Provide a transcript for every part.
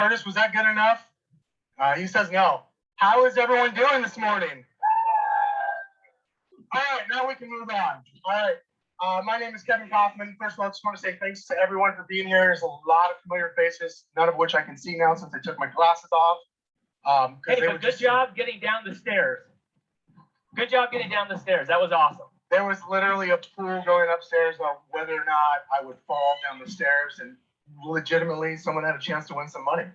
Curtis, was that good enough? He says no. How is everyone doing this morning? All right, now we can move on. All right, my name is Kevin Kaufman. First of all, I just want to say thanks to everyone for being here. There's a lot of familiar faces, none of which I can see now since I took my glasses off. Hey, but good job getting down the stairs. Good job getting down the stairs. That was awesome. There was literally a pool going upstairs on whether or not I would fall down the stairs, and legitimately someone had a chance to win some money.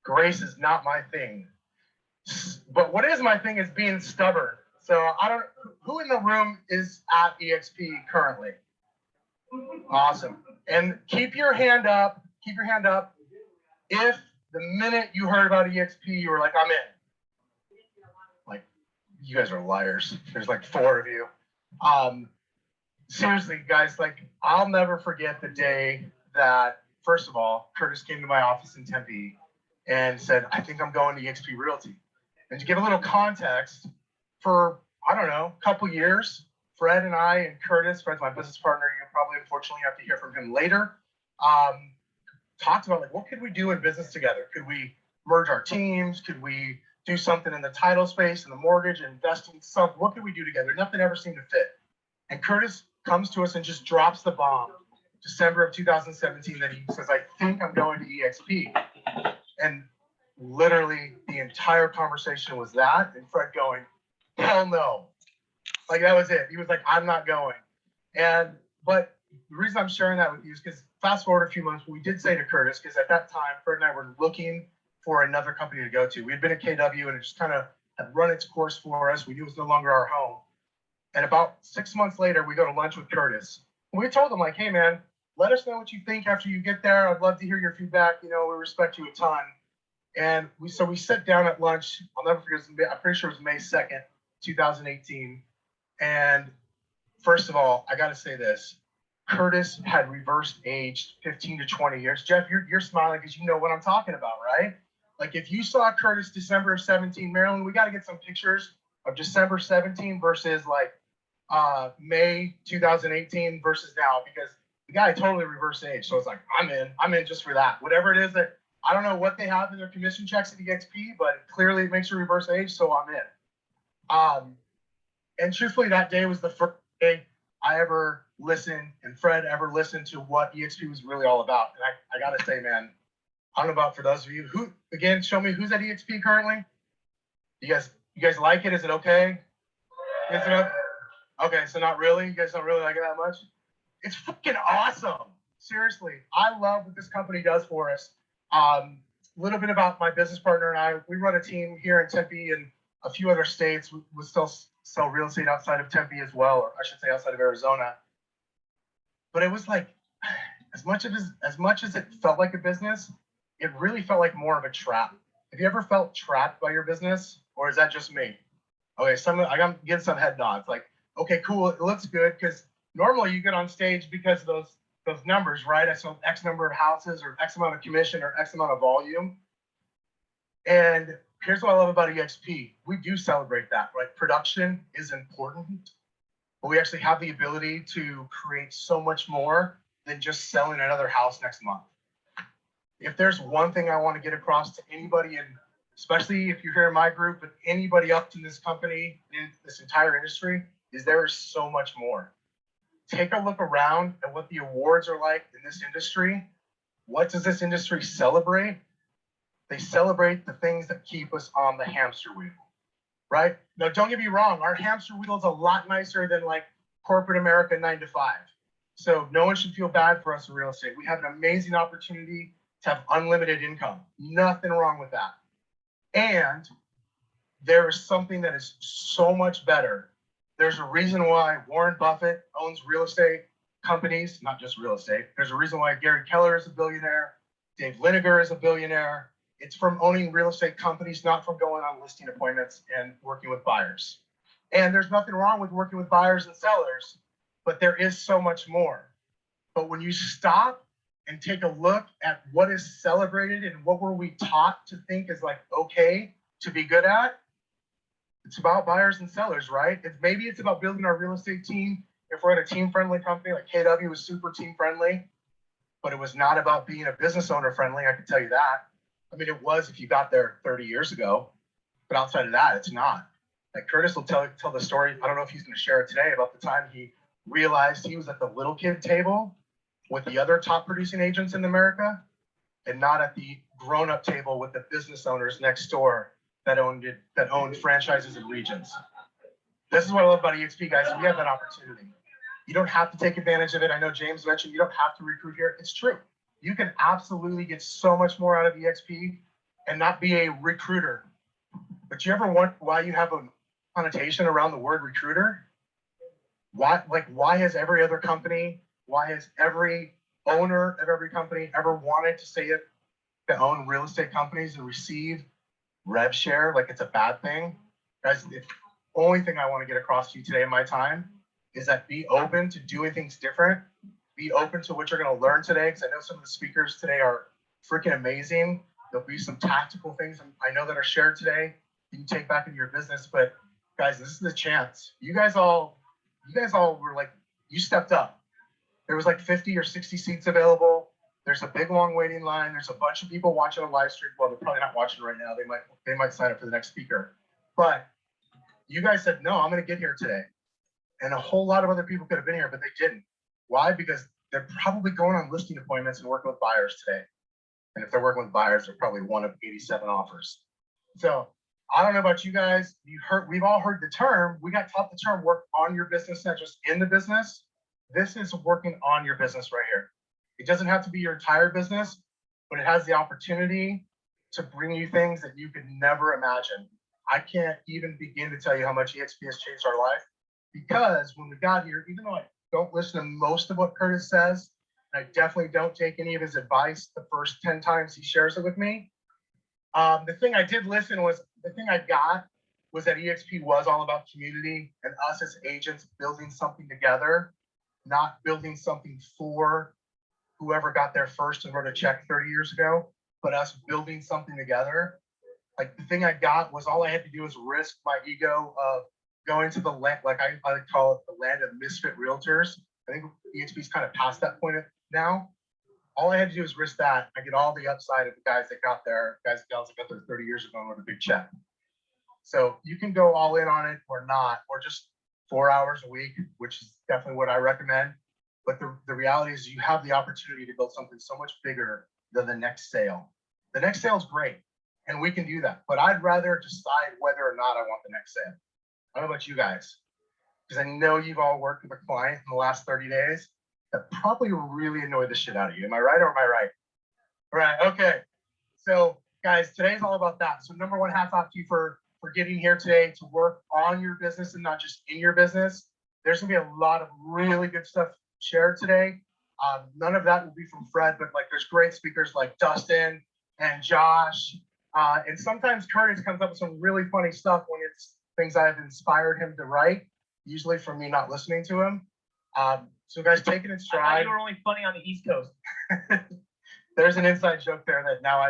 Grace is not my thing. But what is my thing is being stubborn. So who in the room is at EXP currently? Awesome. And keep your hand up. Keep your hand up. If the minute you heard about EXP, you were like, I'm in. Like, you guys are liars. There's like 4 of you. Seriously, guys, like, I'll never forget the day that, first of all, Curtis came to my office in Tempe and said, I think I'm going to EXP Realty. And to give a little context, for, I don't know, a couple years, Fred and I and Curtis, Fred's my business partner, you'll probably unfortunately have to hear from him later, talked about, like, what could we do in business together? Could we merge our teams? Could we do something in the title space and the mortgage and investing stuff? What could we do together? Nothing ever seemed to fit. And Curtis comes to us and just drops the bomb, December of 2017, that he says, I think I'm going to EXP. And literally the entire conversation was that, and Fred going, hell no. Like, that was it. He was like, I'm not going. But the reason I'm sharing that with you is because fast forward a few months, we did say to Curtis, because at that time, Fred and I were looking for another company to go to. We had been at KW and it just kind of had run its course for us. We knew it was no longer our home. And about 6 months later, we go to lunch with Curtis. And we told him, like, hey, man, let us know what you think after you get there. I'd love to hear your feedback. You know, we respect you a ton. And we sit down at lunch. I'll never forget. I'm pretty sure it was May 2nd, 2018. And first of all, I got to say this. Curtis had reverse aged 15 to 20 years. Jeff, you're smiling because you know what I'm talking about, right? Like, if you saw Curtis December of 17, Maryland, we got to get some pictures of December 17 versus like May 2018 versus now, because the guy totally reverse aged. So it's like, I'm in just for that. Whatever it is that, I don't know what they have in their commission checks at EXP, but clearly it makes you reverse age, so I'm in. And truthfully, that day was the first day I ever listened and Fred ever listened to what EXP was really all about. And I got to say, man, I don't know about for those of you who, again, show me who's at EXP currently. You guys like it? Is it okay? Is it okay? Okay, so not really. You guys don't really like it that much? It's fucking awesome. Seriously, I love what this company does for us. A little bit about my business partner and I. We run a team here in Tempe and a few other states. We still sell real estate outside of Tempe as well, or I should say outside of Arizona. But it was like, as much as it felt like a business, it really felt like more of a trap. Have you ever felt trapped by your business, or is that just me? Okay, I'm getting some head nods. Like, okay, cool, it looks good, because normally you get on stage because of those numbers, right? I sold X number of houses or X amount of commission or X amount of volume. And here's what I love about EXP. We do celebrate that, right? Production is important, but we actually have the ability to create so much more than just selling another house next month. If there's one thing I want to get across to anybody, and especially if you're here in my group, but anybody up to this company, in this entire industry, is there is so much more. Take a look around at what the awards are like in this industry. What does this industry celebrate? They celebrate the things that keep us on the hamster wheel, right? Now, don't get me wrong. Our hamster wheel is a lot nicer than like corporate America 9 to 5. So no one should feel bad for us in real estate. We have an amazing opportunity to have unlimited income. Nothing wrong with that. And there is something that is so much better. There's a reason why Warren Buffett owns real estate companies, not just real estate. There's a reason why Gary Keller is a billionaire. Dave Liniger is a billionaire. It's from owning real estate companies, not from going on listing appointments and working with buyers. And there's nothing wrong with working with buyers and sellers, but there is so much more. But when you stop and take a look at what is celebrated and what were we taught to think is like okay to be good at, it's about buyers and sellers, right? Maybe it's about building our real estate team. If we're at a team-friendly company like KW is super team-friendly. but it was not about being a business owner friendly. I can tell you that. I mean, it was if you got there 30 years ago, but outside of that, it's not. Like Curtis will tell the story. I don't know if he's going to share it today about the time he realized he was at the little kid table with the other top producing agents in America and not at the grown up table with the business owners next door that owned franchises and regions. This is what I love about EXP, guys. We have that opportunity. You don't have to take advantage of it. I know James mentioned you don't have to recruit here. It's true. You can absolutely get so much more out of EXP and not be a recruiter. But you ever wonder why you have a connotation around the word recruiter? Why has every other company, why has every owner of every company ever wanted to say it to own real estate companies and receive rev share like it's a bad thing? Guys, the only thing I want to get across to you today in my time is that be open to doing things different. Be open to what you're going to learn today, because I know some of the speakers today are freaking amazing. There'll be some tactical things I know that are shared today you can take back into your business. But guys, this is the chance. You guys all were like, you stepped up. There was like 50 or 60 seats available. There's a big long waiting line. There's a bunch of people watching a live stream. Well, they're probably not watching right now. They might sign up for the next speaker. But you guys said, no, I'm going to get here today. And a whole lot of other people could have been here, but they didn't. Why? Because they're probably going on listing appointments and working with buyers today. And if they're working with buyers, they're probably one of 87 offers. So I don't know about you guys. We've all heard the term. We got taught the term work on your business, not just in the business. This is working on your business right here. It doesn't have to be your entire business, but it has the opportunity to bring you things that you could never imagine. I can't even begin to tell you how much EXP has changed our life, because when we got here, even though I don't listen to most of what Curtis says, and I definitely don't take any of his advice the first 10 times he shares it with me. The thing I did listen was, the thing I got was that EXP was all about community and us as agents building something together, not building something for whoever got there first and wrote a check 30 years ago, but us building something together. Like, the thing I got was all I had to do was risk my ego of going to the land, like I call it the land of misfit realtors. I think EXP's kind of past that point now. All I had to do was risk that. I get all the upside of the guys that got there, guys and gals that got there 30 years ago and wrote a big check. So you can go all in on it or not, or just 4 hours a week, which is definitely what I recommend. But the reality is you have the opportunity to build something so much bigger than the next sale. The next sale is great, and we can do that. But I'd rather decide whether or not I want the next sale. I don't know about you guys, because I know you've all worked with a client in the last 30 days that probably really annoyed the shit out of you. Am I right or am I right? Right, okay. So guys, today's all about that. So number one, hats off to you for getting here today to work on your business and not just in your business. There's gonna be a lot of really good stuff shared today. None of that will be from Fred, but like there's great speakers like Dustin and Josh. And sometimes Curtis comes up with some really funny stuff when it's things I've inspired him to write, usually from me not listening to him. So guys, take it in stride. I thought you were only funny on the East Coast. There's an inside joke there that now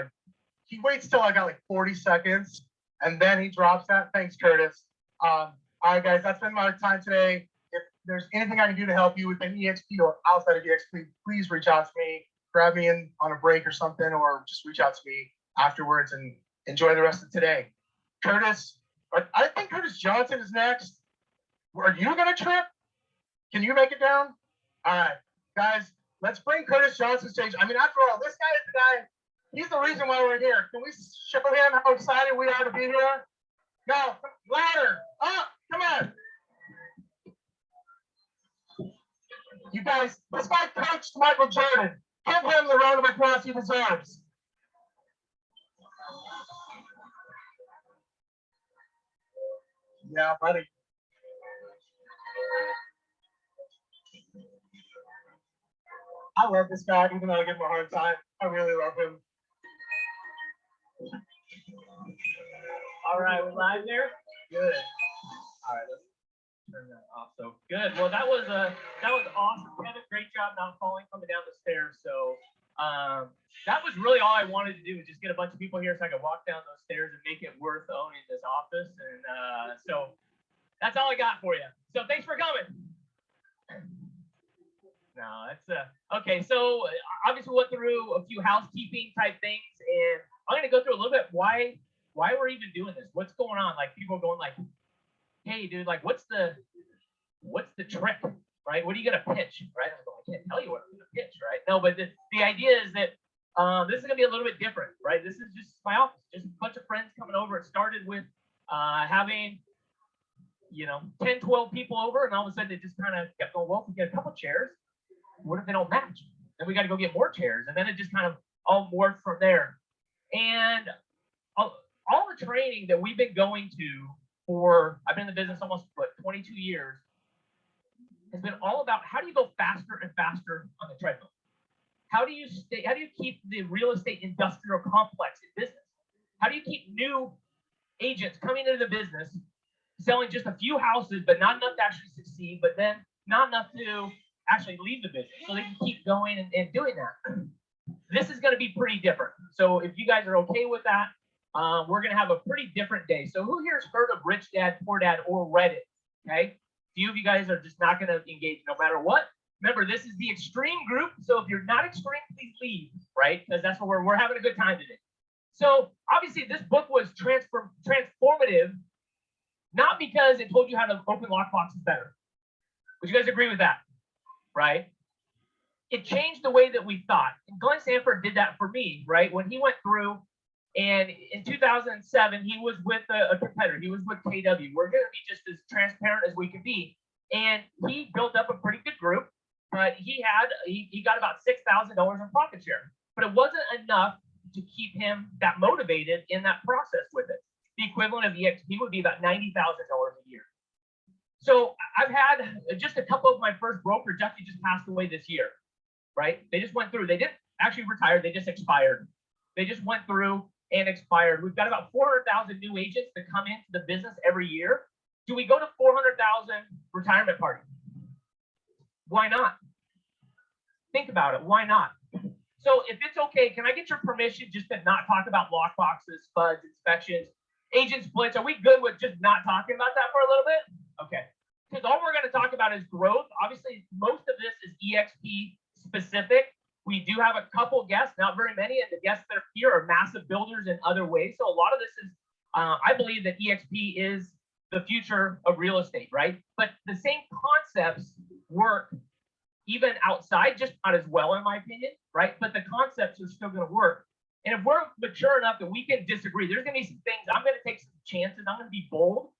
he waits till I got like 40 seconds and then he drops that. Thanks, Curtis. All right, guys, that's been my time today. If there's anything I can do to help you within EXP or outside of EXP, please reach out to me, grab me in on a break or something, or just reach out to me afterwards and enjoy the rest of today. Curtis, I think Curtis Johnson is next. Are you gonna trip? Can you make it down? All right, guys, let's bring Curtis Johnson stage. I mean, after all, this guy is the guy. He's the reason why we're here. Can we show him how excited we are to be here? No, louder. Up, come on. You guys, this guy coached Michael Jordan. Give him the round of applause he deserves. Yeah, buddy. I love this guy, even though I give him a hard time. I really love him. All right, we're live there. Good. All right, let's turn that off. So good. Well, that was awesome. Kevin, great job not falling coming down the stairs. So that was really all I wanted to do, was just get a bunch of people here so I could walk down those stairs and make it worth owning this office. And so that's all I got for you. So thanks for coming. No, that's okay. So obviously we went through a few housekeeping type things, and I'm gonna go through a little bit why we're even doing this. What's going on? Like people are going like, hey, dude, like what's the trick, right? What are you gonna pitch, right? I can't tell you what I'm gonna pitch, right? No, but the idea is that this is gonna be a little bit different, right? This is just my office, just a bunch of friends coming over. It started with having 10, 12 people over, and all of a sudden it just kind of kept going. Well, we get a couple chairs. What if they don't match? Then we got to go get more chairs, and then it just kind of all morphed from there. And all the training that we've been going to for, I've been in the business almost 22 years, has been all about how do you go faster and faster on the treadmill? How do you keep the real estate industrial complex in business? How do you keep new agents coming into the business, selling just a few houses, but not enough to actually succeed, but then not enough to actually leave the business, so they can keep going and doing that? This is going to be pretty different. So if you guys are okay with that, we're going to have a pretty different day. So who here has heard of Rich Dad, Poor Dad, or read it? Okay. Few of you guys are just not going to engage no matter what. Remember, this is the extreme group. So if you're not extreme, please leave, right? Because that's what we're having a good time today. So obviously this book was transformative, not because it told you how to open lockboxes better. Would you guys agree with that? Right? It changed the way that we thought. And Glenn Sanford did that for me, right? When he went through, and in 2007, he was with a competitor. He was with KW. We're going to be just as transparent as we can be. And he built up a pretty good group, but he got about $6,000 in profit share. But it wasn't enough to keep him that motivated in that process with it. The equivalent of EXP would be about $90,000 a year. So I've had just a couple of my first brokers actually just passed away this year, right? They just went through. They didn't actually retire. They just expired. They just went through and expired. We've got about 400,000 new agents that come into the business every year. Do we go to 400,000 retirement parties? Why not? Think about it. Why not? So if it's okay, can I get your permission just to not talk about lock boxes, spuds, inspections, agent splits? Are we good with just not talking about that for a little bit? Okay. Because all we're going to talk about is growth. Obviously, most of this is EXP specific. We do have a couple guests, not very many, and the guests that are here are massive builders in other ways. So a lot of this is, I believe that EXP is the future of real estate, right? But the same concepts work even outside, just not as well, in my opinion, right? But the concepts are still going to work. And if we're mature enough that we can disagree, there's going to be some things, I'm going to take some chances, I'm going to be bold.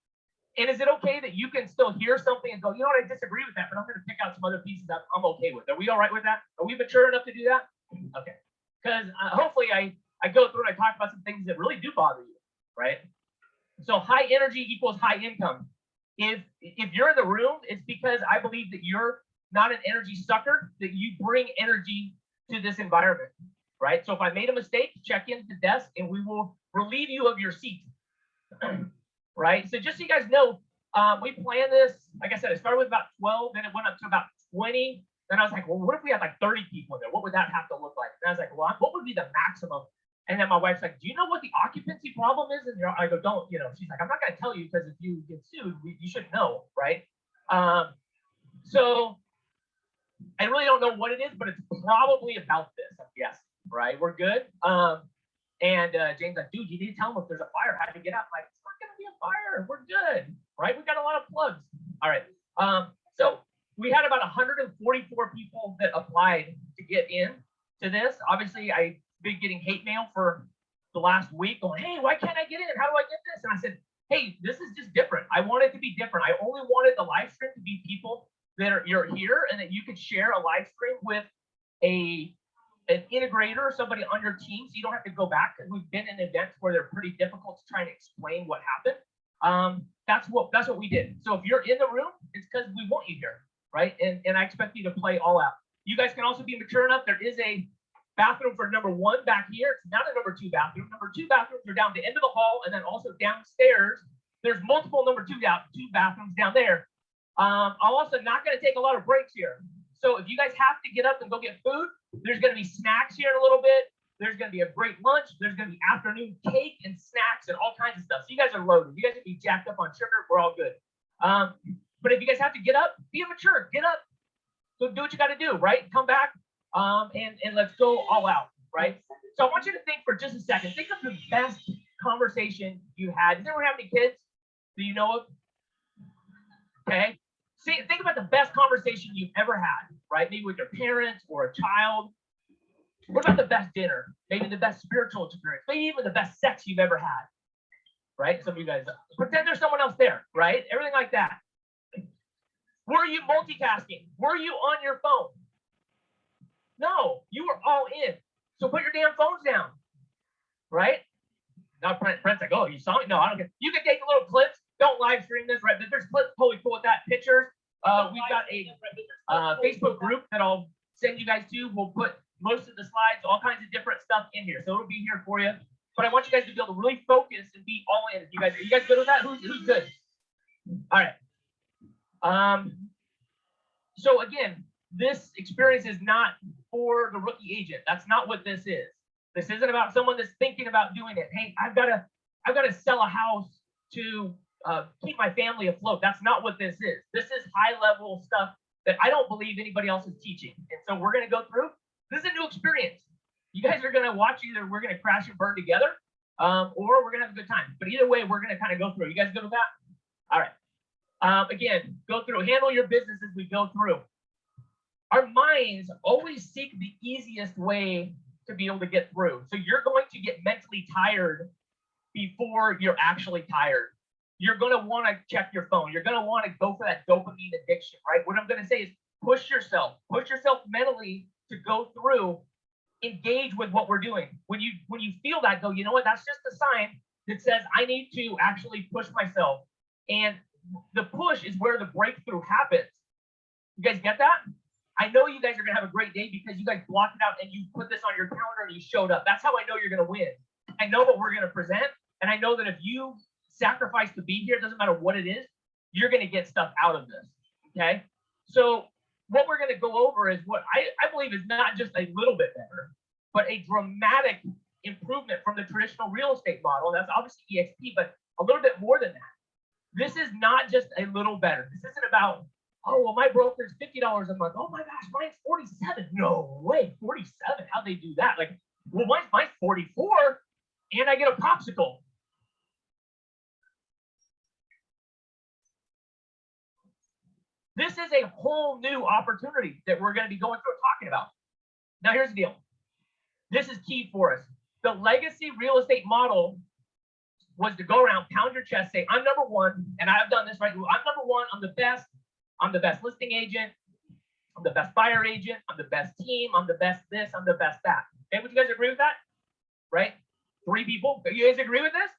And is it okay that you can still hear something and go, you know what, I disagree with that, but I'm going to pick out some other pieces that I'm okay with? Are we all right with that? Are we mature enough to do that? Okay. Because hopefully I go through and I talk about some things that really do bother you, right? So high energy equals high income. If you're in the room, it's because I believe that you're not an energy sucker, that you bring energy to this environment, right? So if I made a mistake, check into the desk and we will relieve you of your seat. Right? So just so you guys know, we planned this, like I said, it started with about 12, then it went up to about 20. Then I was like, well, what if we had like 30 people in there? What would that have to look like? And I was like, well, what would be the maximum? And then my wife's like, do you know what the occupancy problem is? And I go, don't, she's like, I'm not going to tell you because if you get sued, you should know, right? So I really don't know what it is, but it's probably about this, I'm guessing, right? We're good. And James like, dude, you need to tell them if there's a fire, how to get out. I'm like, it's not going to be a fire. We're good, right? We've got a lot of plugs. All right. So we had about 144 people that applied to get in to this. Obviously, I've been getting hate mail for the last week going, hey, why can't I get in? How do I get this? And I said, hey, this is just different. I want it to be different. I only wanted the live stream to be people that you're here and that you could share a live stream with an integrator or somebody on your team, so you don't have to go back, because we've been in events where they're pretty difficult to try and explain what happened. That's what we did. So if you're in the room, it's because we want you here, right? And I expect you to play all out. You guys can also be mature enough. There is a bathroom for number 1 back here. It's not a number 2 bathroom. Number 2 bathrooms are down the end of the hall, and then also downstairs. There's multiple number 2 bathrooms down there. I'm also not going to take a lot of breaks here. So if you guys have to get up and go get food, there's going to be snacks here in a little bit. There's going to be a great lunch. There's going to be afternoon cake and snacks and all kinds of stuff. So you guys are loaded. You guys will be jacked up on sugar. We're all good. But if you guys have to get up, be mature. Get up. So do what you got to do, right? Come back, and let's go all out, right? So I want you to think for just a second. Think of the best conversation you had. Does anyone have any kids? Do you know of? Okay. See, think about the best conversation you've ever had, right? Maybe with your parents or a child. What about the best dinner? Maybe the best spiritual experience. Maybe even the best sex you've ever had, right? Some of you guys pretend there's someone else there, right? Everything like that. Were you multitasking? Were you on your phone? No, you were all in. So put your damn phones down, right? Now, Brent's like, oh, you saw me? No, I don't care. You can take a little clips. Don't live stream this, right? But there's clips totally cool with that. Pictures. We've got a Facebook group that I'll send you guys to. We'll put most of the slides, all kinds of different stuff in here. So it'll be here for you. But I want you guys to be able to really focus and be all in. Are you guys good with that? Who's good? All right. So again, this experience is not for the rookie agent. That's not what this is. This isn't about someone that's thinking about doing it. Hey, I've got to sell a house to keep my family afloat. That's not what this is. This is high level stuff that I don't believe anybody else is teaching. And so we're going to go through. This is a new experience. You guys are going to watch, either we're going to crash and burn together, or we're going to have a good time. But either way, we're going to kind of go through. You guys good with that? All right. Again, go through, handle your business as we go through. Our minds always seek the easiest way to be able to get through. So you're going to get mentally tired before you're actually tired. You're going to want to check your phone. You're going to want to go for that dopamine addiction, right? What I'm going to say is push yourself mentally to go through, engage with what we're doing. When you feel that, go, you know what? That's just a sign that says I need to actually push myself. And the push is where the breakthrough happens. You guys get that? I know you guys are going to have a great day because you guys blocked it out and you put this on your calendar and you showed up. That's how I know you're going to win. I know what we're going to present. And I know that if you sacrifice to be here, it doesn't matter what it is, you're going to get stuff out of this. Okay. So what we're going to go over is what I believe is not just a little bit better, but a dramatic improvement from the traditional real estate model. That's obviously EXP, but a little bit more than that. This is not just a little better. This isn't about, oh, well, my broker's $50 a month. Oh my gosh, mine's 47. No way, 47. How'd they do that? Like, well, mine's 44, and I get a popsicle. This is a whole new opportunity that we're going to be going through and talking about. Now, here's the deal. This is key for us. The legacy real estate model was to go around, pound your chest, say, I'm number one, and I've done this, right? I'm number one, I'm the best. I'm the best listing agent. I'm the best buyer agent. I'm the best team. I'm the best this. I'm the best that. Okay, would you guys agree with that? Right? 3 people. You guys agree with this?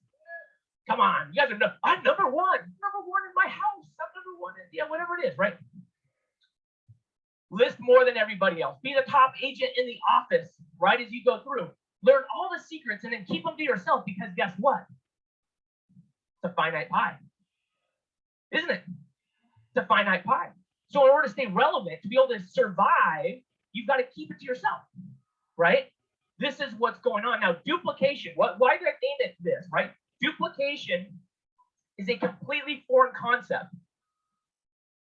Come on. You guys are, I'm number one. Number one in my house. I'm number one in, yeah, whatever it is, right? List more than everybody else. Be the top agent in the office, right, as you go through. Learn all the secrets and then keep them to yourself because guess what? It's a finite pie. Isn't it? It's a finite pie. So in order to stay relevant, to be able to survive, you've got to keep it to yourself, right? This is what's going on. Now, duplication. Why did I name it this, right? Duplication is a completely foreign concept.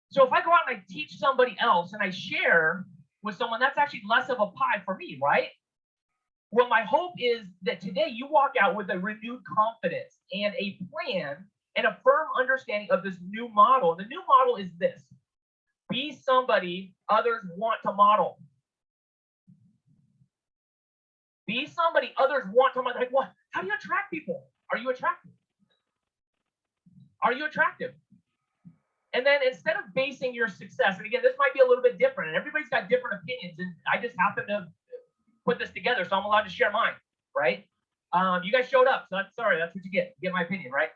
So if I go out and I teach somebody else and I share with someone, that's actually less of a pie for me, right? Well, my hope is that today you walk out with a renewed confidence and a plan and a firm understanding of this new model. And the new model is this: be somebody others want to model. Be somebody others want to model. Like, what? How do you attract people? Are you attractive? Are you attractive? And then instead of basing your success, and again, this might be a little bit different, and everybody's got different opinions, and I just happen to put this together, so I'm allowed to share mine, right? You guys showed up, so that's sorry, that's what you get. You get my opinion, right?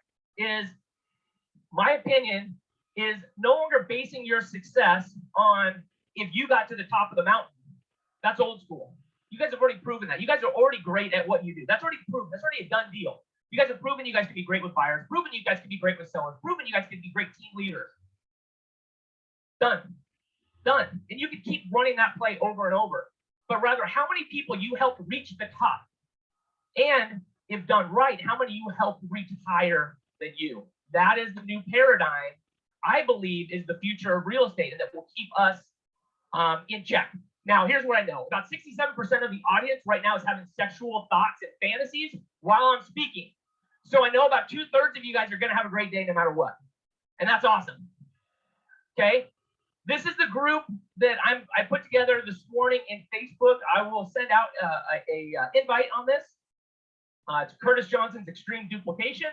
My opinion is no longer basing your success on if you got to the top of the mountain. That's old school. You guys have already proven that. You guys are already great at what you do. That's already proven. That's already a done deal. You guys have proven you guys can be great with buyers, proven you guys can be great with sellers, proven you guys can be great team leaders. Done. Done. And you can keep running that play over and over. But rather, how many people you helped reach the top? And if done right, how many you helped reach higher than you? That is the new paradigm, I believe, is the future of real estate, and that will keep us in check. Now, here's what I know. About 67% of the audience right now is having sexual thoughts and fantasies while I'm speaking. So I know about 2/3 of you guys are going to have a great day no matter what. And that's awesome. Okay. This is the group that I put together this morning in Facebook. I will send out a invite on this. It's Curtis Johnson's Extreme Duplication.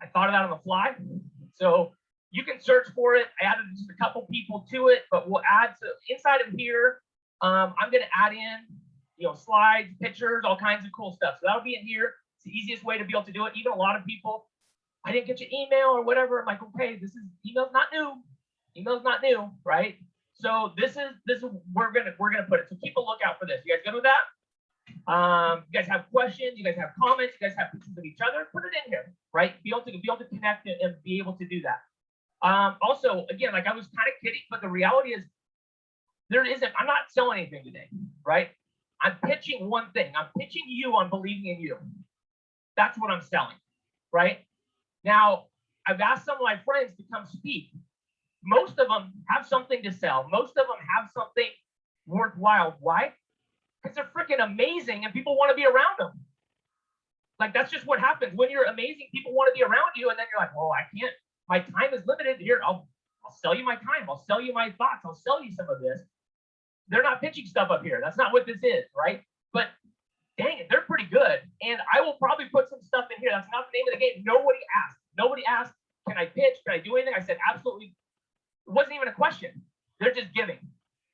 I thought of that on the fly. So you can search for it. I added just a couple people to it, but we'll add to inside of here. I'm going to add in, slides, pictures, all kinds of cool stuff. So that'll be in here. It's the easiest way to be able to do it. Even a lot of people, I didn't get your email or whatever. I'm like, okay, email's not new. Email's not new, right? So this is we're gonna put it. So keep a lookout for this. You guys good with that? You guys have questions? You guys have comments? You guys have pictures of each other? Put it in here, right? Be able to connect and be able to do that. Also, again, like I was kind of kidding, but the reality is I'm not selling anything today, right? I'm pitching one thing. I'm pitching you on believing in you. That's what I'm selling, right? Now, I've asked some of my friends to come speak. Most of them have something to sell. Most of them have something worthwhile. Why? Because they're freaking amazing and people want to be around them. Like, that's just what happens. When you're amazing, people want to be around you, and then you're like, well, I can't. My time is limited. Here, I'll sell you my time. I'll sell you my thoughts. I'll sell you some of this. They're not pitching stuff up here. That's not what this is, right? But dang it, they're pretty good. And I will probably put some stuff in here. That's not the name of the game. Nobody asked. Nobody asked, can I pitch? Can I do anything? I said, absolutely. It wasn't even a question. They're just giving.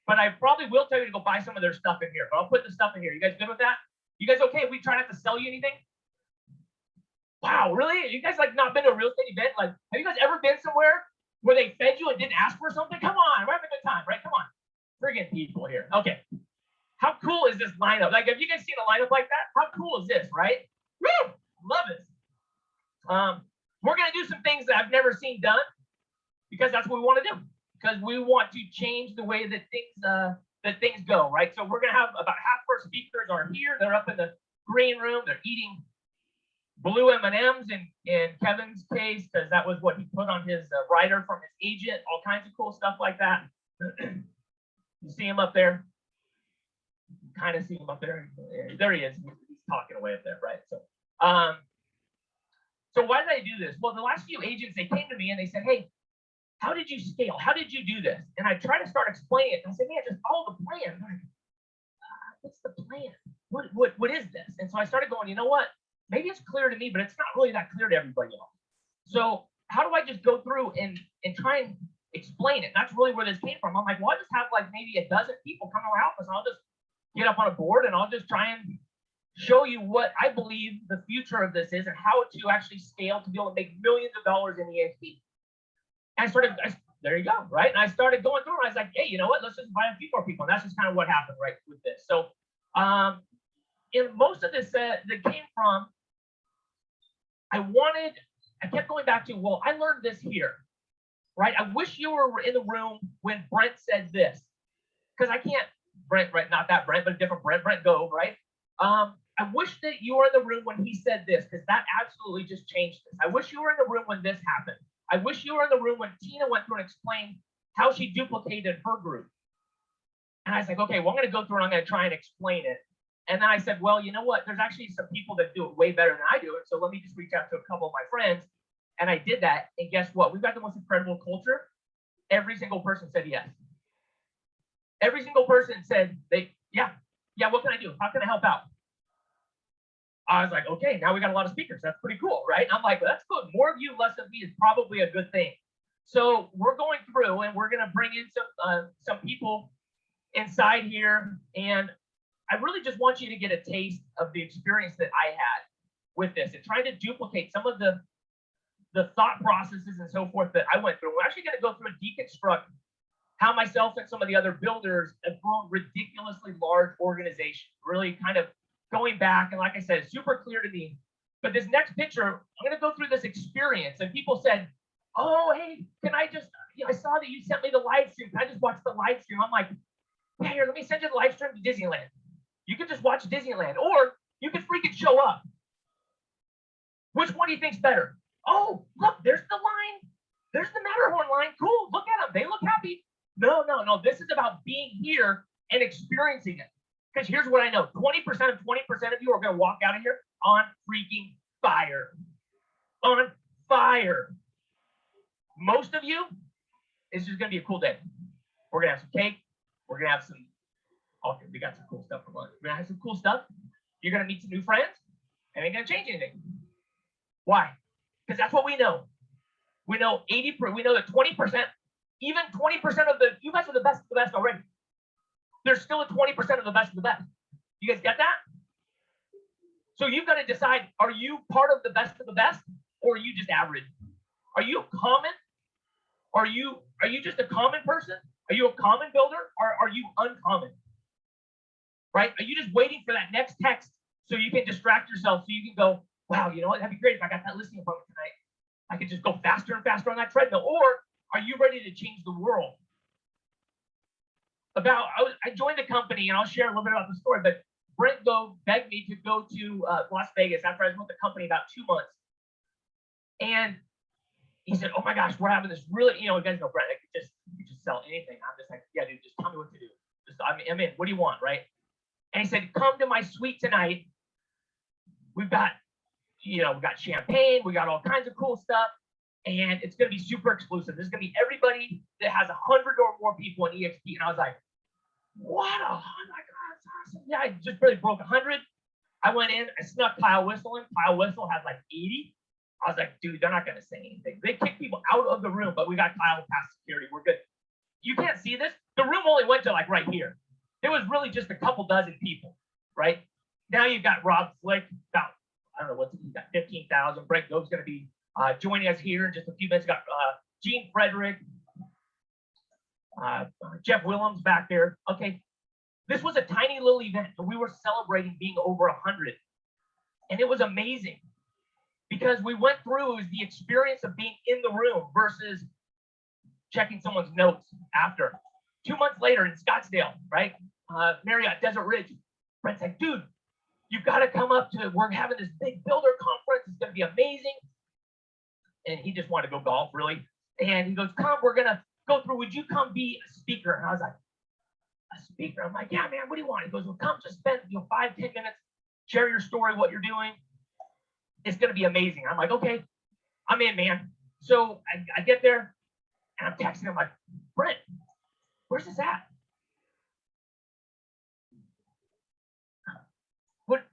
But I probably will tell you to go buy some of their stuff in here. But I'll put the stuff in here. You guys good with that? You guys okay if we try not to sell you anything? Wow, really? You guys like not been to a real estate event? Like, have you guys ever been somewhere where they fed you and didn't ask for something? Come on, we're having a good time, right? Come on. Friggin' people here. Okay. How cool is this lineup? Like, have you guys seen a lineup like that? How cool is this, right? Woo! Love it. We're gonna do some things that I've never seen done because that's what we want to do. Because we want to change the way that things go, right? So we're gonna have about half our speakers are here. They're up in the green room. They're eating blue M&Ms in Kevin's case, because that was what he put on his rider from his agent, all kinds of cool stuff like that. You see him up there? Kind of see him up there. There he is. He's talking away up there, right? So why did I do this? Well, the last few agents, they came to me and they said, hey, how did you scale? How did you do this? And I tried to start explaining it. And I said, man, just follow the plan. Like, what's the plan? What is this? And so I started going, you know what? Maybe it's clear to me, but it's not really that clear to everybody else. So how do I just go through and try and explain it? That's really where this came from. I'm like, well, I'll just have like maybe a dozen people come to our office and I'll just get up on a board and I'll just try and show you what I believe the future of this is and how to actually scale to be able to make millions of dollars in EXP. And there you go, right? And I started going through and I was like, hey, you know what? Let's just buy a few more people. And that's just kind of what happened, right, with this. So in most of this that came from, I kept going back to, well, I learned this here, right? I wish you were in the room when Brent said this, because I can't, Brent, right? Not that Brent, but a different Brent Gove, right? I wish that you were in the room when he said this, because that absolutely just changed this. I wish you were in the room when this happened. I wish you were in the room when Tina went through and explained how she duplicated her group. And I was like, okay, well, I'm going to go through and I'm going to try and explain it. And then I said, well, you know what? There's actually some people that do it way better than I do it. So let me just reach out to a couple of my friends. And I did that. And guess what? We've got the most incredible culture. Every single person said yes. Every single person said, yeah, what can I do? How can I help out? I was like, okay, now we got a lot of speakers. That's pretty cool, right? And I'm like, well, that's good. More of you, less of me is probably a good thing. So we're going through and we're going to bring in some people inside here. And I really just want you to get a taste of the experience that I had with this and trying to duplicate some of the thought processes and so forth that I went through. We're actually going to go through and deconstruct how myself and some of the other builders have grown ridiculously large organizations, really kind of going back. And like I said, it's super clear to me. But this next picture, I'm going to go through this experience. And people said, oh, hey, can I just, I saw that you sent me the live stream. Can I just watch the live stream? I'm like, yeah, here, let me send you the live stream to Disneyland. You can just watch Disneyland, or you can freaking show up. Which one do you think's better? Oh, look, there's the line. There's the Matterhorn line. Cool. Look at them. They look happy. No, no, no. This is about being here and experiencing it. Because here's what I know: 20% of 20% of you are going to walk out of here on freaking fire. On fire. Most of you, it's just going to be a cool day. We're going to have some cake. We're going to have some, okay, we got some cool stuff for lunch. We're going to have some cool stuff. You're going to meet some new friends. And it ain't going to change anything. Why? Because that's what we know. We know 80%, we know that 20%, even 20% of the, you guys are the best of the best already. There's still a 20% of the best of the best. You guys get that? So you've got to decide, are you part of the best of the best, or are you just average? Are you common? Are you just a common person? Are you a common builder, or are you uncommon? Right? Are you just waiting for that next text so you can distract yourself, so you can go, wow, you know what? That'd be great if I got that listing appointment tonight. I could just go faster and faster on that treadmill. Or are you ready to change the world? I joined the company, and I'll share a little bit about the story, but Brent begged me to go to Las Vegas after I was with the company about 2 months. And he said, oh my gosh, we're having this really, you guys know Brent, you just sell anything. I'm just like, yeah, dude, just tell me what to do. I'm in. What do you want, right? And he said, come to my suite tonight. We've got, we got champagne, we got all kinds of cool stuff, and it's going to be super exclusive. There's going to be everybody that has 100 or more people in EXP. And I was like, what? Oh my God, that's awesome. Yeah, I just barely broke 100. I went in, I snuck Kyle Whistle in. Kyle Whistle has like 80. I was like, dude, they're not going to say anything. They kick people out of the room, but we got Kyle past security. We're good. You can't see this. The room only went to like right here. There was really just a couple dozen people, right? Now you've got Rob Flick, about, I don't know what's he got, 15,000. Brent Gove's going to be joining us here in just a few minutes. Got Gene Frederick, Jeff Willems back there. Okay, this was a tiny little event, and we were celebrating being over 100, and it was amazing because we went through, it was the experience of being in the room versus checking someone's notes after. 2 months later in Scottsdale, right? Marriott Desert Ridge. Brent's like, dude, you've got to come up to, we're having this big builder conference. It's going to be amazing. And he just wanted to go golf, really. And he goes, come, we're going to go through. Would you come be a speaker? And I was like, a speaker? I'm like, yeah, man, what do you want? He goes, well, come just spend 5-10 minutes, share your story, what you're doing. It's going to be amazing. I'm like, okay, I'm in, man. So I get there, and I'm texting him like, Brent, where's this at?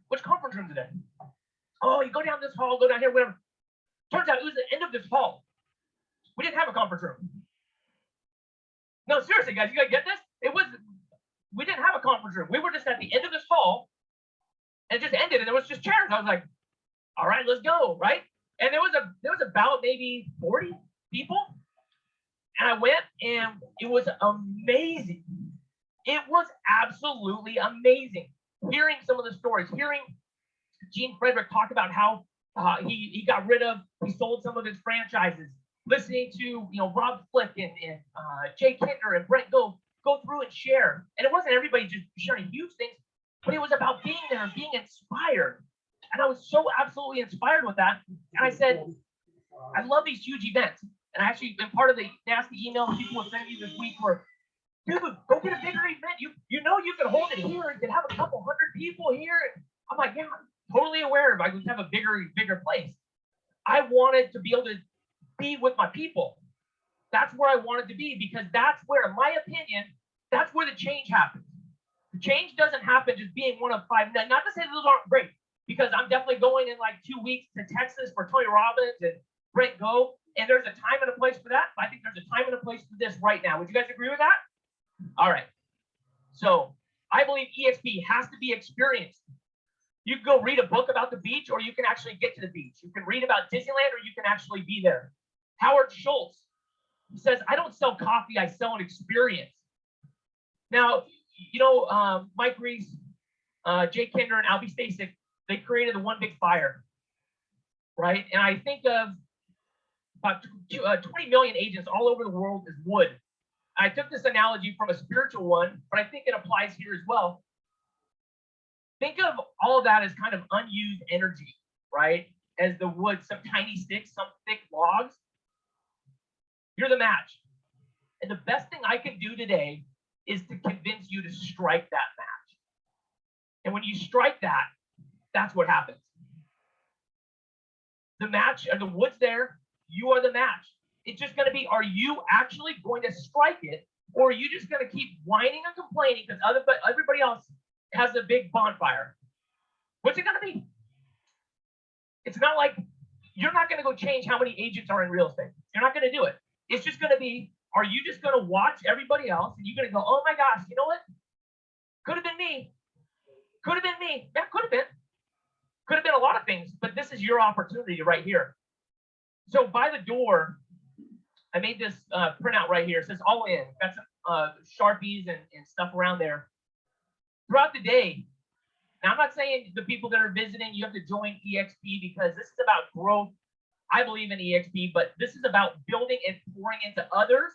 Which conference room today? Oh, you go down this hall, go down here, whatever. Turns out it was the end of this hall. We didn't have a conference room. No, seriously, guys, you gotta get this. We didn't have a conference room. We were just at the end of this hall, and it just ended, and there was just chairs. I was like, all right, let's go, right? And there was about maybe 40 people. And I went, and it was amazing. It was absolutely amazing. Hearing some of the stories, hearing Gene Frederick talk about how he sold some of his franchises, listening to Rob Flick and Jay Kinder and Brent go through and share. And it wasn't everybody just sharing huge things, but it was about being there and being inspired. And I was so absolutely inspired with that. And I said, I love these huge events. And I actually been part of the nasty email people were sending me this week where, dude, go get a bigger event. You know you can hold it here. You can have a couple hundred people here. And I'm like, yeah, I'm totally aware of I could have a bigger place. I wanted to be able to be with my people. That's where I wanted to be, because that's where, in my opinion, that's where the change happens. The change doesn't happen just being one of 5. Not to say those aren't great, because I'm definitely going in like 2 weeks to Texas for Tony Robbins and Brent Gove. And there's a time and a place for that. I think there's a time and a place for this right now. Would you guys agree with that? All right. So I believe EXP has to be experienced. You can go read a book about the beach, or you can actually get to the beach. You can read about Disneyland, or you can actually be there. Howard Schultz, he says, I don't sell coffee, I sell an experience. Now, Mike Reese, Jay Kinder, and Albie Stasic, they created the One Big Fire, right? And I think of about 20 million agents all over the world is wood. I took this analogy from a spiritual one, but I think it applies here as well. Think of all of that as kind of unused energy, right? As the wood, some tiny sticks, some thick logs. You're the match. And the best thing I can do today is to convince you to strike that match. And when you strike that, that's what happens. The match, or the wood's there, you are the match. It's just going to be, are you actually going to strike it, or are you just going to keep whining and complaining because everybody else has a big bonfire? What's it going to be? It's not like you're not going to go change how many agents are in real estate. You're not going to do it. It's just going to be, are you just going to watch everybody else and you're going to go, oh my gosh, you know what? Could have been me. Could have been me. Yeah, could have been. Could have been a lot of things, but this is your opportunity right here. So by the door, I made this printout right here. It says all in. Got some Sharpies and stuff around there. Throughout the day, now I'm not saying the people that are visiting, you have to join EXP because this is about growth. I believe in EXP, but this is about building and pouring into others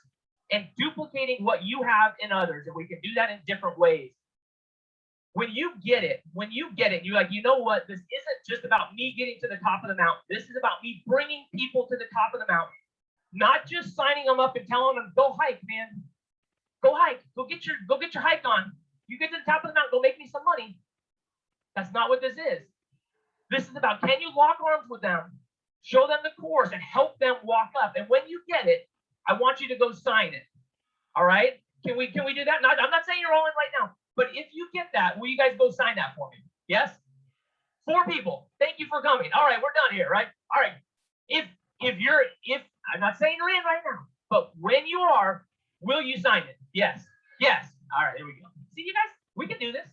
and duplicating what you have in others. And we can do that in different ways. When you get it, you're like, you know what? This isn't just about me getting to the top of the mountain. This is about me bringing people to the top of the mountain, not just signing them up and telling them, go hike, man. Go hike. Go get your hike on. You get to the top of the mountain, go make me some money. That's not what this is. This is about, can you lock arms with them, show them the course, and help them walk up. And when you get it, I want you to go sign it. All right? Can we do that? I'm not saying you're all in right now. But if you get that, will you guys go sign that for me? Yes? 4 people. Thank you for coming. All right, we're done here, right? All right. If I'm not saying you're in right now, but when you are, will you sign it? Yes. Yes. All right, here we go. See, you guys, we can do this.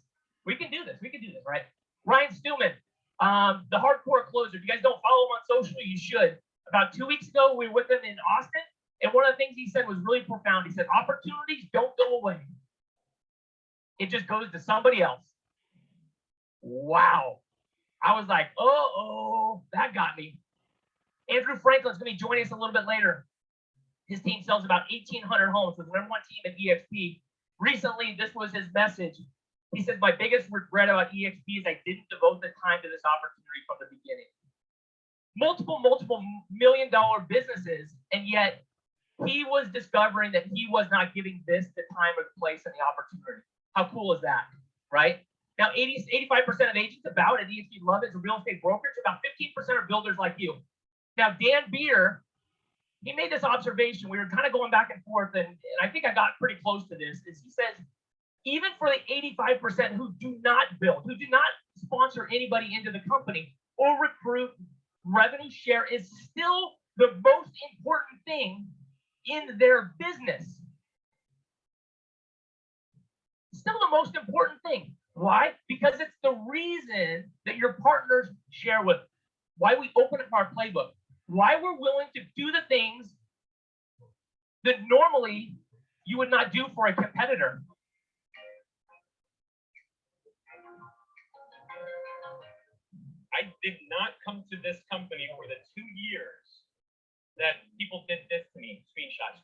We can do this, right? Ryan Stewman, the hardcore closer. If you guys don't follow him on social, you should. About 2 weeks ago, we were with him in Austin, and one of the things he said was really profound. He said, opportunities don't go away. It just goes to somebody else. Wow. I was like, uh-oh, that got me. Andrew Franklin's going to be joining us a little bit later. His team sells about 1,800 homes with the #1 team at EXP. Recently, this was his message. He says, my biggest regret about EXP is I didn't devote the time to this opportunity from the beginning. Multiple million-dollar businesses, and yet he was discovering that he was not giving this the time or the place and the opportunity. How cool is that, right? Now, 85% of agents about at EXP love it as a real estate brokerage. About 15% are builders like you. Now, Dan Beer, he made this observation. We were kind of going back and forth, and I think I got pretty close to this. Is he says, even for the 85% who do not build, who do not sponsor anybody into the company or recruit, revenue share is still the most important thing in their business. Still the most important thing. Why? Because it's the reason that your partners share with, why we open up our playbook, why we're willing to do the things that normally you would not do for a competitor. I did not come to this company for the 2 years that people did this to me. Screenshot.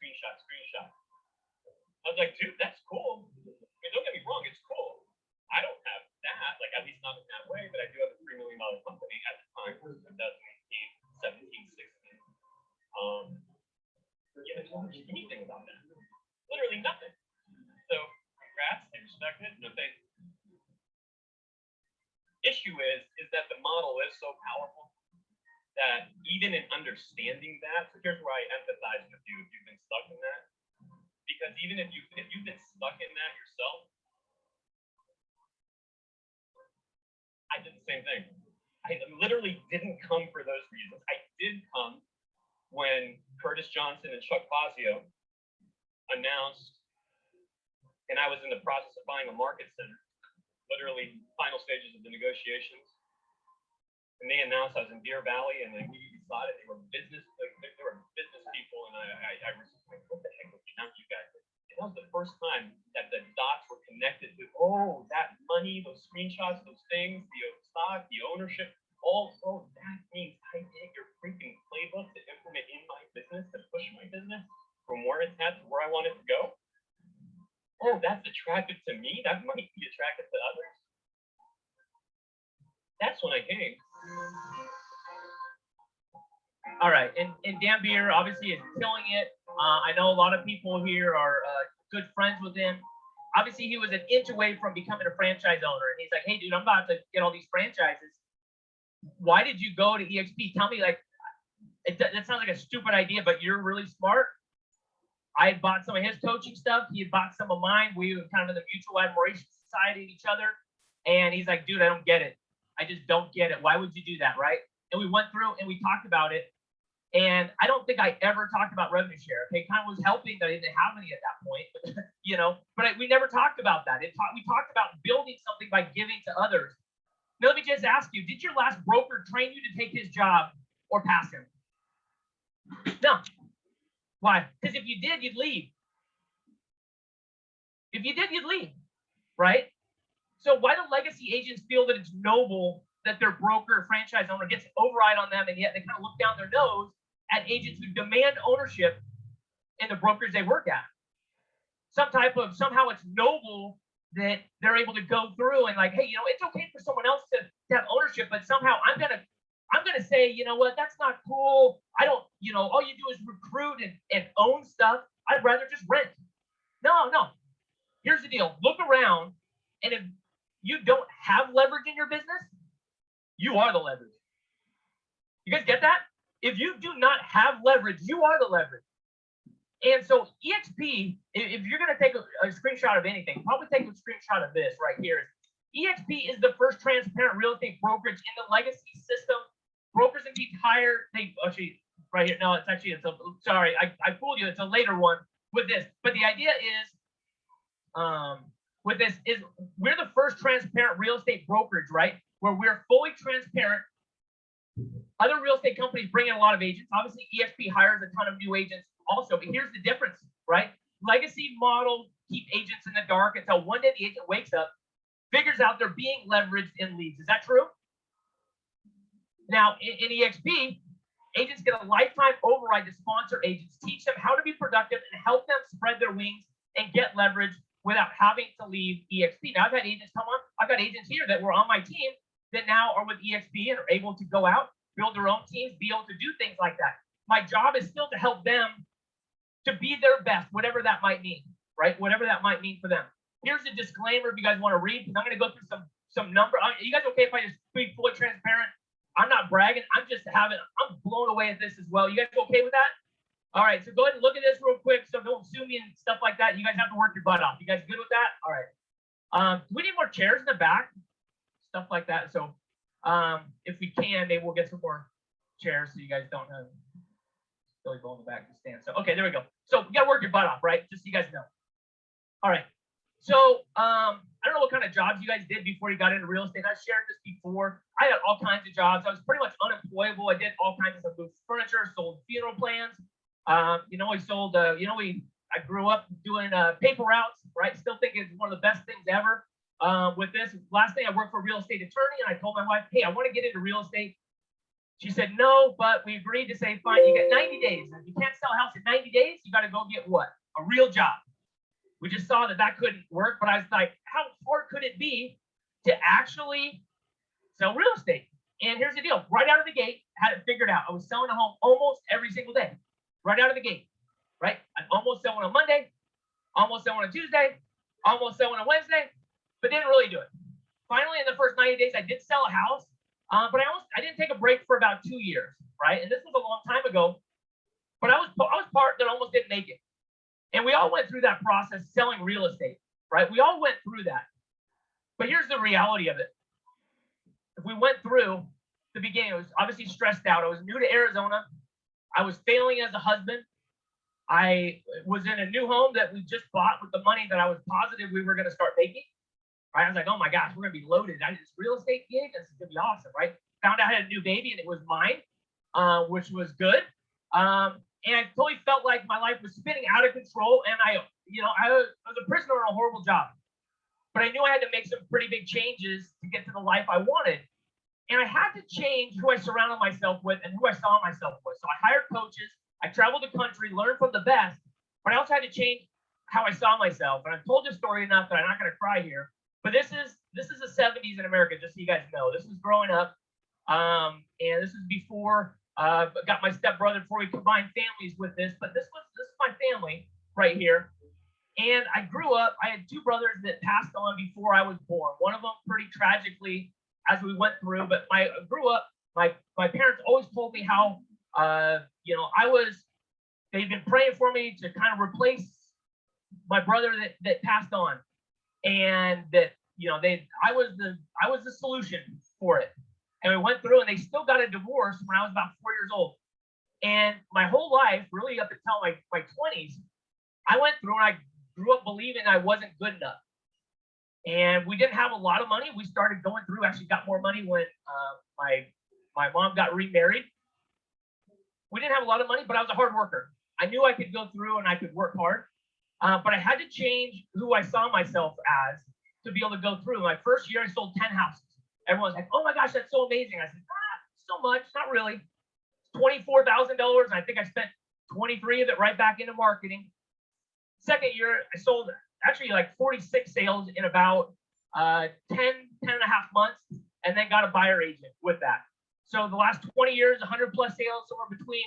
I was like, dude, that's cool. I mean, don't get me wrong, it's cool. I don't have that, like at least not in that way, but I do have a $3 million company at the time, 2018, 17, 16. Yeah, there's not anything about that. Literally nothing. So congrats, I respect it. No thanks. Issue is that the model is so powerful that even in understanding that, so here's where I empathize with you if you've been stuck in that. Because even if you've been stuck in that yourself, I did the same thing. I literally didn't come for those reasons. I did come when Curtis Johnson and Chuck Fazio announced, and I was in the process of buying a market center, literally final stages of the negotiations. And they announced I was in Deer Valley, and then we decided they were business people, and I was like, what the heck? Not you guys. And that was the first time that the dots were connected to, oh, that money, those screenshots, those things, the stock, the ownership, oh, that means I take your freaking playbook to implement in my business, to push my business from where it's at to where I want it to go. Oh, that's attractive to me. That might be attractive to others. That's when I came. All right, and Dan Beer obviously is killing it. I know a lot of people here are good friends with him. Obviously, he was an inch away from becoming a franchise owner, and he's like, "Hey, dude, I'm about to get all these franchises. Why did you go to EXP? Tell me, like, that sounds like a stupid idea, but you're really smart." I had bought some of his coaching stuff. He had bought some of mine. We were kind of in the mutual admiration society of each other. And he's like, "Dude, I don't get it. I just don't get it. Why would you do that?" Right? And we went through and we talked about it. And I don't think I ever talked about revenue share. Okay, kind of was helping that I didn't have any at that point, but we never talked about that. We talked about building something by giving to others. Now, let me just ask you, did your last broker train you to take his job or pass him? No. Why? Because if you did, you'd leave. If you did, you'd leave, right? So why do legacy agents feel that it's noble that their broker or franchise owner gets an override on them, and yet they kind of look down their nose at agents who demand ownership in the brokers they work at? Somehow it's noble that they're able to go through and like, hey, it's okay for someone else to have ownership, but somehow I'm gonna say, you know what, that's not cool. I don't, all you do is recruit and own stuff. I'd rather just rent. No. Here's the deal. Look around, and if you don't have leverage in your business, you are the leverage. You guys get that? If you do not have leverage, you are the leverage. And so EXP, if you're going to take a screenshot of anything, probably take a screenshot of this right here. EXP is the first transparent real estate brokerage in the legacy system. Brokers and be hired. Right here. No, sorry, I fooled you. It's a later one with this. But the idea is, with this is we're the first transparent real estate brokerage, right? Where we're fully transparent. Other real estate companies bring in a lot of agents. Obviously, EXP hires a ton of new agents also. But here's the difference, right? Legacy model keep agents in the dark until one day the agent wakes up, figures out they're being leveraged in leads. Is that true? Now, in EXP, agents get a lifetime override to sponsor agents, teach them how to be productive, and help them spread their wings and get leverage without having to leave EXP. Now, I've had agents come on. I've got agents here that were on my team that now are with EXP and are able to go out, build their own teams, be able to do things like that. My job is still to help them to be their best, whatever that might mean, right? Whatever that might mean for them. Here's a disclaimer if you guys want to read, because I'm going to go through some number. Are you guys okay if I just be fully transparent? I'm not bragging. I'm blown away at this as well. You guys okay with that? All right, so go ahead and look at this real quick. So don't sue me and stuff like that. You guys have to work your butt off. You guys good with that? All right. We need more chairs in the back, stuff like that. So if we can, maybe we'll get some more chairs so you guys don't have Billy Bull in the back to stand. So okay, there we go. So you gotta work your butt off, right? Just so you guys know. All right. So I don't know what kind of jobs you guys did before you got into real estate. I shared this before. I had all kinds of jobs. I was pretty much unemployable. I did all kinds of stuff. Moved furniture, sold funeral plans. I sold. I grew up doing paper routes. Right. Still think it's one of the best things ever. With this last thing, I worked for a real estate attorney, and I told my wife, "Hey, I want to get into real estate." She said no, but we agreed to say, "Fine, you get 90 days. If you can't sell a house in 90 days, you got to go get what? A real job." We just saw that couldn't work, but I was like, how hard could it be to actually sell real estate? And here's the deal. Right out of the gate, had it figured out. I was selling a home almost every single day. Right out of the gate, right? I'd almost sell one on Monday, almost sell one on Tuesday, almost sell one on Wednesday, but didn't really do it. Finally, in the first 90 days, I did sell a house, but I didn't take a break for about 2 years, right? And this was a long time ago, but I was part that almost didn't make it. And we all went through that process selling real estate, right? We all went through that. But here's the reality of it. If we went through the beginning, I was obviously stressed out. I was new to Arizona. I was failing as a husband. I was in a new home that we just bought with the money that I was positive we were going to start making. Right? I was like, oh my gosh, we're going to be loaded. I did this real estate gig. This is going to be awesome, right? Found out I had a new baby, and it was mine, which was good. And I totally felt like my life was spinning out of control. And I was a prisoner in a horrible job. But I knew I had to make some pretty big changes to get to the life I wanted. And I had to change who I surrounded myself with and who I saw myself with. So I hired coaches. I traveled the country, learned from the best. But I also had to change how I saw myself. And I've told this story enough that I'm not going to cry here. But this is the 70s in America, just so you guys know. This is growing up. And this is before got my stepbrother before we combined families with this, but this is my family right here. And I grew up, I had two brothers that passed on before I was born. One of them pretty tragically as we went through, but I grew up, my parents always told me how, you know, they've been praying for me to kind of replace my brother that passed on. And that, you know, I was the solution for it. And we went through and they still got a divorce when I was about 4 years old. And my whole life, really up until my 20s, I went through and I grew up believing I wasn't good enough. And we didn't have a lot of money. We started going through, actually got more money when my mom got remarried. We didn't have a lot of money, but I was a hard worker. I knew I could go through and I could work hard. But I had to change who I saw myself as to be able to go through. My first year, I sold 10 houses. Everyone's like, oh my gosh, that's so amazing. I said, so much, not really. $24,000, and I think I spent 23 of it right back into marketing. Second year, I sold actually like 46 sales in about 10 and a half months, and then got a buyer agent with that. So the last 20 years, 100 plus sales, somewhere between,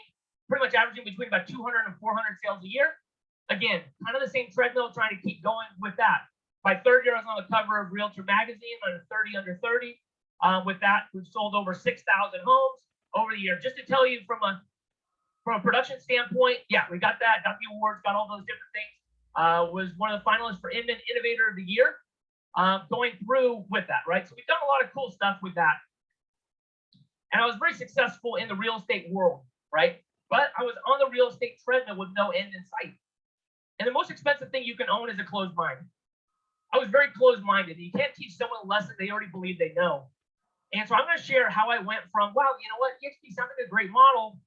pretty much averaging between about 200 and 400 sales a year. Again, kind of the same treadmill, trying to keep going with that. My third year, I was on the cover of Realtor Magazine under 30 under 30. With that, we've sold over 6,000 homes over the year. Just to tell you from a production standpoint, yeah, we got that, got the awards, got all those different things. Was one of the finalists for Inman Innovator of the Year. Going through with that, right? So we've done a lot of cool stuff with that. And I was very successful in the real estate world, right? But I was on the real estate treadmill with no end in sight. And the most expensive thing you can own is a closed mind. I was very closed-minded. You can't teach someone a lesson they already believe they know. And so I'm going to share how I went from, wow, you know what, EXP sounds like a great model,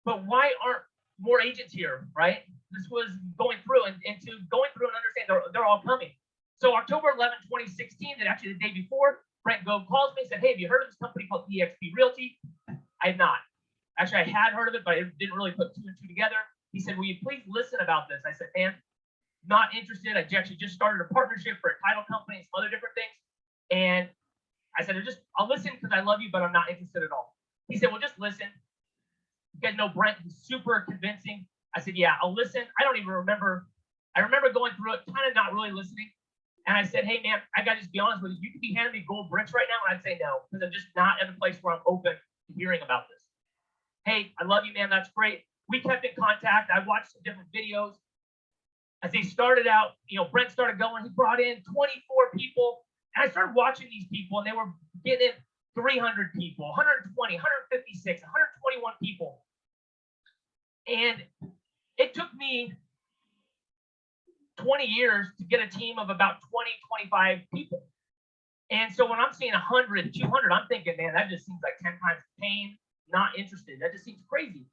but why aren't more agents here, right? This was going through and to going through and understand they're all coming. So October 11, 2016, that actually the day before, Brent Gove calls me and said, hey, have you heard of this company called EXP Realty? I had not. Actually, I had heard of it, but I didn't really put two and two together. He said, will you please listen about this? I said, man, not interested. I actually just started a partnership for a title company and some other different things. And I said, I'll listen because I love you, but I'm not interested at all. He said, well, just listen. You guys know Brent, he's super convincing. I said, yeah, I'll listen. I don't even remember. I remember going through it, kind of not really listening. And I said, hey, man, I got to just be honest with you. You could be handing me gold bricks right now, and I'd say no, because I'm just not at a place where I'm open to hearing about this. Hey, I love you, man. That's great. We kept in contact. I watched some different videos. As they started out, you know, Brent started going. He brought in 24 people. And I started watching these people, and they were getting 300 people, 120, 156, 121 people. And it took me 20 years to get a team of about 20, 25 people. And so when I'm seeing 100, 200, I'm thinking, man, that just seems like 10 times pain, not interested. That just seems crazy.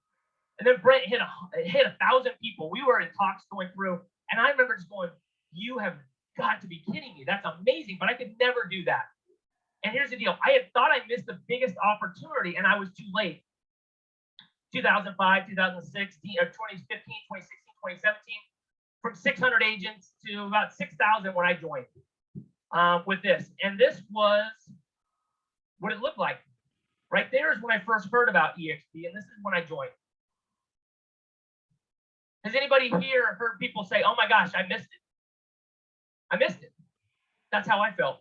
And then Brent hit 1,000 people. We were in talks going through, and I remember just going, you have got to be kidding me. That's amazing, but I could never do that. And here's the deal. I had thought I missed the biggest opportunity, and I was too late. 2005, 2016, or 2015, 2016, 2017, from 600 agents to about 6,000 when I joined with this. And this was what it looked like. Right there is when I first heard about EXP, and this is when I joined. Has anybody here heard people say, oh my gosh, I missed it? I missed it. That's how I felt.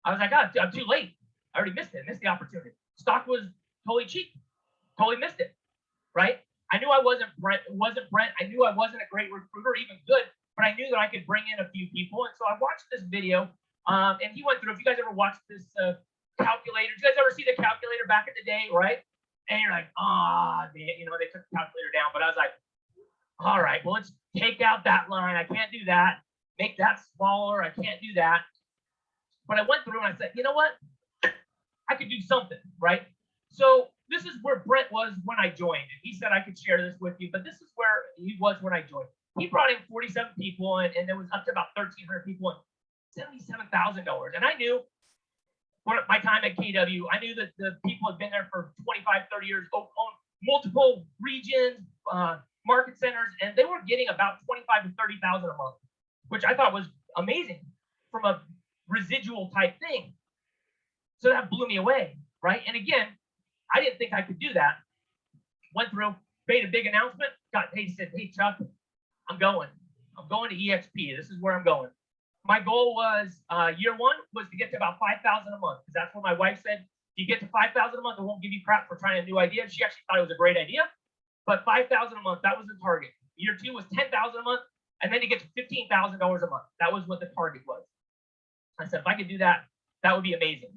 I was like, God, I'm too late. I already missed it. I missed the opportunity. Stock was totally cheap. Totally missed it. Right? I knew I wasn't Brent. I knew I wasn't a great recruiter, even good, but I knew that I could bring in a few people. And so I watched this video, and he went through, if you guys ever watched this calculator, did you guys ever see the calculator back in the day, right? And you're like, you know, they took the calculator down, but I was like, all right, well, let's take out that line. I can't do that. Make that smaller. I can't do that. But I went through and I said, you know what? I could do something, right? So this is where Brent was when I joined. And he said I could share this with you, but this is where he was when I joined. He brought in 47 people, and there was up to about 1,300 people and $77,000. And I knew my time at KW, I knew that the people had been there for 25, 30 years, owned multiple regions, market centers, and they were getting about 25 to 30,000 a month, which I thought was amazing from a residual type thing. So that blew me away, right? And again, I didn't think I could do that. Went through, made a big announcement, got paid, said, hey, Chuck, I'm going to EXP. This is where I'm going. My goal was, year one was to get to about 5,000 a month, because that's what my wife said. If you get to 5,000 a month, it won't give you crap for trying a new idea. She actually thought it was a great idea, but 5,000 a month, that was the target. Year two was 10,000 a month, and then to get to $15,000 a month. That was what the target was. I said, if I could do that, that would be amazing.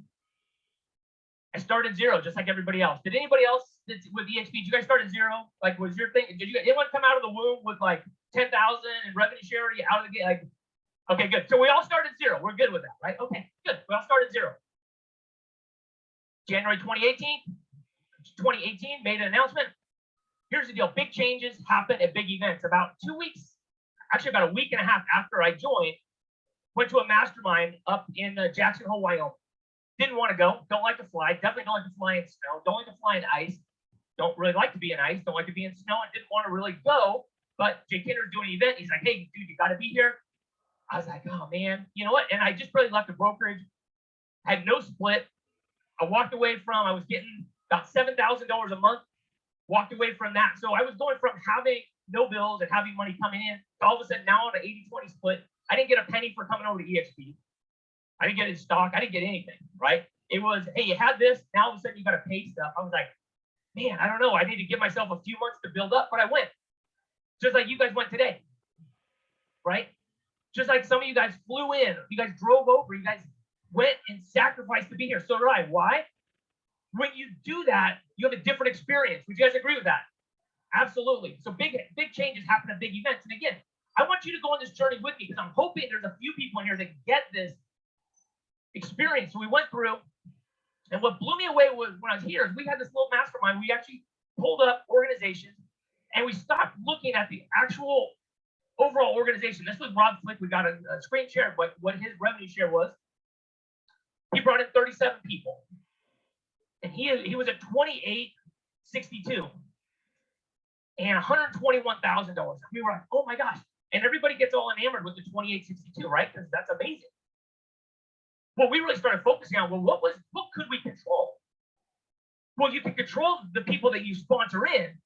I started zero, just like everybody else. Did anybody else with EXP? Did you guys start at zero? Like, was your thing? Did you anyone come out of the womb with like 10,000 in revenue share? Out of the gate? Like, okay, good. So we all started zero. We're good with that, right? Okay, good. We all started zero. January 2018, made an announcement. Here's the deal. Big changes happen at big events. About 2 weeks, actually about a week and a half after I joined, went to a mastermind up in Jackson Hole, Wyoming. Didn't want to go. Don't like to fly. Definitely don't like to fly in snow. Don't like to fly in ice. Don't really like to be in ice. Don't like to be in snow. I didn't want to really go. But Jay Kinder's doing an event. He's like, hey, dude, you got to be here. I was like, oh, man. You know what? And I just really left the brokerage. Had no split. I walked away from, I was getting about $7,000 a month. Walked away from that. So I was going from having no bills and having money coming in to all of a sudden now on an 80-20 split. I didn't get a penny for coming over to EXP. I didn't get in stock. I didn't get anything, right? It was, hey, you had this. Now all of a sudden you got to pay stuff. I was like, man, I don't know. I need to give myself a few months to build up, but I went. Just like you guys went today, right? Just like some of you guys flew in. You guys drove over. You guys went and sacrificed to be here. So did I. Why? When you do that, you have a different experience. Would you guys agree with that? Absolutely. So big changes happen at big events. And again, I want you to go on this journey with me because I'm hoping there's a few people in here that get this experience. So we went through, and what blew me away was when I was here is we had this little mastermind. We actually pulled up organizations and we stopped looking at the actual overall organization. This was Rob Flick. We got a screen share of what his revenue share was. He brought in 37 people. And he was at 28.62 and $121,000. We were like, oh my gosh. And everybody gets all enamored with the 28.62, right? Because that's amazing. Well, we really started focusing on, well, what could we control? Well, you can control the people that you sponsor in,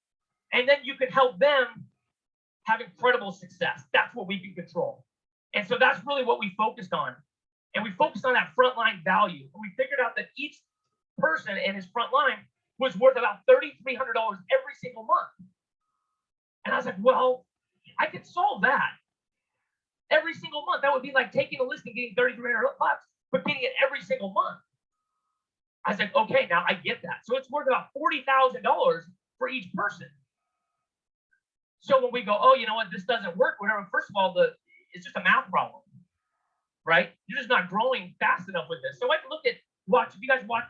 and then you can help them have incredible success. That's what we can control. And so that's really what we focused on. And we focused on that frontline value. And we figured out that each person in his front line was worth about $3,300 every single month. And I was like, well, I could solve that every single month. That would be like taking a list and getting $3,300, but getting it every single month. I was like, okay, now I get that. So it's worth about $40,000 for each person. So when we go, oh, you know what, this doesn't work, whatever, first of all, it's just a math problem, right? You're just not growing fast enough with this. So I looked at, if you guys watch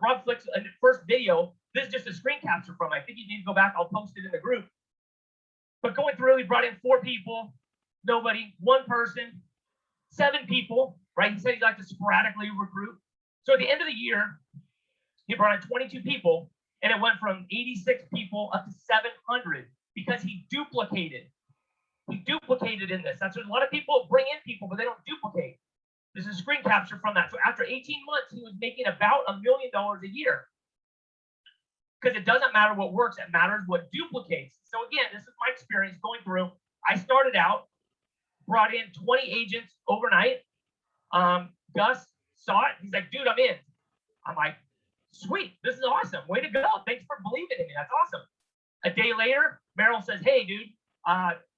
Rob Flick's first video, this is just a screen capture from, I think you need to go back, I'll post it in the group. But going through, he brought in 4 people, nobody, 1 person, 7 people, right? He said he'd like to sporadically recruit. So at the end of the year, he brought in 22 people, and it went from 86 people up to 700 because he duplicated. He duplicated in this. That's what a lot of people bring in people, but they don't duplicate. This is a screen capture from that. So after 18 months, he was making about $1 million a year. Because it doesn't matter what works, it matters what duplicates. So again, this is my experience going through. I started out, brought in 20 agents overnight. Gus saw it. He's like, dude, I'm in. I'm like, sweet, this is awesome. Way to go. Thanks for believing in me. That's awesome. A day later, Merrill says, hey, dude,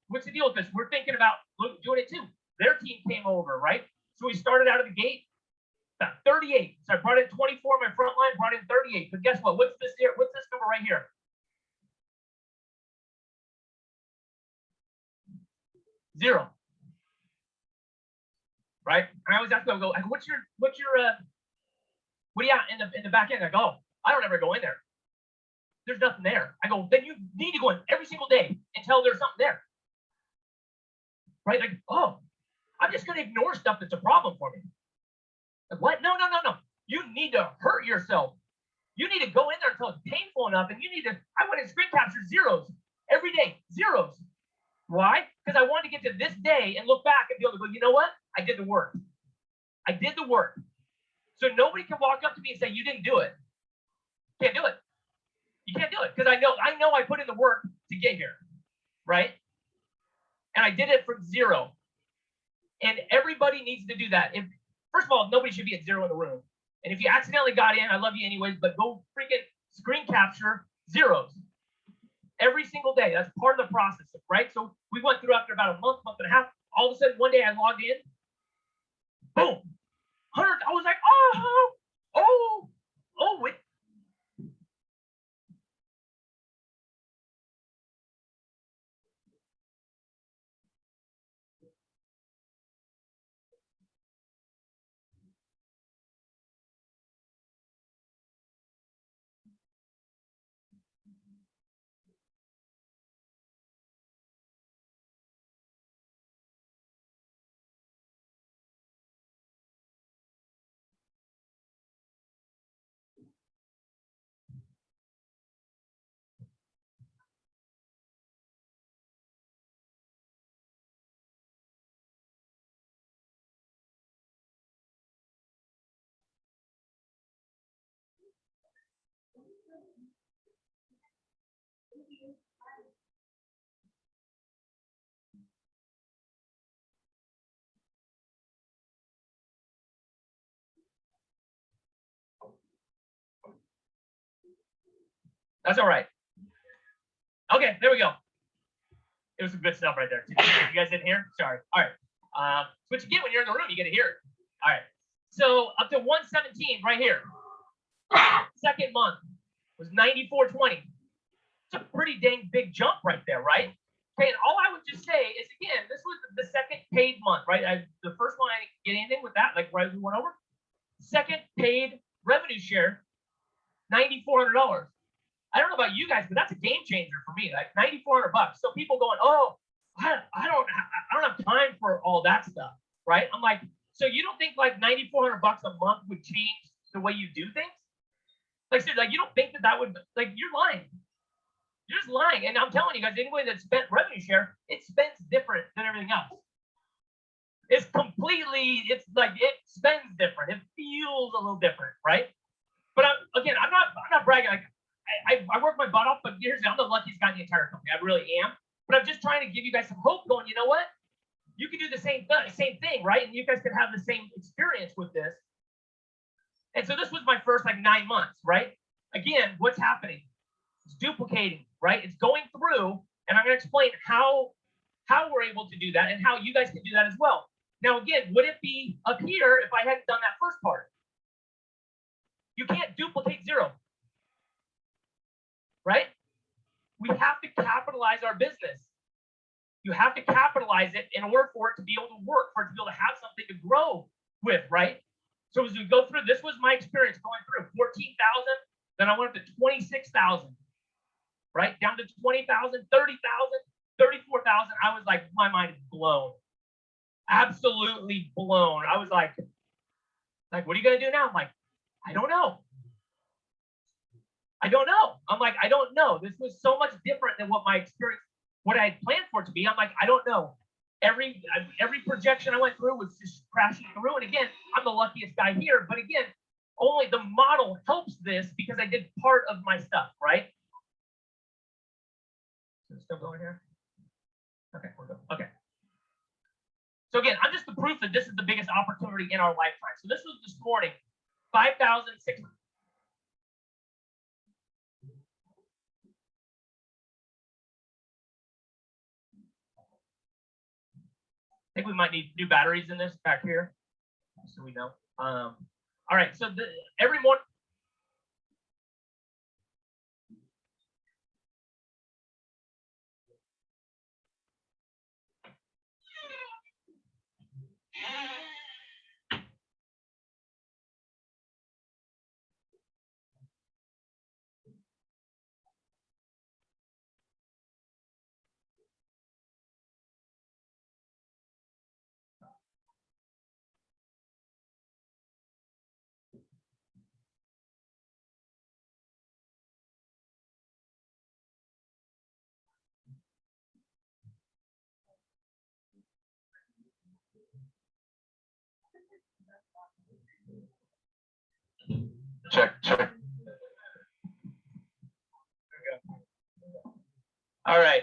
what's the deal with this? We're thinking about doing it too. Their team came over, right? So we started out of the gate, about 38. So I brought in 24 on my front line, brought in 38. But guess what? What's this here? What's this number right here? 0. Right? And I always ask them, I go, what do you got in the back end? I go, oh, I don't ever go in there. There's nothing there. I go, then you need to go in every single day until there's something there. Right? Like, oh, I'm just going to ignore stuff that's a problem for me. Like, what? No. You need to hurt yourself. You need to go in there until it's painful enough. And you need to, I went and screen capture zeros every day, zeros. Why? Because I wanted to get to this day and look back and be able to go, you know what? I did the work. I did the work. So nobody can walk up to me and say, you didn't do it. Can't do it. You can't do it because I know I put in the work to get here, right? And I did it from zero. And everybody needs to do that. First of all, nobody should be at zero in the room. And if you accidentally got in, I love you anyways, but go freaking screen capture zeros every single day. That's part of the process, right? So we went through after about a month and a half. All of a sudden, one day I logged in, boom, 100. I was like, wait. That's all right. Okay, there we go. It was some good stuff right there. You guys didn't hear? Sorry. All right. It's what you get when you're in the room. You get to hear it. All right. So up to 117 right here. Second month was 94.20. It's a pretty dang big jump right there, right? Okay, and all I would just say is, again, this was the second paid month, right? The first one, I didn't get anything with that, like right we went over. Second paid revenue share, $9,400. I don't know about you guys, but that's a game changer for me. Like $9,400. So people going, oh, I don't have time for all that stuff, right? I'm like, so you don't think like $9,400 a month would change the way you do things? Like, seriously, like you don't think that would, like, you're lying. You're just lying. And I'm telling you guys, anybody that spent revenue share, it spends different than everything else. It's like it spends different. It feels a little different, right? But again, I'm not bragging. Like I work my butt off, but I'm the luckiest guy in the entire company. I really am. But I'm just trying to give you guys some hope. Going, you know what? You can do the same thing, right? And you guys can have the same experience with this. And so this was my first like 9 months, right? Again, what's happening? It's duplicating, right? It's going through, and I'm going to explain how we're able to do that and how you guys can do that as well. Now, again, would it be up here if I hadn't done that first part? You can't duplicate zero, right? We have to capitalize our business. You have to capitalize it in order for it to be able to work, for it to be able to have something to grow with, right? So as we go through, this was my experience going through 14,000, then I went up to 26,000, right? Down to 20,000, 30,000, 34,000. I was like, my mind is blown. Absolutely blown. I was like, what are you going to do now? I'm like, I don't know. I'm like, I don't know. This was so much different than what my experience, what I had planned for it to be. I'm like, I don't know. Every projection I went through was just crashing through. And again, I'm the luckiest guy here. But again, only the model helps this because I did part of my stuff, right? So it's still going here? Okay, we're good. Okay. So again, I'm just the proof that this is the biggest opportunity in our lifetime. So this was this morning, 5,600. I think we might need new batteries in this back here, so we know. All right, so every morning. Check. All right.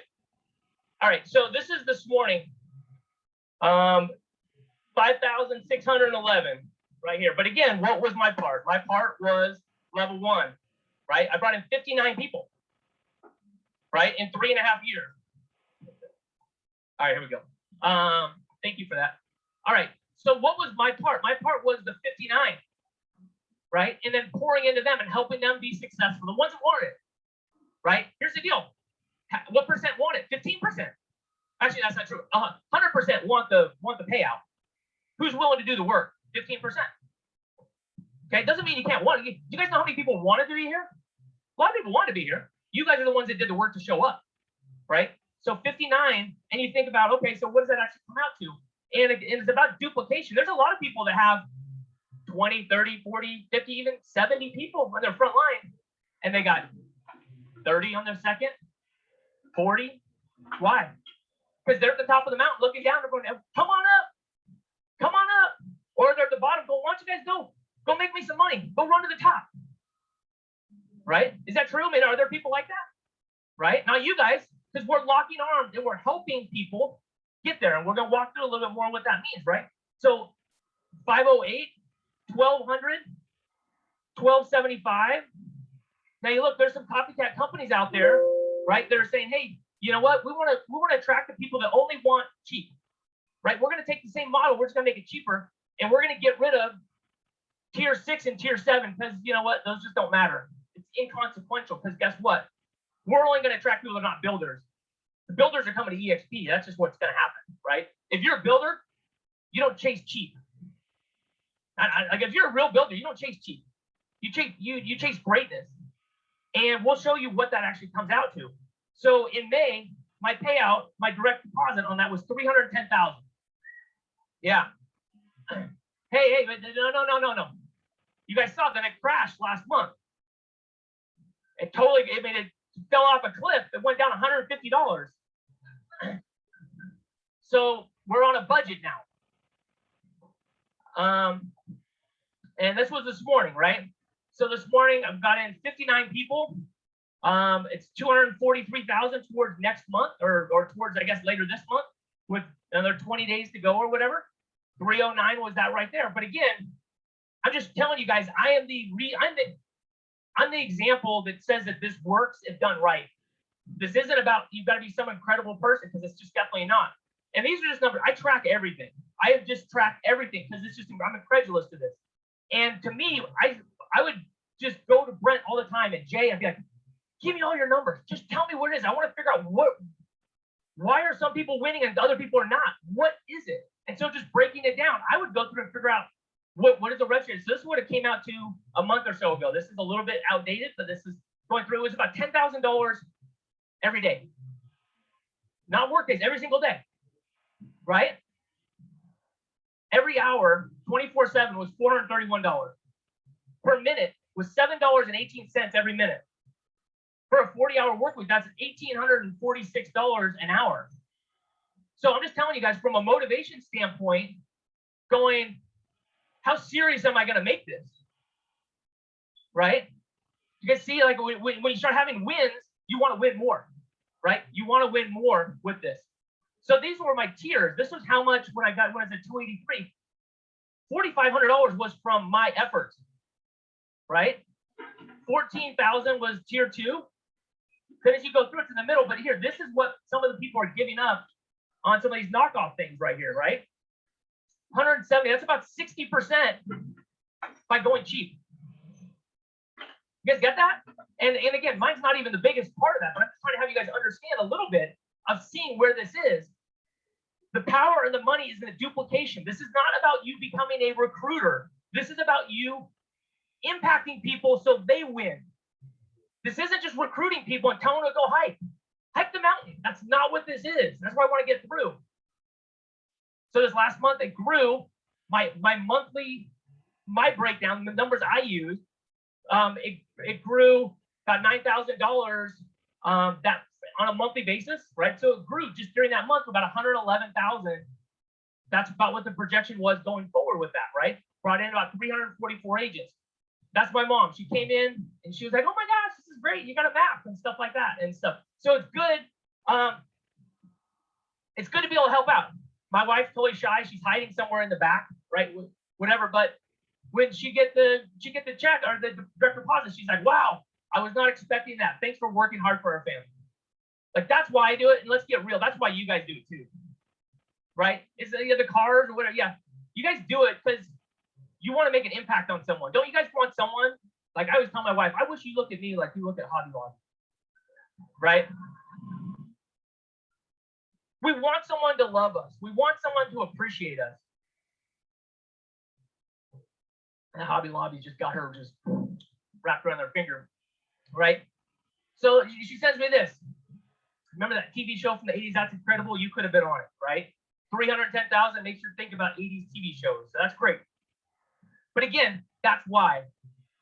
All right. So this is this morning. 5,611 right here. But again, what was my part? My part was level 1, right? I brought in 59 people, right, in 3.5 years. All right, here we go. Thank you for that. All right. So what was my part? My part was the 59, right? And then pouring into them and helping them be successful. The ones that wanted it, right? Here's the deal. What percent want it? 15%. Actually, that's not true. 100% want the payout. Who's willing to do the work? 15%. Okay, it doesn't mean you can't want it. Do you guys know how many people wanted to be here? A lot of people want to be here. You guys are the ones that did the work to show up, right? So 59, and you think about, okay, so what does that actually come out to? And it's about duplication. There's a lot of people that have 20, 30, 40, 50, even 70 people on their front line, and they got 30 on their second, 40. Why? Because they're at the top of the mountain looking down. They're going, come on up. Come on up. Or they're at the bottom going, why don't you guys go make me some money. Go run to the top. Right? Is that true? I mean, are there people like that? Right? Now you guys, because we're locking arms and we're helping people get there. And we're going to walk through a little bit more what that means, right? So 508, 1200, 1275. Now you look, there's some copycat companies out there, right? They're saying, hey, you know what? We want to attract the people that only want cheap, right? We're going to take the same model. We're just going to make it cheaper. And we're going to get rid of tier 6 and tier 7 because you know what? Those just don't matter. It's inconsequential because guess what? We're only going to attract people that are not builders. The builders are coming to EXP. That's just what's going to happen, right? If you're a builder, you don't chase cheap. Like if you're a real builder, you don't chase cheap. You chase greatness. And we'll show you what that actually comes out to. So in May, my payout, my direct deposit on that was $310,000. Yeah. Hey, but no. You guys saw that it crashed last month. It fell off a cliff. It went down $150. So we're on a budget now. And this was this morning, right? So this morning I've got in 59 people. It's 243,000 towards next month, or towards I guess later this month, with another 20 days to go or whatever. 309 was that right there. But again, I'm just telling you guys, I'm the example that says that this works if done right. This isn't about you've got to be some incredible person because it's just definitely not. And these are just numbers. I track everything. I have just tracked everything because it's just I'm incredulous to this. And to me, I would just go to Brent all the time and Jay and be like, give me all your numbers. Just tell me what it is. I want to figure out why are some people winning and other people are not? What is it? And so just breaking it down, I would go through and figure out what is the rev share. So this is what it came out to a month or so ago. This is a little bit outdated, but this is going through. It was about $10,000 every day. Not work days, every single day. Right? Every hour, 24/7 was $431. Per minute was $7.18 every minute. For a 40-hour work week, that's $1,846 an hour. So I'm just telling you guys from a motivation standpoint, going, how serious am I going to make this? Right? You guys see, like when you start having wins, you want to win more, right? You want to win more with this. So these were my tiers. This was how much when I was at 283. $4,500 was from my efforts, right? 14,000 was tier 2. Then as you go through it to the middle, but here, this is what some of the people are giving up on some of these knockoff things right here, right? 170, that's about 60% by going cheap. You guys get that? And again, mine's not even the biggest part of that, but I'm just trying to have you guys understand a little bit of seeing where this is. The power and the money is in the duplication. This is not about you becoming a recruiter. This is about you impacting people so they win. This isn't just recruiting people and telling them to go hike the mountain. That's not what this is. That's what I want to get through. So this last month it grew. My monthly, my breakdown, the numbers I used, it grew about $9,000 that on a monthly basis, right? So it grew just during that month about 111,000. That's about what the projection was going forward with that, right? Brought in about 344 agents. That's my mom. She came in and she was like, oh my gosh, this is great. You got a map and stuff like that and stuff. So it's good It's good to be able to help out. My wife's totally shy. She's hiding somewhere in the back, right? Whatever. But when she get the check or the direct deposit, she's like, wow, I was not expecting that. Thanks for working hard for our family. Like, that's why I do it. And let's get real. That's why you guys do it too. Right? Is the cars or whatever. Yeah. You guys do it because you want to make an impact on someone. Don't you guys want someone? Like, I always tell my wife, I wish you look at me like you look at Hobby Lobby. Right? We want someone to love us. We want someone to appreciate us. And Hobby Lobby just got her just wrapped around their finger. Right? So she sends me this. Remember that TV show from the 80s, That's Incredible? You could have been on it, right? 310,000 makes you think about 80s TV shows. So that's great. But again, that's why,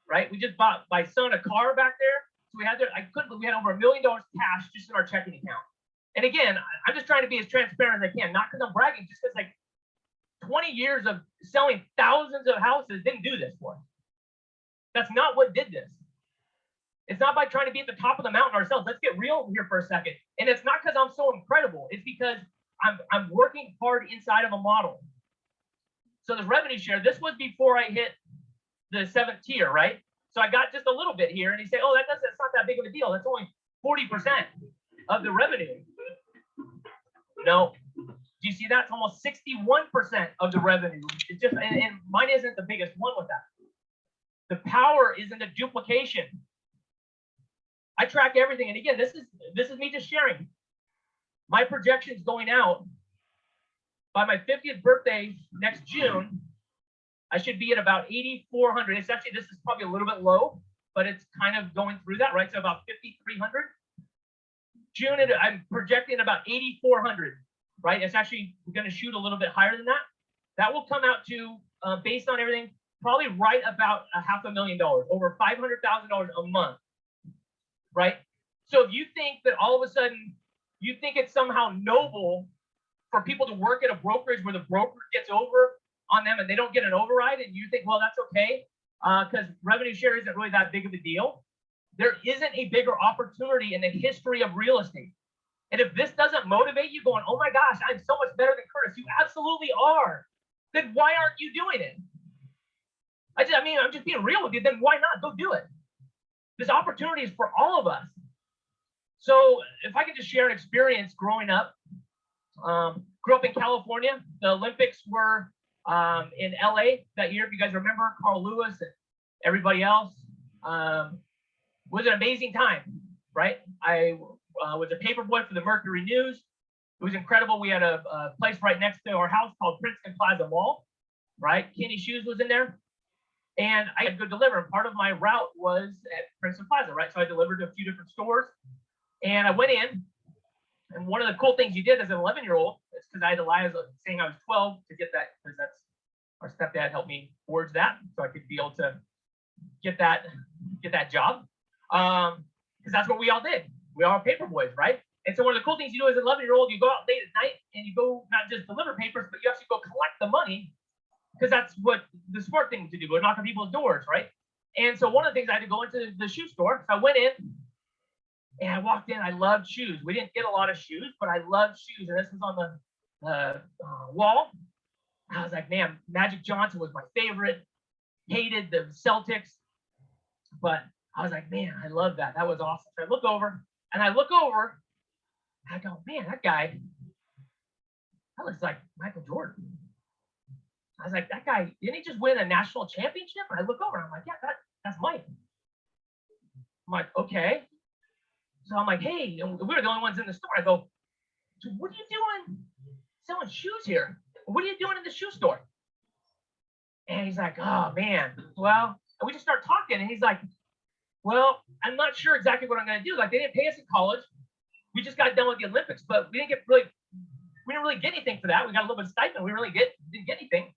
right? We just bought my son a car back there. So we had we had over $1 million cash just in our checking account. And again, I'm just trying to be as transparent as I can, not because I'm bragging, just because like 20 years of selling thousands of houses didn't do this for us. That's not what did this. It's not by trying to be at the top of the mountain ourselves. Let's get real here for a second. And it's not because I'm so incredible. It's because I'm working hard inside of a model. So the revenue share, this was before I hit the 7th tier, right? So I got just a little bit here, and he said, oh, that's not that big of a deal. That's only 40% of the revenue. No. Do you see that? It's almost 61% of the revenue. It's just, and mine isn't the biggest one with that. The power is in the duplication. I track everything. And again, this is me just sharing. My projections going out by my 50th birthday next June, I should be at about 8,400. It's actually, this is probably a little bit low, but it's kind of going through that, right? So about 5,300. June, I'm projecting about 8,400, right? It's actually going to shoot a little bit higher than that. That will come out to, based on everything, probably right about $500,000, over $500,000 a month, right? So if you think that all of a sudden, you think it's somehow noble for people to work at a brokerage where the broker gets over on them and they don't get an override, and you think, well, that's okay, because revenue share isn't really that big of a deal. There isn't a bigger opportunity in the history of real estate. And if this doesn't motivate you going, oh my gosh, I'm so much better than Curtis, you absolutely are, then why aren't you doing it? I mean, I'm just being real with you, then why not? Go do it. This opportunity is for all of us. So if I could just share an experience growing up, grew up in California. The Olympics were in LA that year. If you guys remember, Carl Lewis and everybody else. Was an amazing time, right? I was a paper boy for the Mercury News. It was incredible. We had a place right next to our house called Princeton Plaza Mall, right? Kenny Shoes was in there. And I had to go deliver. And part of my route was at Princeton Plaza, right? So I delivered to a few different stores. And I went in. And one of the cool things you did as an 11-year-old, is because I had to lie, saying I was 12 to get that, because that's our stepdad helped me forge that, so I could be able to get that job. Because that's what we all did. We all paper boys, right? And so one of the cool things you do as an 11-year-old, you go out late at night and you go not just deliver papers, but you actually go collect the money, because that's what the smart thing to do. Go knock on people's doors, right? And so one of the things, I had to go into the shoe store. So I went in. And I walked in. I loved shoes. We didn't get a lot of shoes, but I loved shoes. And this was on the wall. I was like, man, Magic Johnson was my favorite. Hated the Celtics, but I was like, man, I love that. That was awesome. So I look over, and I go, man, that guy, that looks like Michael Jordan. I was like, that guy, didn't he just win a national championship? And I look over, and I'm like, yeah, that's Mike. I'm like, okay. So I'm like, hey, and we were the only ones in the store. I go, so what are you doing selling shoes here? What are you doing in the shoe store? And he's like, oh, man. Well, and we just start talking. And he's like, well, I'm not sure exactly what I'm going to do. Like, they didn't pay us in college. We just got done with the Olympics, but we didn't really get anything for that. We got a little bit of stipend. We really didn't get anything.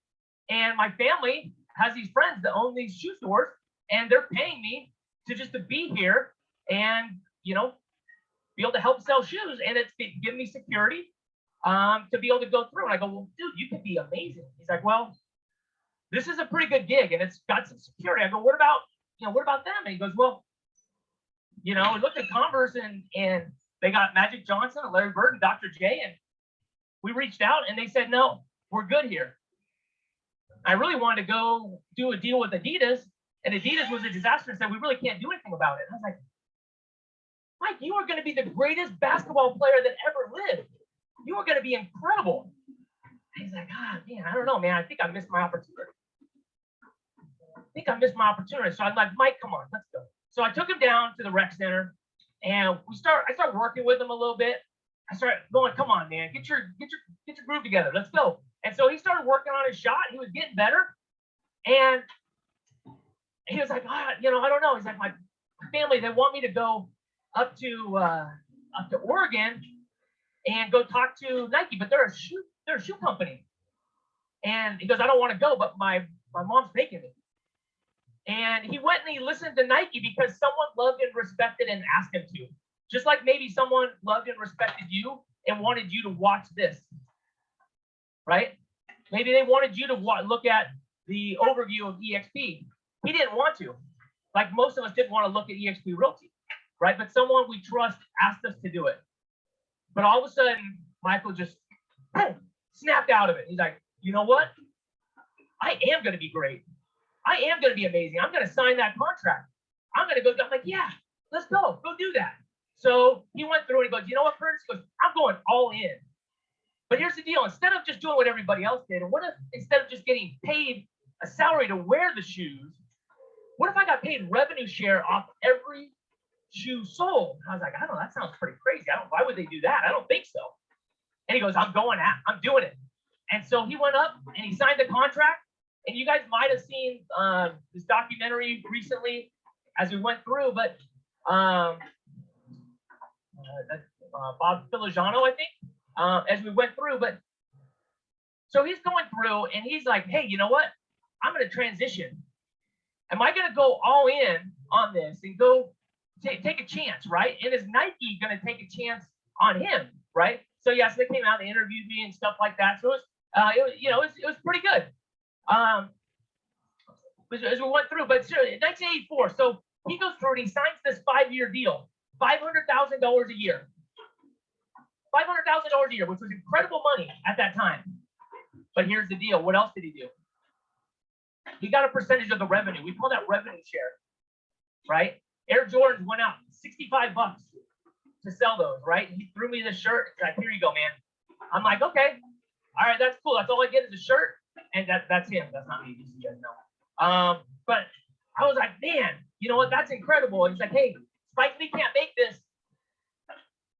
And my family has these friends that own these shoe stores, and they're paying me to be here and, you know, be able to help sell shoes, and it's giving me security to be able to go through. And I go, well, dude, you could be amazing. He's like, well, this is a pretty good gig, and it's got some security. I go, what about them? And he goes, well, you know, we looked at Converse and They got Magic Johnson and Larry Bird and Dr. J, and we reached out and they said, no, we're good here. I really wanted to go do a deal with Adidas, and Adidas was a disaster and said, we really can't do anything about it. And I was like, Mike, you are going to be the greatest basketball player that ever lived. You are going to be incredible. And he's like, man, I don't know, man. I think I missed my opportunity. So I'm like, Mike, come on, let's go. So I took him down to the rec center, and I started working with him a little bit. I started going, come on, man, get your groove together. Let's go. And so he started working on his shot. He was getting better. And he was like, I don't know. He's like, my family, they want me to go up to Oregon and go talk to Nike, but they're a shoe company. And he goes, I don't want to go, but my mom's making it. And he went and he listened to Nike because someone loved and respected and asked him to. Just like maybe someone loved and respected you and wanted you to watch this, right? Maybe they wanted you to look at the overview of EXP. He didn't want to. Like most of us didn't want to look at EXP Realty, right? But someone we trust asked us to do it. But all of a sudden, Michael just boom, snapped out of it. He's like, you know what? I am going to be great. I am going to be amazing. I'm going to sign that contract. I'm going to go. I'm like, yeah, let's go. Go do that. So he went through and he goes, you know what, Curtis? He goes, I'm going all in. But here's the deal. Instead of just doing what everybody else did, and what if instead of just getting paid a salary to wear the shoes, what if I got paid revenue share off every shoe sold? And I was like, I don't know. That sounds pretty crazy. Why would they do that? I don't think so. And he goes, I'm doing it. And so he went up and he signed the contract. And you guys might have seen this documentary recently as we went through, but Bob Filajano, I think, as we went through. But so he's going through and he's like, hey, you know what? I'm going to transition. Am I going to go all in on this and go take a chance, right? And is Nike going to take a chance on him, right? So yes, they came out and interviewed me and stuff like that. So it was pretty good. As we went through, but in 1984, so he goes through and he signs this 5-year deal, $500,000 a year. $500,000 a year, which was incredible money at that time. But here's the deal. What else did he do? He got a percentage of the revenue. We call that revenue share, right? Air Jordans went out $65 to sell those, right? He threw me this shirt. He's like, here you go, man. I'm like, okay. All right, that's cool. That's all I get is a shirt. And that's him. That's not me, just so you guys know. But I was like, man, you know what? That's incredible. And he's like, hey, Spike Lee can't make this.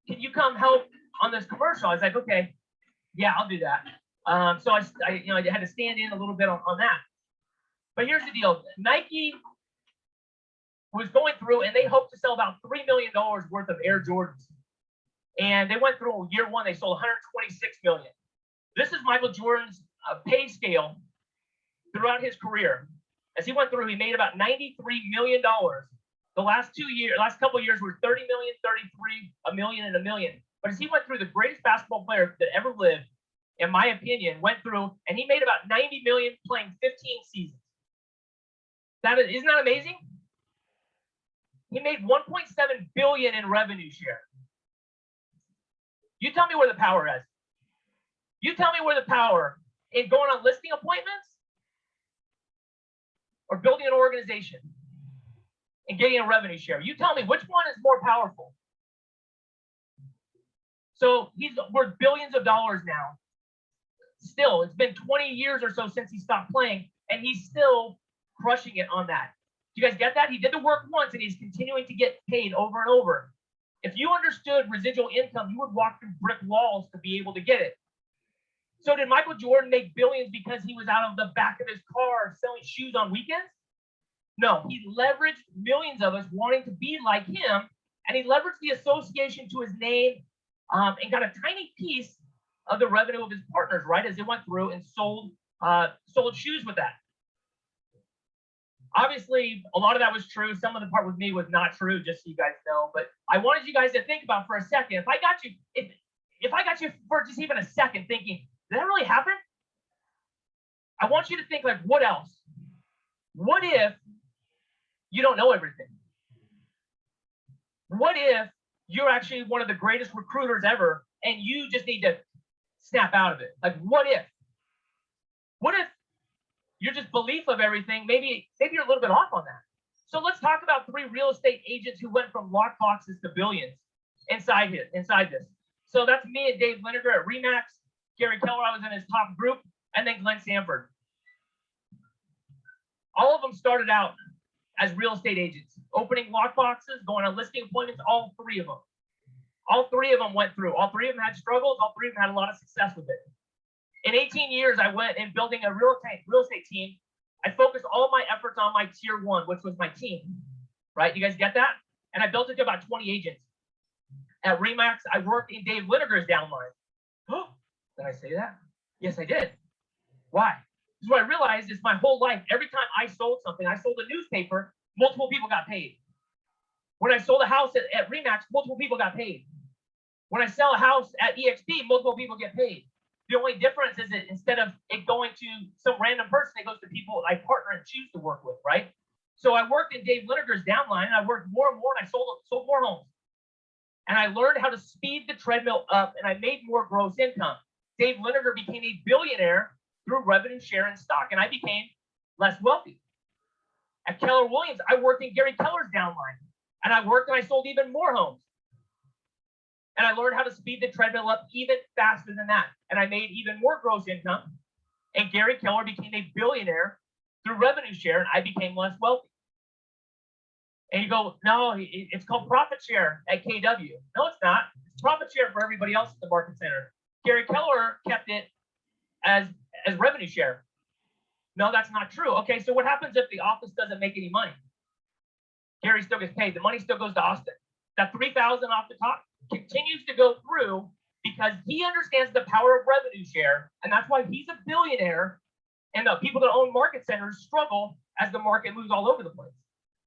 Can you come help on this commercial? I was like, okay, yeah, I'll do that. So I had to stand in a little bit on that. But here's the deal. Nike was going through and they hoped to sell about $3 million worth of Air Jordans. And they went through year one, they sold 126 million. This is Michael Jordan's pay scale throughout his career. As he went through, he made about $93 million. The last couple of years were 30 million, 33, a million, and a million. But as he went through, the greatest basketball player that ever lived, in my opinion, went through and he made about 90 million playing 15 seasons. Isn't that amazing? He made 1.7 billion in revenue share. You tell me where the power is. You tell me where the power in going on listing appointments or building an organization and getting a revenue share. You tell me which one is more powerful. So he's worth billions of dollars now. Still, it's been 20 years or so since he stopped playing, and he's still crushing it on that. Do you guys get that? He did the work once, and he's continuing to get paid over and over. If you understood residual income, you would walk through brick walls to be able to get it. So did Michael Jordan make billions because he was out of the back of his car selling shoes on weekends? No, he leveraged millions of us wanting to be like him, and he leveraged the association to his name and got a tiny piece of the revenue of his partners, right, as they went through and sold shoes with that. Obviously, a lot of that was true. Some of the part with me was not true, just so you guys know. But I wanted you guys to think about for a second. If I got you for just even a second thinking, did that really happen? I want you to think like, what else? What if you don't know everything? What if you're actually one of the greatest recruiters ever, and you just need to snap out of it. Like, what if your just belief of everything, maybe you're a little bit off on that. So let's talk about 3 real estate agents who went from lock boxes to billions inside this. So that's me and Dave Lineker at Remax. Gary Keller, I was in his top group, and then Glenn Sanford. All of them started out as real estate agents, opening lock boxes, going on listing appointments, all 3 of them. All 3 of them went through. All 3 of them had struggles. All 3 of them had a lot of success with it. In 18 years, I went in building a real estate team. I focused all my efforts on my tier 1, which was my team, right? You guys get that? And I built it to about 20 agents. At Remax, I worked in Dave Lineker's downline. Oh, did I say that? Yes, I did. Why? Because what I realized is my whole life, every time I sold something, I sold a newspaper, multiple people got paid. When I sold a house at Remax, multiple people got paid. When I sell a house at EXP, multiple people get paid. The only difference is that instead of it going to some random person, it goes to people I partner and choose to work with, right? So I worked in Dave Lineker's downline, and I worked more and more, and I sold more homes. And I learned how to speed the treadmill up, and I made more gross income. Dave Lineker became a billionaire through revenue share and stock, and I became less wealthy. At Keller Williams, I worked in Gary Keller's downline, and I worked and I sold even more homes. And I learned how to speed the treadmill up even faster than that. And I made even more gross income. And Gary Keller became a billionaire through revenue share, and I became less wealthy. And you go, no, it's called profit share at KW. No, it's not. It's profit share for everybody else at the market center. Gary Keller kept it as revenue share. No, that's not true. Okay, so what happens if the office doesn't make any money? Gary still gets paid. The money still goes to Austin. That $3,000 off the top continues to go through because he understands the power of revenue share, and that's why he's a billionaire. And the people that own market centers struggle as the market moves all over the place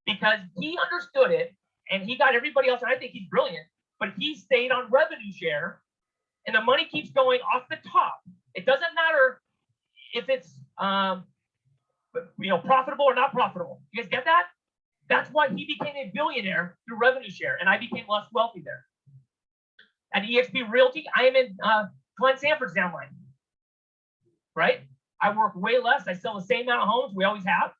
because he understood it, and he got everybody else. And I think he's brilliant, but he stayed on revenue share, and the money keeps going off the top. It doesn't matter if it's profitable or not profitable. You guys get that? That's why he became a billionaire through revenue share, and I became less wealthy there. At EXP Realty, I am in Glenn Sanford's downline, right? I work way less. I sell the same amount of homes we always have.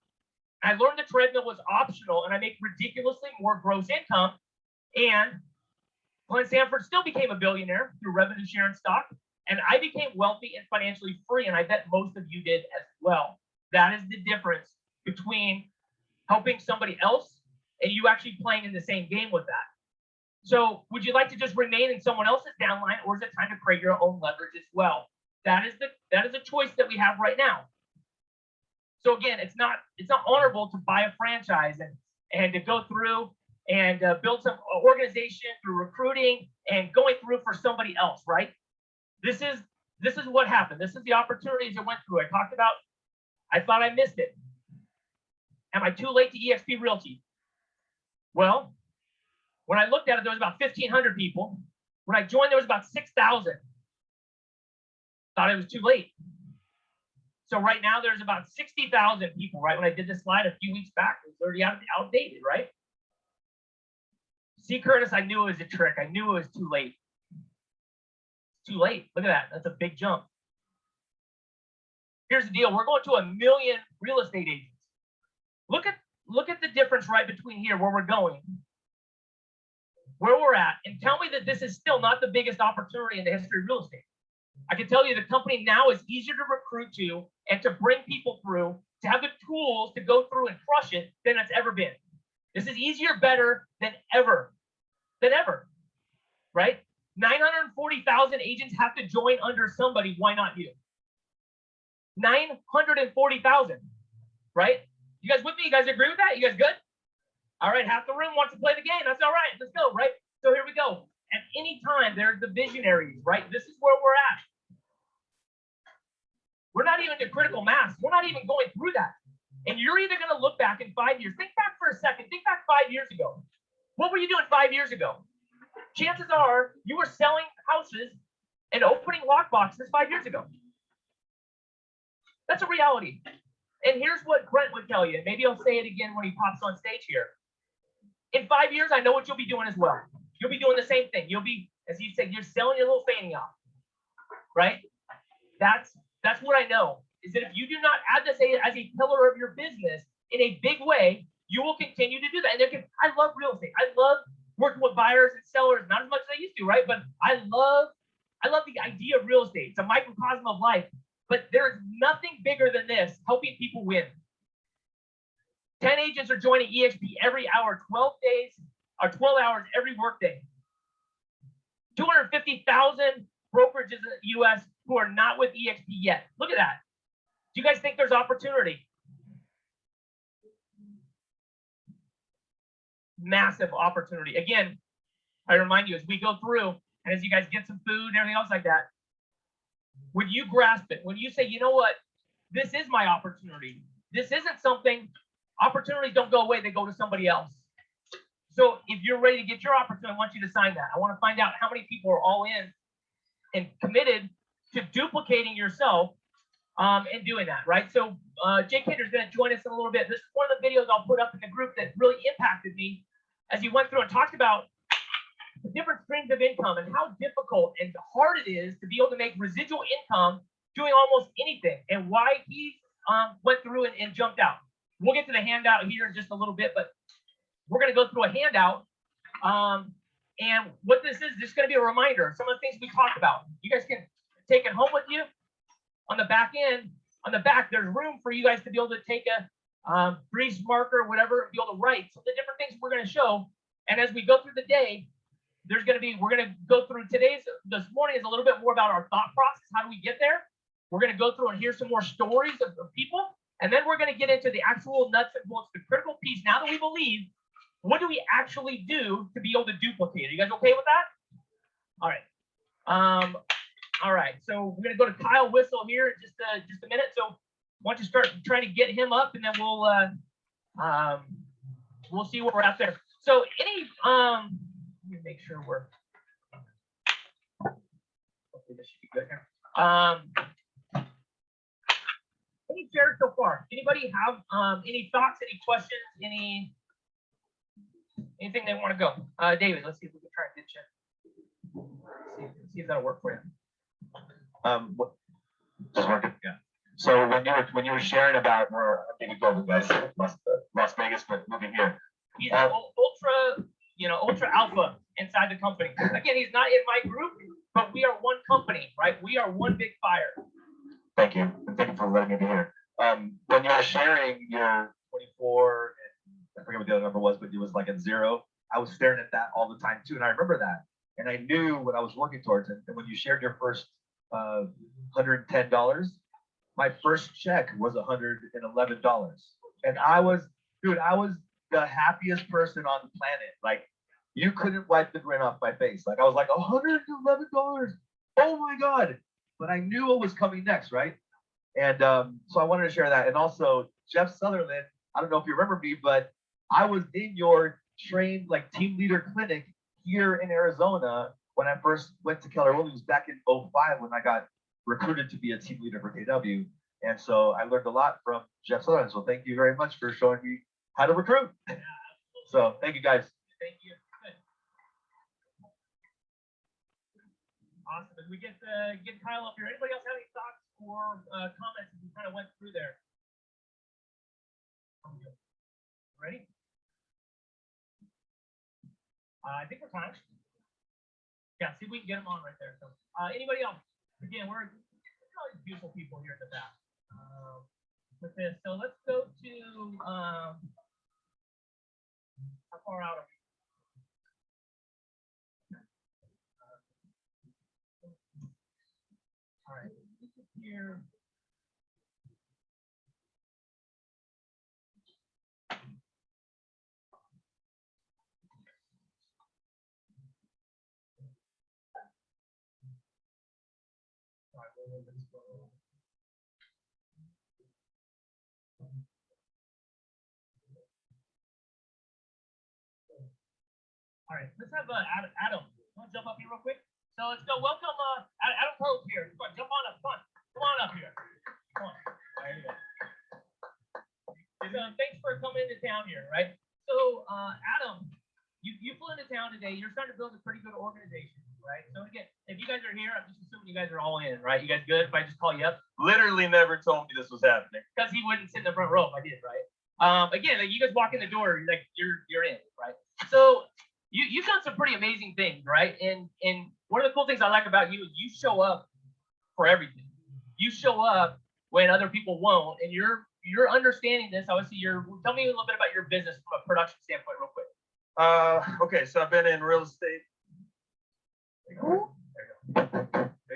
I learned the treadmill was optional, and I make ridiculously more gross income. And Glenn Sanford still became a billionaire through revenue share and stock, and I became wealthy and financially free, and I bet most of you did as well. That is the difference between helping somebody else and you actually playing in the same game with that. So would you like to just remain in someone else's downline, or is it time to create your own leverage as well? That is a choice that we have right now. So again, it's not honorable to buy a franchise and to go through and build some organization through recruiting and going through for somebody else, right? This is what happened. This is the opportunities I went through. I talked about, I thought I missed it. Am I too late to EXP Realty? Well, when I looked at it, there was about 1,500 people. When I joined, there was about 6,000. Thought it was too late. So right now, there's about 60,000 people, right? When I did this slide a few weeks back, it was already outdated, right? See, Curtis, I knew it was a trick. I knew it was too late. It's too late. Look at that. That's a big jump. Here's the deal. We're going to 1 million real estate agents. Look at the difference right between here, where we're going, where we're at, and tell me that this is still not the biggest opportunity in the history of real estate. I can tell you the company now is easier to recruit to and to bring people through, to have the tools to go through and crush it than it's ever been. This is easier, better than ever, right? 940,000 agents have to join under somebody. Why not you? 940,000, right? You guys with me? You guys agree with that? You guys good? All right, half the room wants to play the game. That's all right. Let's go, right? So here we go. At any time, there's the visionaries, right? This is where we're at. We're not even to critical mass. We're not even going through that. And you're either going to look back in 5 years. Think back for a second. Think back 5 years ago. What were you doing 5 years ago? Chances are you were selling houses and opening lock boxes 5 years ago. That's a reality. And here's what Brent would tell you. Maybe I'll say it again when he pops on stage here. In 5 years, I know what you'll be doing as well. you'll be doing the same thing. You'll be, as you said, you're selling your little fanny off, right? That's what I know, is that if you do not add this as a pillar of your business in a big way, you will continue to do that. And I love real estate. I love working with buyers and sellers, not as much as I used to, right? But I love the idea of real estate. It's a microcosm of life. But there's nothing bigger than this, helping people win. 10 agents are joining EXP every hour, 12 days, or 12 hours every workday. 250,000 brokerages in the US who are not with EXP yet. Look at that. Do you guys think there's opportunity? Massive opportunity. Again, I remind you, as we go through and as you guys get some food and everything else like that, when you grasp it, when you say, you know what, this is my opportunity. This isn't something, opportunities don't go away, they go to somebody else. So if you're ready to get your opportunity, I want you to sign that. I want to find out how many people are all in and committed to duplicating yourself and doing that, right? So Jake Hitter's going to join us in a little bit. This is one of the videos I'll put up in the group that really impacted me as he went through and talked about the different streams of income and how difficult and hard it is to be able to make residual income doing almost anything, and why he went through and jumped out. We'll get to the handout here in just a little bit, but we're going to go through a handout. And what this is going to be a reminder of some of the things we talked about. You guys can take it home with you. On the back end, on the back, there's room for you guys to be able to take a grease marker, whatever, be able to write some of the different things we're going to show. And as we go through the day, we're going to go through this morning is a little bit more about our thought process. How do we get there? We're going to go through and hear some more stories of people. And then we're going to get into the actual nuts and bolts, the critical piece. Now that we believe, what do we actually do to be able to duplicate? Are you guys okay with that? All right. All right. So we're going to go to Kyle Whistle here in just a minute. So why don't you start trying to get him up, and then we'll see where we're at there. So let me make sure we're. Hopefully this should be good here. Any shares so far? Anybody have any thoughts, any questions, anything they want to go? David, let's see if we can try and get you. See if that'll work for you. Just working. Yeah. So when you were sharing about where maybe go guys, Las Vegas, but moving here. He's ultra alpha inside the company. Again, he's not in my group, but we are one company, right? We are one big fire. Thank you. And thank you for letting me be here. When you were sharing your 24, and I forget what the other number was, but it was like at 0. I was staring at that all the time too, and I remember that, and I knew what I was working towards. And when you shared your first $110, my first check was $111, and I was the happiest person on the planet. Like, you couldn't wipe the grin off my face. Like, I was like, $111, oh my god! But I knew what was coming next, right? And so I wanted to share that. And also, Jeff Sutherland, I don't know if you remember me, but I was in your trained team leader clinic here in Arizona when I first went to Keller Williams back in 05 when I got recruited to be a team leader for KW. And so I learned a lot from Jeff Sutherland. So thank you very much for showing me how to recruit. So thank you guys. Thank you. Good. Awesome. As we get Kyle up here, anybody else have any thoughts or comments as we kind of went through there? Ready? I think we're timed. Yeah, see if we can get them on right there. So, anybody else? Again, we're all these beautiful people here in the back with this. So let's go to how far out are we? All right, here. All right, let's have Adam. Want to jump up here real quick? So let's go. Welcome, Adam Pope here. Come on, jump on up. Come on up here. Come on. There you go. Thanks for coming into town here, right? So Adam, you flew into town today. You're starting to build a pretty good organization, right? So again, if you guys are here, I'm just assuming you guys are all in, right? You guys good? If I just call you up, Literally never told me this was happening. because he wouldn't sit in the front row if I did, right? Again, like you guys walk in the door, like you're in, right? So you've done some pretty amazing things, right? And one of the cool things I like about you is you show up for everything. You show up when other people won't, and you're understanding this. Obviously, tell me a little bit about your business from a production standpoint, real quick. Okay, so I've been in real estate.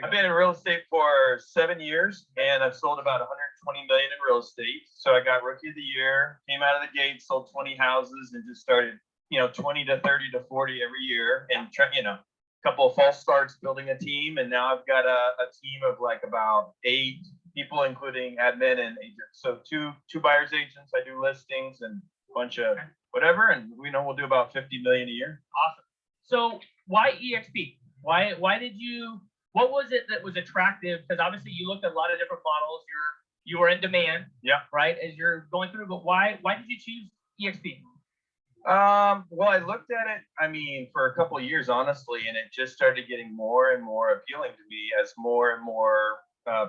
I've been in real estate for 7 years, and I've sold about 120 million in real estate. So I got Rookie of the Year, came out of the gate, sold 20 houses, and just started, 20 to 30 to 40 every year, and a couple of false starts building a team, and now I've got a team of like about 8 people, including admin and agents. So two buyers agents. I do listings and a bunch of whatever, and we'll do about 50 million a year. Awesome. So why EXP? Why did you? What was it that was attractive? Because obviously you looked at a lot of different models. You were in demand. Yeah. Right. As you're going through, but why did you choose EXP? Well, I looked at it, for a couple of years, honestly, and it just started getting more and more appealing to me as more and more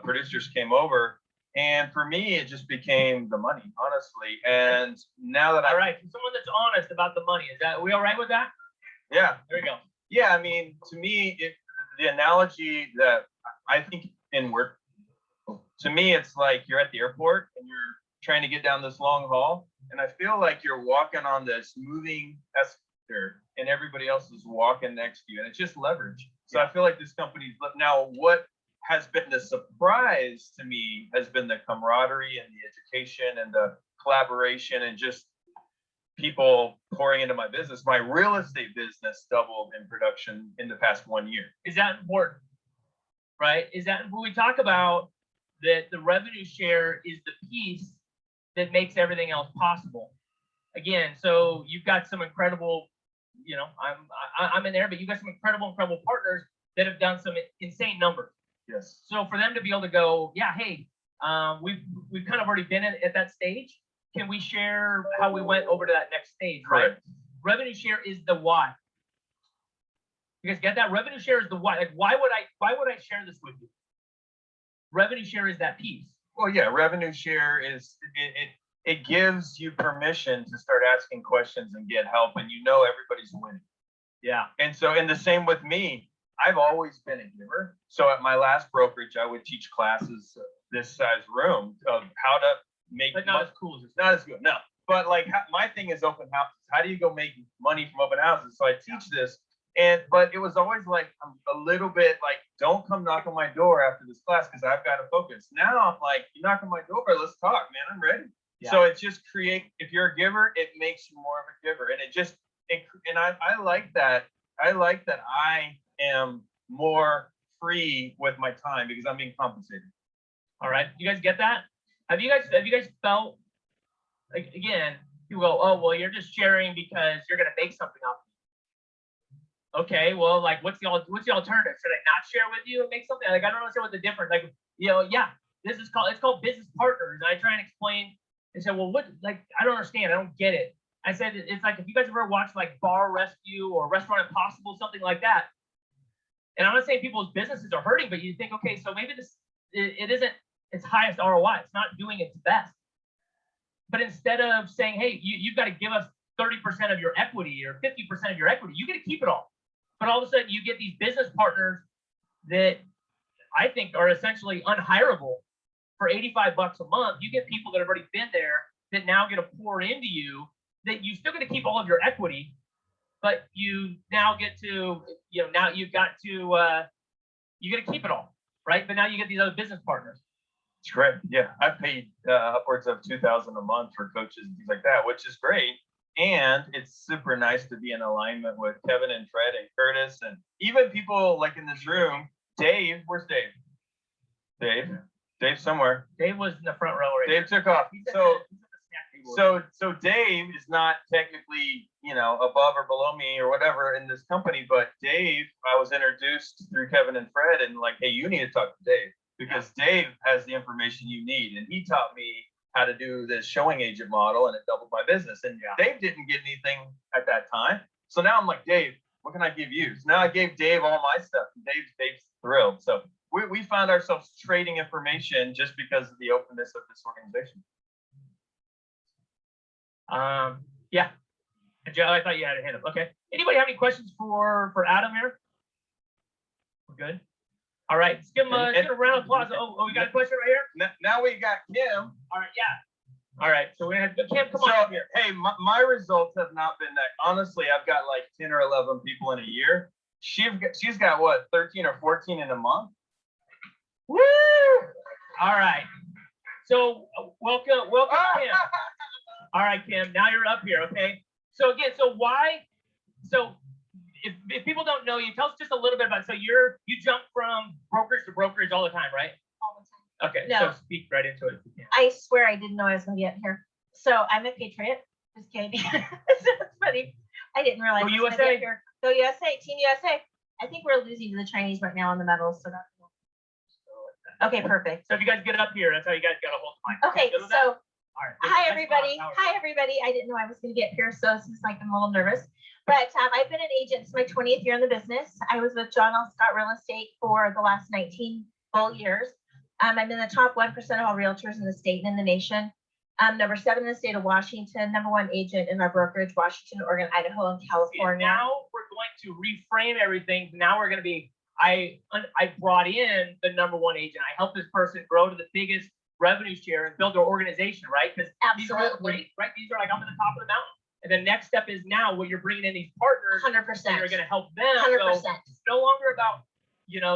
producers came over. And for me, it just became the money, honestly. And now that all right, someone that's honest about the money, are we all right with that? Yeah. There we go. Yeah, to me, the analogy that I think in work, to me, it's like you're at the airport and you're trying to get down this long haul. And I feel like you're walking on this moving escalator and everybody else is walking next to you. And it's just leverage. So I feel like this company's now what has been the surprise to me has been the camaraderie and the education and the collaboration and just people pouring into my business. My real estate business doubled in production in the past 1 year. Is that important? Right? Is that when we talk about that the revenue share is the piece that makes everything else possible? Again, so you've got some incredible, I'm in there, but you've got some incredible partners that have done some insane numbers. Yes. So for them to be able to go, yeah, hey, we've kind of already been at that stage. Can we share how we went over to that next stage? Right. Correct. Revenue share is the why. You guys get that? Revenue share is the why. Like, why would I share this with you? Revenue share is that piece. Well, yeah, revenue share is it gives you permission to start asking questions and get help, and everybody's winning. Yeah. And so, the same with me, I've always been a giver. So at my last brokerage, I would teach classes this size room of how to make. But not as cool as this. Not as good, no. But my thing is open houses. How do you go make money from open houses? So I teach this. But it was always like a little bit like, don't come knock on my door after this class because I've got to focus. Now I'm like, you knock on my door, let's talk, man. I'm ready. Yeah. So it just if you're a giver, it makes you more of a giver. And I like that. I like that I am more free with my time because I'm being compensated. All right. You guys get that? Have you guys felt like, again, people go, oh, well, you're just sharing because you're going to make something off of it. Okay, well, like, what's the alternative? Should I not share with you and make something? Like, I don't understand what the difference. Like, yeah, it's called business partners. And I try and explain and say, well, what? Like, I don't understand. I don't get it. I said it's like if you guys ever watch like Bar Rescue or Restaurant Impossible, something like that. And I'm not saying people's businesses are hurting, but you think, okay, so maybe it isn't its highest ROI. It's not doing its best. But instead of saying, hey, you've got to give us 30% of your equity or 50% of your equity, you get to keep it all. But all of a sudden you get these business partners that I think are essentially unhireable for $85 a month. You get people that have already been there that now get to pour into you, that you still get to keep all of your equity, but you now get to, now you've got to, you get to keep it all, right? But now you get these other business partners. It's great. Yeah, I paid upwards of $2,000 a month for coaches and things like that, which is great. And it's super nice to be in alignment with Kevin and Fred and Curtis and even people like in this room. Dave, where's Dave? Dave somewhere. Dave was in the front row. Right Dave took off. So Dave is not technically, above or below me or whatever in this company, but Dave, I was introduced through Kevin and Fred and like, hey, you need to talk to Dave because Dave has the information you need. And he taught me how to do this showing agent model and it doubled my business. And Dave didn't get anything at that time. So now I'm like, Dave, what can I give you? So now I gave Dave all my stuff. And Dave's thrilled. So we found ourselves trading information just because of the openness of this organization. Yeah. Joe, I thought you had a hand up. Okay. Anybody have any questions for Adam here? We're good. All right. Let's give him a round of applause. Oh, we got a question right here. Now we got Kim. All right. Yeah. All right. So we're gonna have Kim. Come on up here. Hey, my results have not been that. Honestly, I've got like 10 or 11 people in a year. She's got what, 13 or 14 in a month? Woo! All right. So welcome, Kim. All right, Kim. Now you're up here. Okay. So again, so if people don't know you, tell us just a little bit about. So you jump from brokerage to brokerage all the time, right? All the time. Okay. No. So speak right into it if you can. I swear I didn't know I was going to get here. So I'm a Patriot. Just kidding. It's funny. I didn't realize. Go I was gonna USA. get here. Go USA. Team USA. I think we're losing to the Chinese right now on the medals. So that's okay. Perfect. So if you guys get up here, that's how you guys got to hold the mic. Okay. Good with So that? All right. hi Nice everybody. talk. Hi everybody. I didn't know I was going to get here, so it's just like I'm a little nervous. But I've been an agent since my 20th year in the business. I was with John L. Scott Real Estate for the last 19 full years. I'm in the top 1% of all realtors in the state and in the nation. Number 7 in the state of Washington, number 1 agent in our brokerage, Washington, Oregon, Idaho, and California. Now we're going to reframe everything. Now we're going to be, I brought in the number 1 agent. I helped this person grow to the biggest revenue share and build their organization, right? Because these are all great, right? These are like up at the top of the mountain. And the next step is now what you're bringing in these partners 100%. that are going to help them. 100%. So it's no longer about,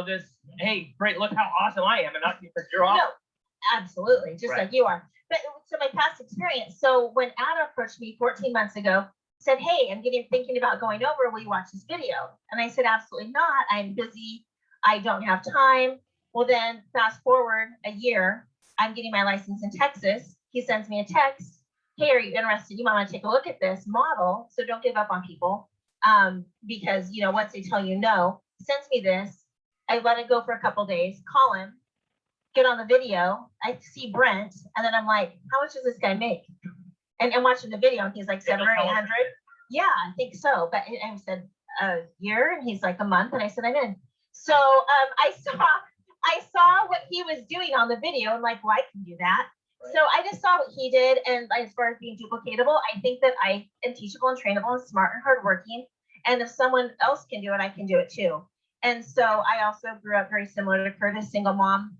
this, hey, great, look how awesome I am. And not because you're awesome. No, absolutely. Just Right. like you are. But so my past experience. So when Adam approached me 14 months ago, said, hey, I'm thinking about going over. Will you watch this video? And I said, absolutely not. I'm busy. I don't have time. Well, then fast forward a year, I'm getting my license in Texas. He sends me a text. Hey, are you interested? You might want to take a look at this model. So don't give up on people. Because, once they tell you no, sends me this. I let it go for a couple days, call him, get on the video. I see Brent, and then I'm like, how much does this guy make? And I'm watching the video, and he's like 700 or 800. Yeah, I think so. But I said a year, and he's like a month, and I said I'm in. So I saw what he was doing on the video. I'm like, well, I can do that. Right. So I just saw what he did, and as far as being duplicatable, I think that I am teachable and trainable and smart and hardworking. And if someone else can do it, I can do it too. And so I also grew up very similar to Curtis, single mom,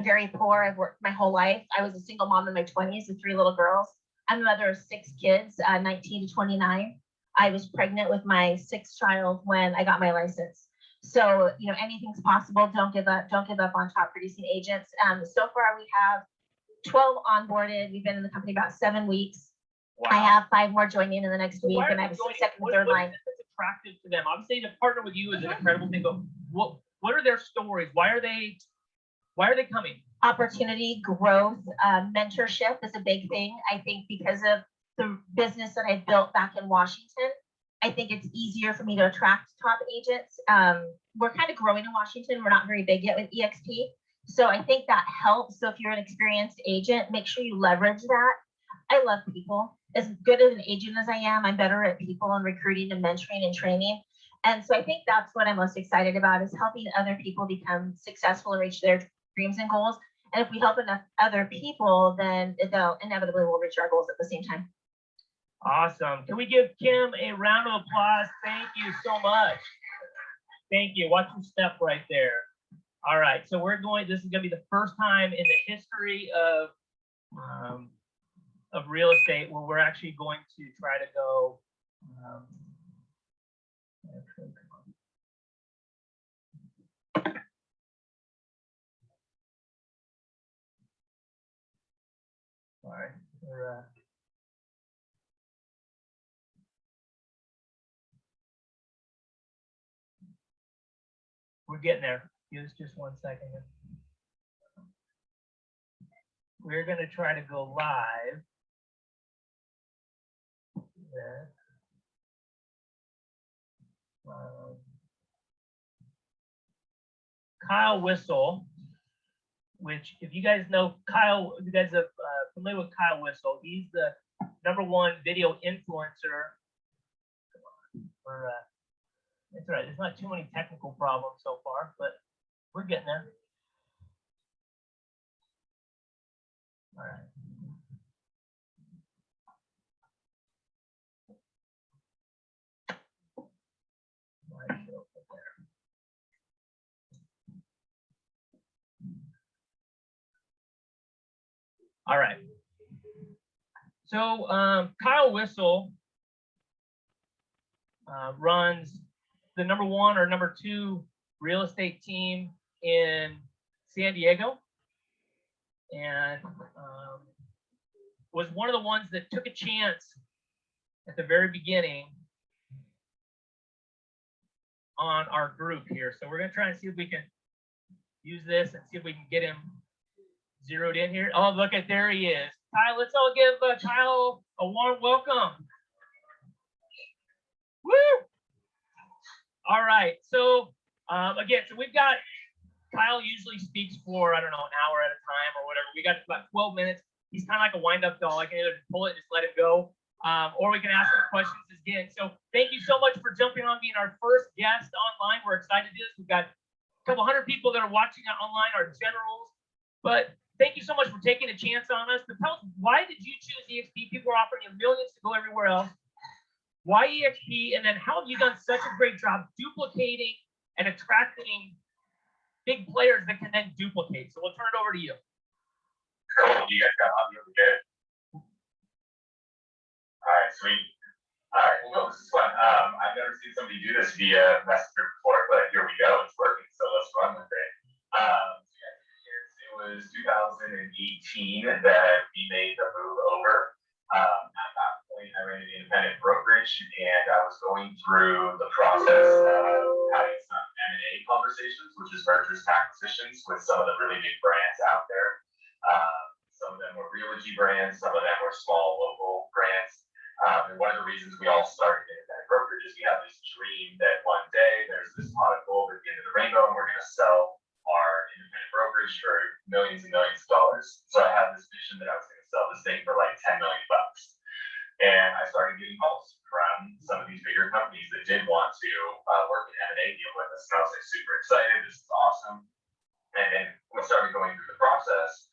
very poor. I've worked my whole life. I was a single mom in my 20s with 3 little girls. I'm the mother of 6 kids, 19 to 29. I was pregnant with my 6th child when I got my license. So, anything's possible. Don't give up. Don't give up on top producing agents. So far, we have 12 onboarded. We've been in the company about 7 weeks. Wow. I have 5 more joining in the next week, and I have a second and third line. Attractive to them? Obviously, to partner with you is an incredible thing. But what are their stories? Why are they coming? Opportunity, growth, mentorship is a big thing. I think because of the business that I built back in Washington, I think it's easier for me to attract top agents. We're kind of growing in Washington. We're not very big yet with EXP. So I think that helps. So if you're an experienced agent, make sure you leverage that. I love people. As good as an agent as I am, I'm better at people and recruiting and mentoring and training. And so I think that's what I'm most excited about, is helping other people become successful and reach their dreams and goals. And if we help enough other people, then they'll inevitably will reach our goals at the same time. Awesome. Can we give Kim a round of applause? Thank you so much. Thank you. Watch your step right there. All right. So this is going to be the first time in the history of real estate where we're actually going to try to go. All right. We're getting there. Give us just 1 second. We're going to try to go live. Kyle Whistle, which if you guys know Kyle, if you guys are familiar with Kyle Whistle, he's the #1 video influencer It's all right. There's not too many technical problems so far, but we're getting there. All right. All right. So Kyle Whistle runs the #1 or #2 real estate team in San Diego, and was one of the ones that took a chance at the very beginning on our group here. So we're gonna try and see if we can use this and see if we can get him zeroed in here. Oh, look at, there he is. Kyle, let's all give Kyle a warm welcome. Woo! All right, so again, so we've got, Kyle usually speaks for, I don't know, an hour at a time or whatever. We got about 12 minutes. He's kind of like a wind-up doll. I can either pull it and just let it go, or we can ask him questions again. So thank you so much for jumping on, being our first guest online. We're excited to do this. We've got a couple hundred people that are watching it online, our generals. But thank you so much for taking a chance on us. But tell us, why did you choose EXP? People are offering you millions to go everywhere else. Why EXP? And then how have you done such a great job duplicating and attracting big players that can then duplicate? So we'll turn it over to you. You guys got audio good. All right, sweet. All right, well, this is fun. I've never seen somebody do this via Messenger before, but here we go. It's working, so let's run with it. It was 2018 that we made the move over. At that point, I ran an independent brokerage, and I was going through the process of having some M&A conversations, which is mergers and acquisitions, with some of the really big brands out there. Some of them were Realogy brands, some of them were small local brands. And one of the reasons we all started independent brokerage is we have this dream that one day there's this pot of gold at the end of the rainbow, and we're going to sell our independent brokerage for millions and millions of dollars. So I had this vision that I was going to sell this thing for like $10 million. And I started getting calls from some of these bigger companies that did want to work an M&A deal with us. And I was like super excited. This is awesome. And we started going through the process.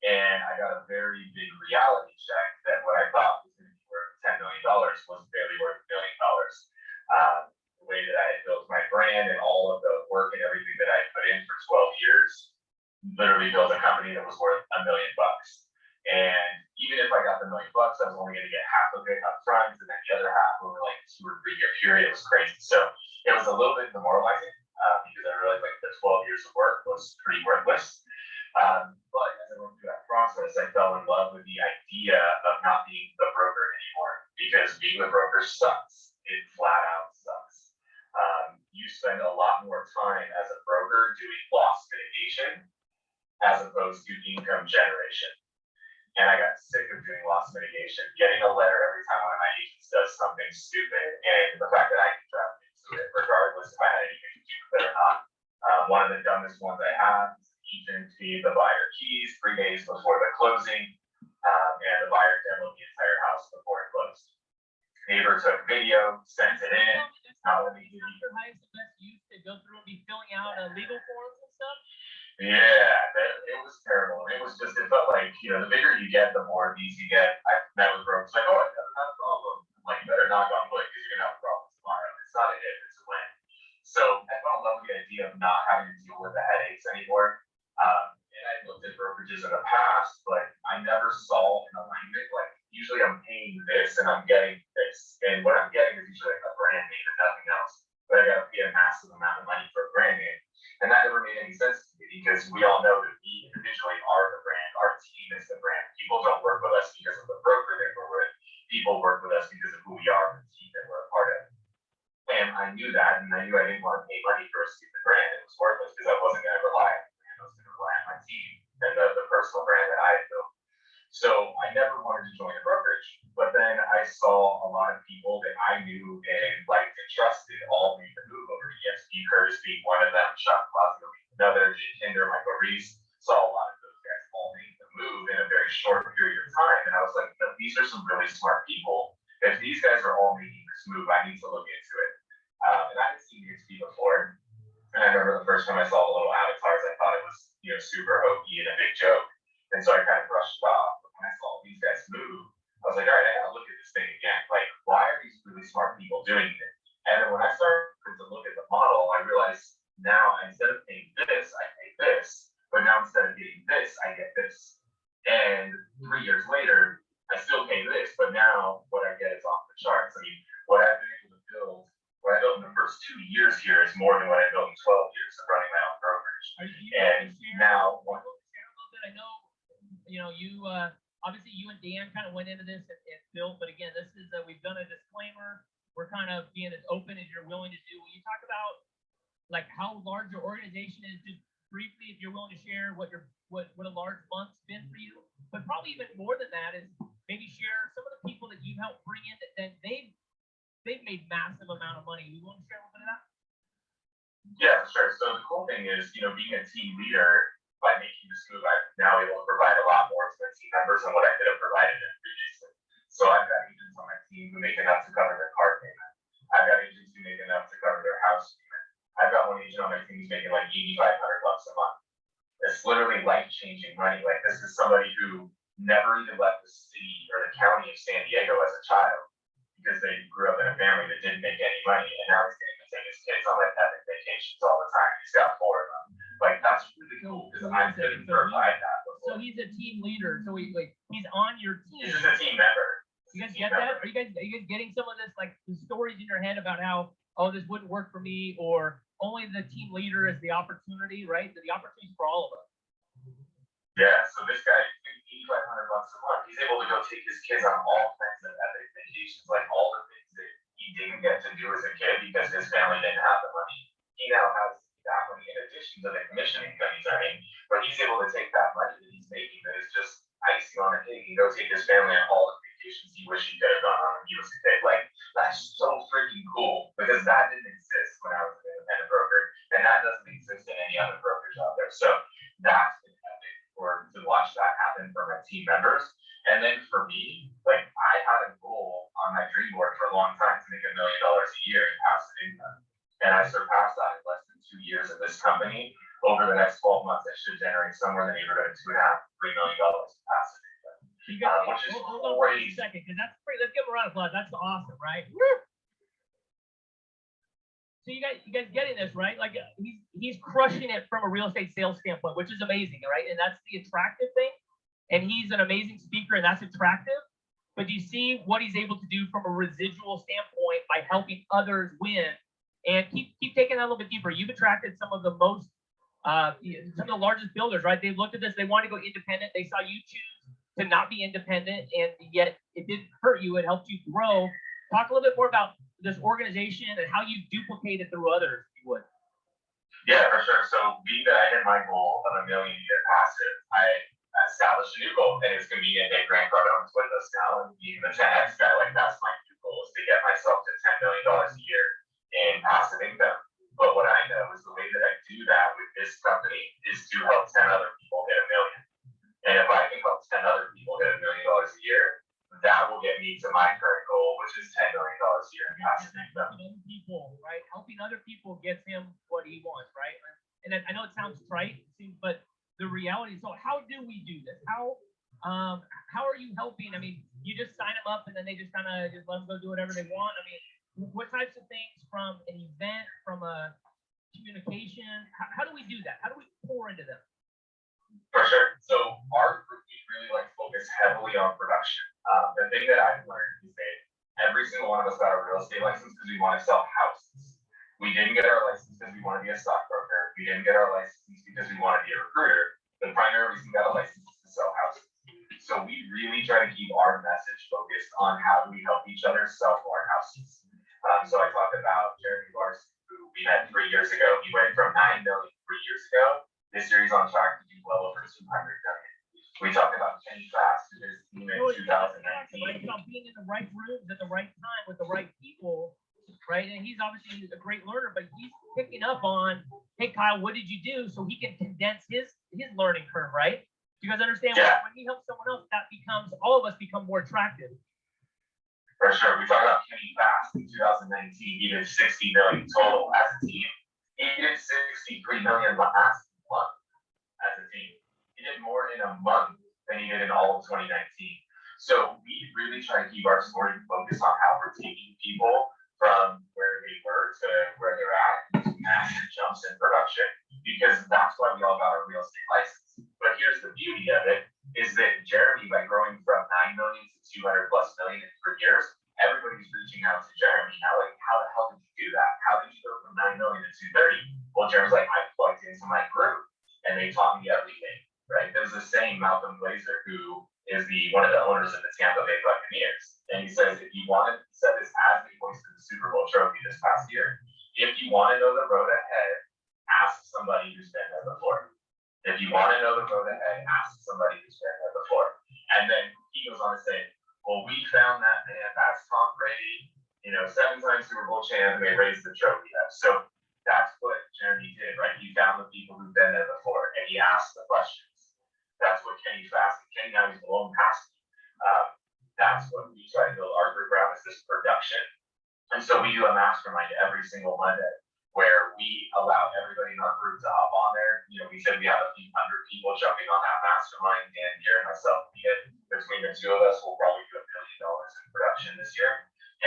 And I got a very big reality check that what I thought was going to be worth $10 million was barely worth $1 million. The way that I had built my brand and all of the work and everything that I put in for 12 years, literally built a company that was worth $1 million. And even if I got the $1 million, I was only going to get half of it up front, and then the other half over like a 2 or 3 year period. It was crazy. So it was a little bit demoralizing because I realized like the 12 years of work was pretty worthless. But as I went through that process, I fell in love with the idea of not being the broker anymore, because being the broker sucks. It flat out sucks. You spend a lot more time as a broker doing loss mitigation as opposed to income generation. And I got sick of doing loss mitigation, getting a letter every time one of my agents does something stupid, and the fact that I can drop into it regardless if I had anything to do with it or not. One of the dumbest ones I had, agent paid the buyer keys 3 days before the closing, and the buyer demoed the entire house before it closed. Neighbor took video, sent it in. How did he do it? Your highest and best use to go through and be filling out legal forms and stuff? Yeah, it was terrible. It was just, it felt like, you know, the bigger you get, the more of these you get. I met with brokers like, oh, I never had a problem. I'm like, you better knock on wood because you're gonna have problems tomorrow. It's not a if, it's a when. So I fell in love with the idea of not having to deal with the headaches anymore. And I looked at brokerages in the past, but I never saw an alignment. Like, usually I'm paying this and I'm getting this. And what I'm getting is usually like a brand name and nothing else. But I gotta pay a massive amount of money for a brand name. And that never made any sense to me, because we all know that we individually are the brand. Our team is the brand. People don't work with us because of the broker that we're with. People work with us because of who we are and the team that we're a part of. And I knew that, and I knew I didn't want to pay money for a stupid brand. It was worthless because I wasn't going to rely on the brand. I was going to rely on my team and the personal brand that I had built. So I never wanted to join a brokerage. But then I saw a lot of people that I knew and liked and trusted all make the move over to EXP. Curtis being one of them, Chuck Fazio being another, Jay Kinder, Michael Reese. Saw a lot of those guys all make the move in a very short period of time. And I was like, no, these are some really smart people. If these guys are all making this move, I need to look into it. I remember the first time I saw the little avatars, I thought it was, super hokey and a big joke. And so I kind of brushed it off. But when I saw these guys move, I was like, all right, I gotta look at this thing again. Like, why are these really smart people doing it? And then when I started to look at the model, I realized now instead of paying this, I pay this. But now instead of getting this, I get this. And 3 years later, I still pay this, but now what I get is off the charts. I mean, what I've been able to build, what I built in the first 2 years here is more than what I built in 12 years of running my own brokerage. And now, I know, you obviously you and Dan kind of went into this and built, but again, this is we've done a disclaimer. We're kind of being as open as you're willing to do. Will you talk about like how large your organization is, just briefly, if you're willing to share what a large month's been for you? But probably even more than that is maybe share some of the people that you've helped bring in that they've made massive amount of money. You want to share a little bit of that? Yeah, sure. So the cool thing is, being a team leader, by making this move, I'm now able to provide a lot more to my team members than what I could have provided them previously. So I've got agents on my team who make enough to cover their car payment. I've got agents who make enough to cover their house payment. I've got one agent on my team who's making like $8,500 a month. It's literally life-changing money. Like, this is somebody who never even left the city or the county of San Diego as a child because they grew up in a family that didn't make any money, and now he's getting to take his kids on like epic vacations all the time. He's got 4 of them. Like, that's really cool because I couldn't provide that before. So he's a team leader. So he's on your team. He's a team member. You guys get that? Are you guys getting some of this, like the stories in your head about how, oh, this wouldn't work for me, or only the team leader is the opportunity, right? The opportunity for all of us. Yeah, so this guy is getting $8,500 a month. He's able to go take his kids on all kinds of epic vacations, like all the things that he didn't get to do as a kid because his family didn't have the money. He now has that money in addition to the commission income he's earning, but he's able to take that money that he's making that is just icing on a cake and go take his family on all the vacations he wished he could have gone on when he was a kid. Like, that's so freaking cool because that didn't exist when I was an independent broker, and that doesn't exist in any other brokerage out there. So that's been epic to watch that happen for my team members. And then for me, like, I had a goal on my dream board for a long time to make $1 million a year in passive income. And I surpassed that in less than 2 years of this company. Over the next 12 months, I should generate somewhere in the neighborhood of $2.5 to $3 million in passive income. Which is hold on for a second, because that's pretty. Let's give him a round of applause. That's awesome, right? Woo! So you guys getting this, right? Like, he's crushing it from a real estate sales standpoint, which is amazing, right? And that's the attractive thing. And he's an amazing speaker, and that's attractive. But do you see what he's able to do from a residual standpoint by helping others win? And keep taking that a little bit deeper. You've attracted some of the most, some of the largest builders, right? They've looked at this. They want to go independent. They saw you choose to not be independent, and yet it didn't hurt you. It helped you grow. Talk a little bit more about this organization and how you duplicate it through others, if you would. Yeah, for sure. So being that I hit my goal of $1 million a year passive, I established a new goal, and it's going to be, and Dave Grant Cardone's with us now, and being the 10X guy, like, that's my new goal, is to get myself to $10 million a year in passive income. But what I know is the way that I do that with this company is to help 10 other people hit $1 million. And if I can help 10 other people hit $1 million a year, that will get me to my current goal, which is $10 million a year in passive income. Helping other people, right? Helping other people gets him what he wants, right? And I know it sounds trite, but the reality. So how do we do this? How are you helping? I mean, you just sign them up and then they just kind of just let them go do whatever they want. I mean, what types of things from an event, from a communication? How do we do that? How do we pour into them? For sure. So our group, we really like focus heavily on production. The thing that I've learned is that every single one of us got a real estate license because we want to sell houses. We didn't get our license because we want to be a stockbroker. We didn't get our license because we want to be a recruiter. The primary reason we got a license is to sell houses. So we really try to keep our message focused on how do we help each other sell more houses. So I talked about Jeremy Larson, who we met 3 years ago. He went from 9 million 3 years ago. This year he's on track to do well over 200 million. We talked about Kenny Fast, who is in 2019. Right, about being in the right rooms at the right time with the right people, right? And he's obviously a great learner, but he's picking up on, hey, Kyle, what did you do? So he can condense his learning curve, right? You guys understand? Yeah. When he helps someone else, that becomes, all of us become more attractive. For sure. We talked about Kenny Fast in 2019. He did 60 million total as a team. He did 63 million last month as a team. He did more in a month than he did in all of 2019. So we really try to keep our story focused on how we're taking people from where they were to where they're at, massive jumps in production, because that's why we all got our real estate license. But here's the beauty of it, is that Jeremy, by growing from 9 million to 200 plus million in 3 years, everybody's reaching out to Jeremy. Now, like, how the hell did you do that? How did you go from 9 million to 230? Well, Jeremy's like, I plugged into my group and they taught me everything, right? There's the same Malcolm Glazer, who is one of the owners of the Tampa Bay Buccaneers. And he says, if you want to set this as the voice of the Super Bowl trophy this past year, if you want to know the road ahead, ask somebody who's been there before. If you want to know the road ahead, ask somebody who's been there before. And then he goes on to say, well, we found that man, that's Tom Brady, 7-time Super Bowl champ, and they raised the trophy up. So that's what Jeremy did, right? He found the people who've been there before, and he asked the questions. That's what Kenny fast. Kenny now he's blown past. That's what we try to build our group around, is this production. And so we do a mastermind every single Monday where we allow everybody in our group to hop on there. We said we have a few hundred people jumping on that mastermind, and Gary and myself, between the two of us, we'll probably do $1 billion in production this year.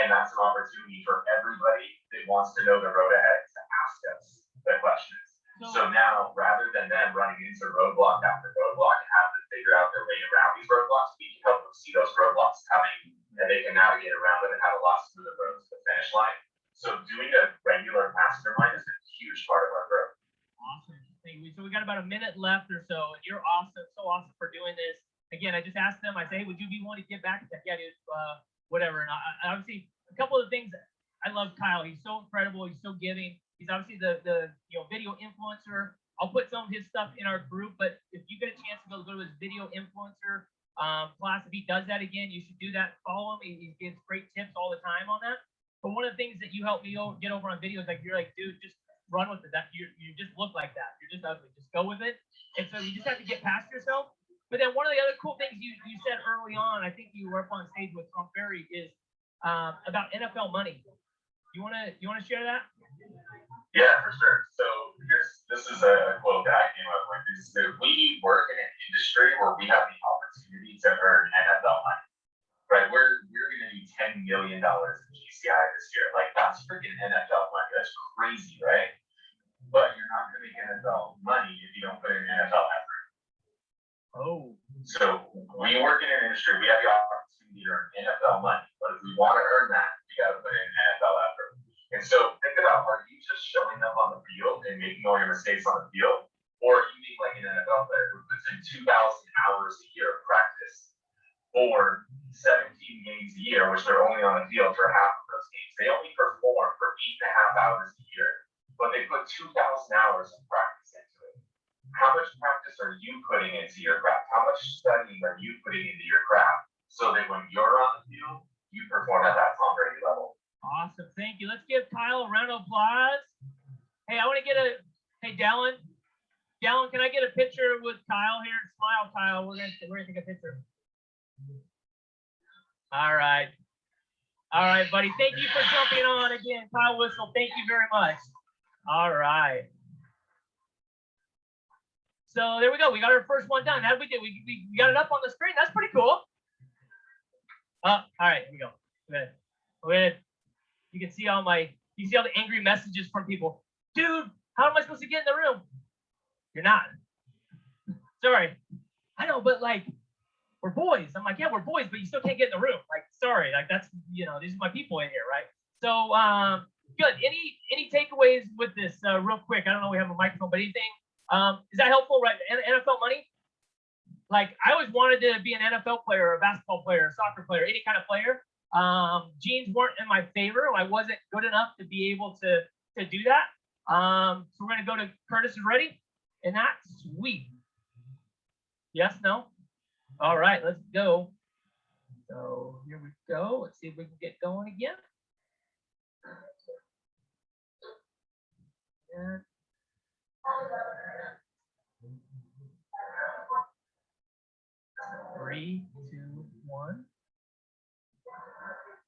And that's an opportunity for everybody that wants to know the road ahead to ask us the questions. So now, rather than them running into roadblock after roadblock and have to figure out their way around these roadblocks, we can help them see those roadblocks coming, and they can navigate around them and have a lot smoother road to the finish line. So doing a regular mastermind is a huge part of our growth. Awesome. Thank you. So we got about a minute left or so. You're awesome. So awesome for doing this. Again, I just asked them, I say, hey, would you be willing to get back? Yeah, dude, whatever. And I obviously, a couple of the things, I love Kyle. He's so incredible. He's so giving. He's obviously the video influencer. I'll put some of his stuff in our group, but if you get a chance to go to his video influencer class, if he does that again, you should do that. Follow him. He gives great tips all the time on that. But one of the things that you help me get over on videos, like you're like, dude, just run with it. That you just look like that. You're just ugly. Just go with it. And so you just have to get past yourself. But then one of the other cool things you said early on, I think you were up on stage with Tom Ferry, is about NFL money. You wanna share that? Yeah, for sure. So this is a quote that I came up with, is that we work in an industry where we have the opportunity to earn NFL money. Right? We're gonna do $10 million in GCI this year. Like, that's freaking NFL money. That's crazy, right? But you're not gonna make NFL money if you don't put in NFL effort. Oh. So we work in an industry, we have the opportunity to earn NFL money, but if we want to earn that, we gotta put in NFL effort. And so think about, are you just showing up on the field and making all your mistakes on the field? Or are you being like an NFL player who puts in 2,000 hours a year of practice, or 17 games a year, which they're only on the field for half of those games? They only perform for 8.5 hours a year, but they put 2,000 hours of practice into it. How much practice are you putting into your craft? How much studying are you putting into your craft so that when you're on the field, you perform at that Tom Brady level? Awesome. Thank you. Let's give Kyle a round of applause. Hey, I want to hey, Dallin. Dallin, can I get a picture with Kyle here? Smile, Kyle. We're gonna take a picture. All right. All right, buddy. Thank you for jumping on again. Kyle Whistle, thank you very much. All right. So there we go. We got our first one done. How did we do? We got it up on the screen. That's pretty cool. All right, here we go. Good. You can see all the angry messages from people. Dude, how am I supposed to get in the room? You're not. Sorry. I know, but like, we're boys. I'm like, yeah, we're boys, but you still can't get in the room. Like, sorry, like that's, these are my people in here, right? So, good. Any takeaways with this, real quick? I don't know, we have a microphone, but anything? Is that helpful, right? NFL money? Like, I always wanted to be an NFL player, a basketball player, a soccer player, any kind of player. Genes weren't in my favor. I wasn't good enough to be able to do that. So we're gonna go to Curtis is ready, and that's sweet. Yes, no? All right, let's go. So here we go. Let's see if we can get going again. Yeah. 3, 2, 1.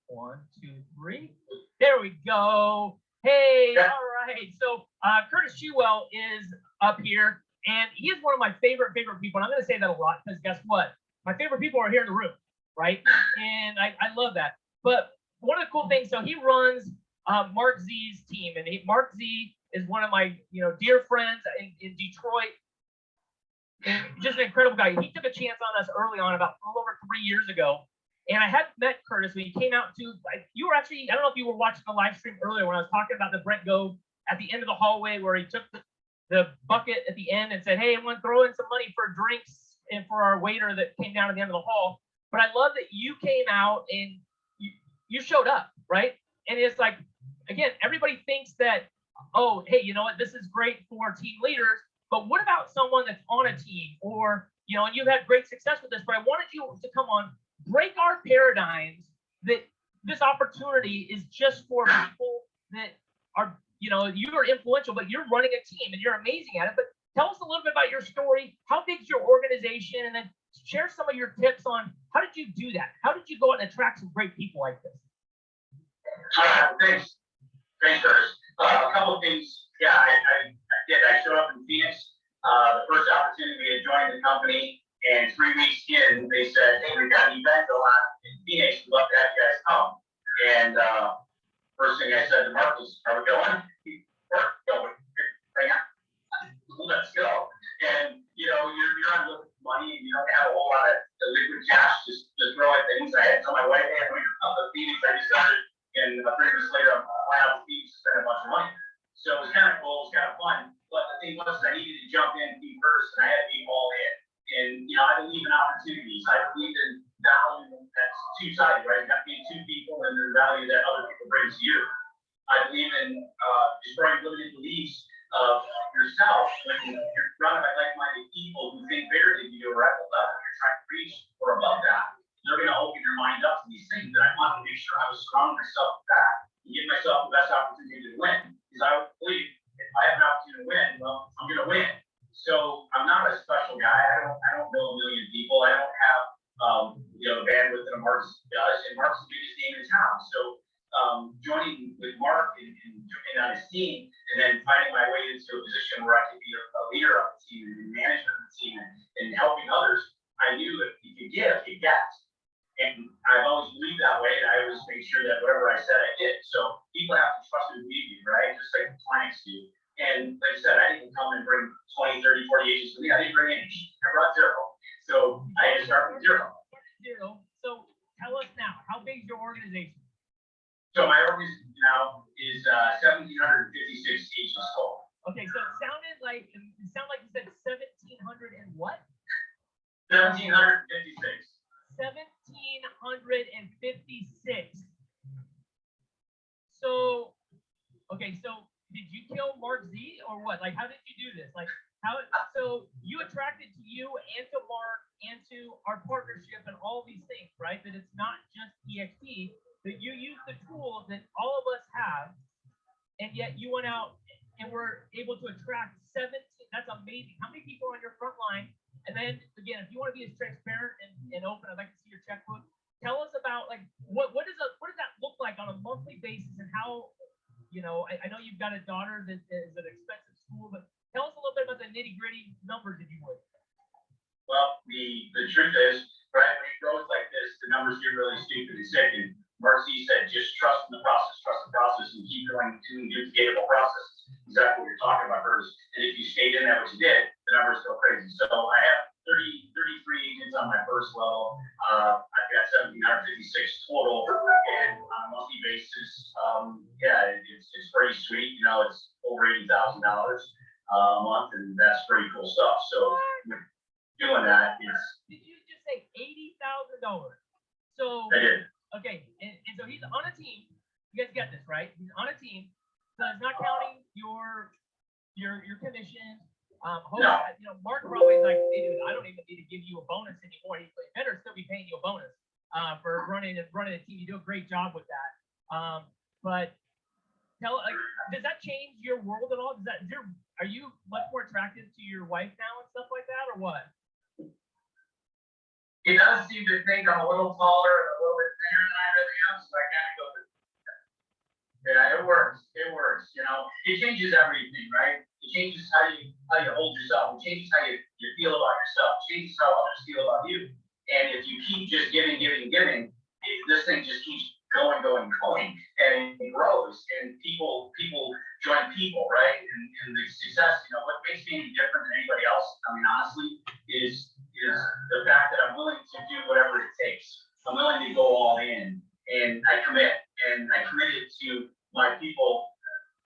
1, 2, 3. There we go. Hey, all right. So Curtis Shewell is up here, and he is one of my favorite people. And I'm going to say that a lot because guess what? My favorite people are here in the room, right? And I love that. But one of the cool things, so he runs Mark Z's team, and Mark Z is one of my dear friends in Detroit, and just an incredible guy. He took a chance on us early on, about a little over 3 years ago. And I had met Curtis when he came out to, you were actually, I don't know if you were watching the live stream earlier when I was talking about the Brent Gove at the end of the hallway where he took the bucket at the end and said, hey, everyone throw in some money for drinks and for our waiter that came down at the end of the hall. But I love that you came out and you showed up, right? And it's like, again, everybody thinks that, oh, hey, you know what, this is great for team leaders, but what about someone that's on a team or, and you've had great success with this, but I wanted you to come on, break our paradigms that this opportunity is just for people that are, you are influential, but you're running a team and you're amazing at it. But tell us a little bit about your story. How big's your organization? And then share some of your tips on how did you do that? How did you go out and attract some great people like this? Thanks, Curtis. A couple of things. Yeah, I showed up in Phoenix. The first opportunity to join the company, and 3 weeks in, they said, hey, we got an event going on in Phoenix. We'd love to have you guys come. And first thing I said to Mark was, are we going? We're going. Bring it. Let's go. And, you're on looking for money, and you don't have a whole lot of liquid cash just to throw at things. I had to tell my wife, hey, I'm going to come to Phoenix. I decided, and 3 weeks later, I'm out to Phoenix to spend a bunch of money. So it was kind of cool. It was kind of fun. But the thing was, I needed to jump in and be first, and I had to be all in. And, I believe in opportunities. I believe in value that's two-sided, right? You got to be two people and the value that other people bring to you. I believe in destroying limited beliefs of yourself when you're surrounded by like-minded people who think bigger than you or at the level you're trying to reach or above that. They're going to open your mind up to these things. And I wanted to make sure I was surrounding myself with that and give myself the best opportunity to win. Because I believe if I have an opportunity to win, well, I'm going to win. So I'm not a special guy. I don't know a million people. I don't have the bandwidth that Mark's does, and Mark's the biggest name in town. So joining with Mark and jumping on his team, and then finding my way into a position where I could be a leader of the team and management of the team and helping others, I knew that you could give, you get. And I've always believed that way, and I always made sure that whatever I said, I did. So people have to trust and believe you, right? Just like clients do. And like I said, I didn't come and bring 20, 30, 40 agents with me. I didn't bring any. I brought zero. So I had to start with zero. So tell us now, how big is your organization? So my organization now is 1,756 agents total. Okay, so it sounded like you said 1,700 and what? 1,756. 1,756. So, okay, so did you kill Mark Z or what? Like, how did you do this? Like, so you attracted to you and to Mark and to our partnership and all these things, right? That it's not just EXP, that you use the tools that all of us have, and yet you went out and were able to attract 17. That's amazing. How many people are on your front line? And then again, if you want to be as transparent and open, I'd like to see your checkbook. Tell us about like what does that look like on a monthly basis, and how, I know you've got a daughter that is at an expensive school, but tell us a little bit about the nitty gritty numbers, if you would. Well, the truth is, right, when it grows like this, the numbers get really stupid and sick. And Mark Z said, just trust in the process, and keep going to duplicatable processes. Exactly what you're talking about, Curtis. And if you stayed in that, what you did, the numbers go crazy. So I have 33 agents on my first level. I've got 1,756 total, and on a monthly basis, it's pretty sweet. It's over $80,000 a month, and that's pretty cool stuff. So doing that is. Did you just say $80,000? So I did. Okay, and so he's on a team. You guys get this, right? He's on a team, so it's not counting your commission. No. Mark probably is like, hey, dude, I don't even need to give you a bonus anymore. He better still be paying you a bonus for running a team. You do a great job with that. But does that change your world at all? Are you much more attractive to your wife now and stuff like that, or what? He does seem to think I'm a little taller and a little bit thinner than I really am, so I kind of go with it. Yeah, it works. It works. it changes everything, right? It changes how you hold yourself. It changes how you feel about yourself. It changes how others feel about you. And if you keep just giving, this thing just keeps going, and it grows. And people join people, right? And the success, what makes me different than anybody else, I mean, honestly, is the fact that I'm willing to do whatever it takes. I'm willing to go all in, and I commit, and I committed to my people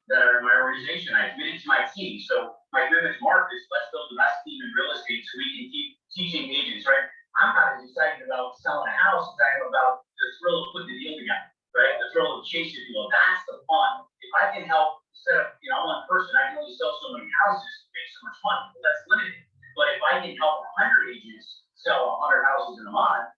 that are in my organization. I committed to my team. So my commitment to Mark is let's build the best team in real estate so we can keep teaching agents, right? I'm not as excited about selling a house as I am about the thrill of putting the deal together, right? The thrill of chasing the deal. That's the fun. If I can help, instead of, I'm one person, I can only sell so many houses to make so much money. Well, that's limited. But if I can help 100 agents sell 100 houses in a month,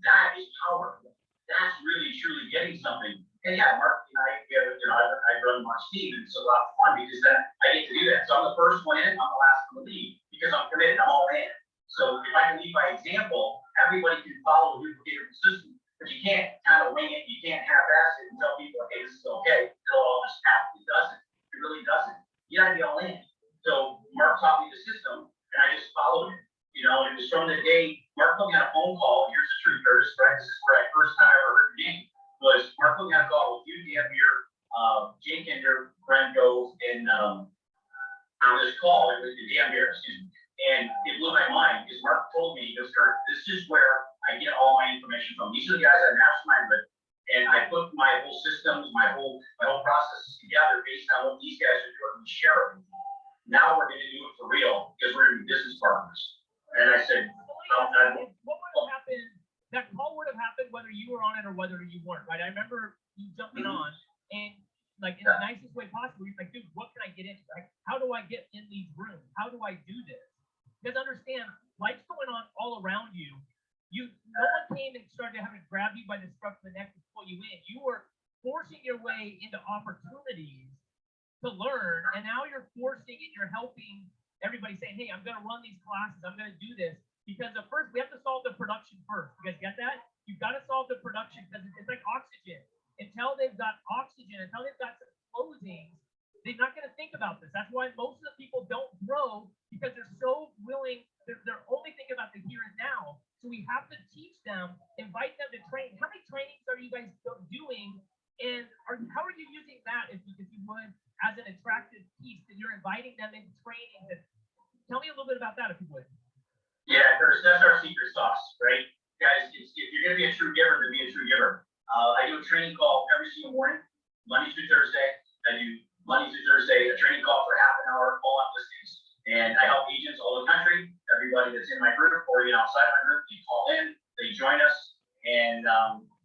that is powerful. That's really, truly getting something. And yeah, Mark and I, I run Mark's team, and it's a lot of fun because then I get to do that. So I'm the first one in, I'm the last one to leave because I'm committed, I'm all in. So if I can lead by example, everybody can follow the duplicator system, but you can't kind of wing it, you can't half-ass it and tell people, hey, this is okay. It'll all just happen. It doesn't. It really doesn't. You gotta be all in. So Mark taught me the system, and I just followed it. And it was from the day Mark put me on a phone call. Here's the truth, Curtis, right? This is where I first time I ever heard the name. Was Mark put me on a call with you, Dan Beer, Jake Kinder, Brent Gove, and on this call, it was Dan Beer, excuse me. And it blew my mind because Mark told me, he goes, Kurt, this is where I get all my information from. These are the guys I mastermind with. And I put my whole systems, my whole processes together based on what these guys are doing and share it with me. Now we're going to do it for real because we're going to be business partners. And I said, what would have happened? That call would have happened whether you were on it or whether you weren't, right? I remember you jumping on and like in the nicest way possible, you're like, dude, what can I get into? Like, how do I get in these rooms? How do I do this? Because understand, life's going on all around you. No one came and started having to grab you by the scruff of the neck to pull you in. You were forcing your way into opportunities to learn, and now you're forcing and you're helping everybody saying, hey, I'm going to run these classes. I'm going to do this. Because at first, we have to solve the production first. You guys get that? You've got to solve the production because it's like oxygen. Until they've got oxygen, until they've got some closings, they're not going to think about this. That's why most of the people don't grow because they're so willing. They're only thinking about the here and now. So we have to teach them, invite them to train. How many trainings are you guys doing? And how are you using that if you would as an attractive piece that you're inviting them into training? Tell me a little bit about that if you would. Yeah, Curtis, that's our secret sauce, right? Guys, if you're going to be a true giver, then be a true giver. I do a training call every single morning, Monday through Thursday. I do Monday through Thursday, a training call for half an hour, all on listings. And I help agents all the country, everybody that's in my group or even outside my group, they call in, they join us, and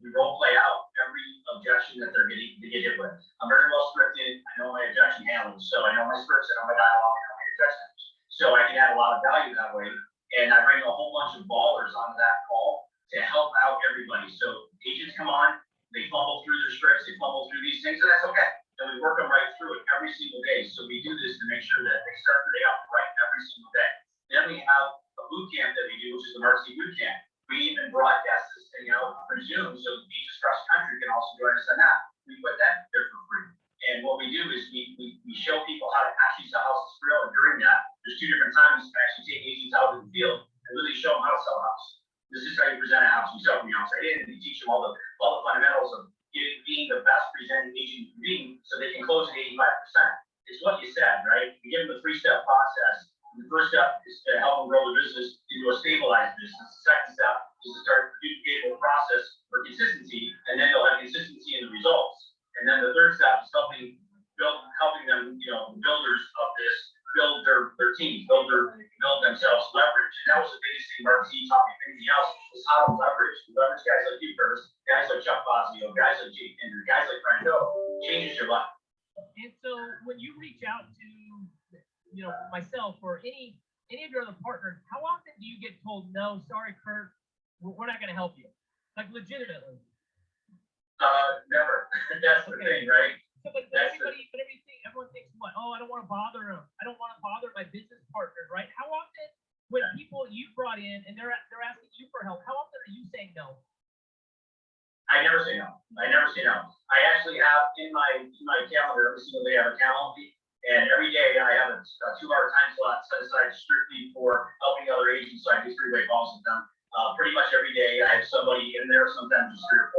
we role play out every objection that they get hit with. I'm very well scripted. I know my objection handlers, so I know my scripts, I know my dialogue, I know my objections. So I can add a lot of value that way. And I bring a whole bunch of ballers onto that call to help out everybody. So agents come on, they fumble through their scripts, they fumble through these things, and that's okay. And we work them right through it every single day. So we do this to make sure that they start their day off right every single day. Then we have a boot camp that we do, which is the Marcy Boot Camp. We even broadcast this thing out for Zoom, so agents across the country can also join us on that. We put that there for free. And what we do is we show people how to actually sell houses for real. And during that, there's two different times to actually take agents out in the field and really show them how to sell a house. This is how you present a house. You sell from the outside in, and you teach them all the fundamentals of being the best presenting agent you can be, so they can close at 85%. It's what you said, right? We give them a 3-step process. The first step is to help them grow the business into a stabilized business. The second step is to start duplicating the process for consistency, and then they'll have consistency in the results. And then the third step is helping them, the builders of this, build their teams, build themselves, leverage. And that was the biggest thing Mark Z taught me. Anything else was how to leverage. Leverage guys like you, Curtis, guys like Chuck Fazio, guys like Jake Kinder, guys like Brian Doe, changes your life. And so when you reach out to, myself or any of your other partners, how often do you get told, no, sorry, Kurt, we're not going to help you? Like legitimately. Never. That's the thing, right? So, but everyone thinks what? Oh, I don't want to bother them. I don't want to bother my business partner, right? How often, when people you brought in and they're asking you for help, how often are you saying no? I never say no. I actually have in my calendar calendar every single day. I have a calendar, and every day I have a 2-hour time slot set aside strictly for helping other agents. So I do 3-way calls with them. Pretty much every day I have somebody in there, sometimes just 3 or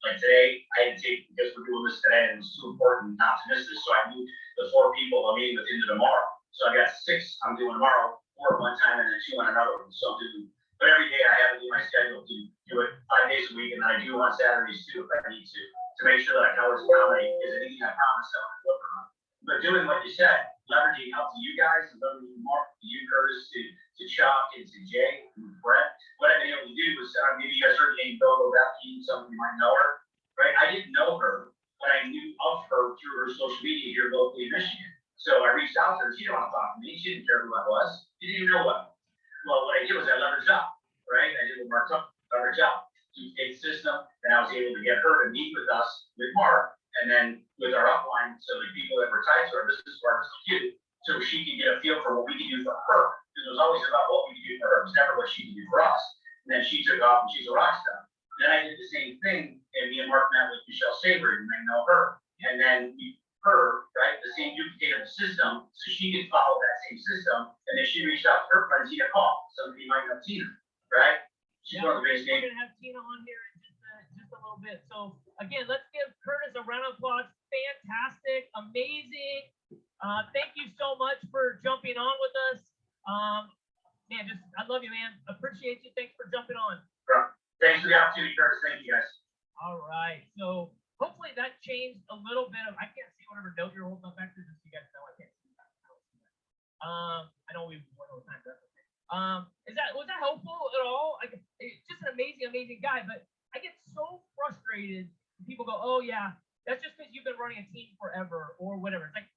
4. Like today, I had to take, because we're doing this today, and it's too important not to miss this. So I moved the 4 people I'm meeting with into tomorrow. So I got 6 I'm doing tomorrow, 4 at one time, and then 2 on another one. So I'm doing, but every day I have to do my schedule to do it 5 days a week, and then I do on Saturdays too if I need to make sure that I cover the comedy is anything I promised I would deliver on. But doing what you said, leveraging out to you guys, and leveraging Mark, to you, Curtis, to Chuck, and to Jay, and Brett. What I've been able to do is, maybe you guys heard the name Bobo Baptine, some of you might know her, right? I didn't know her, but I knew of her through her social media here locally in Michigan. So I reached out to her. She didn't want to talk to me. She didn't care who I was. She didn't even know what. Well, what I did was I leveraged up, right? I did what Mark took, leverage up, duplicate system, and I was able to get her to meet with us, with Mark, and then with our upline, so the people that were tied to our business partners like you, so she could get a feel for what we could do for her. Because it was always about what we could do for her. It was never what she could do for us. And then she took off and she's a rock star. Then I did the same thing, and me and Mark met with Michelle Saber, and I know her. And then her, right, the same duplicate of the system, so she could follow that same system. And then she reached out to her friend Tina Call. Some of you might know Tina, right? She's one of the biggest We're names. gonna have Tina on here in just a little bit. So again, let's give Curtis a round of applause. Fantastic, amazing. Thank you so much for jumping on with us. Man, I love you, man. Appreciate you. Thanks for jumping on. Thanks for the opportunity, Curtis. Thank you, guys. All right. So hopefully that changed a little bit of. I can't see whatever note you're holding up back there. Just so you guys know, I can't see that. I know we've went over time. That's okay. Was that helpful at all? It's just an amazing guy. But I get so frustrated when people go, "Oh yeah, that's just because you've been running a team forever or whatever." It's like,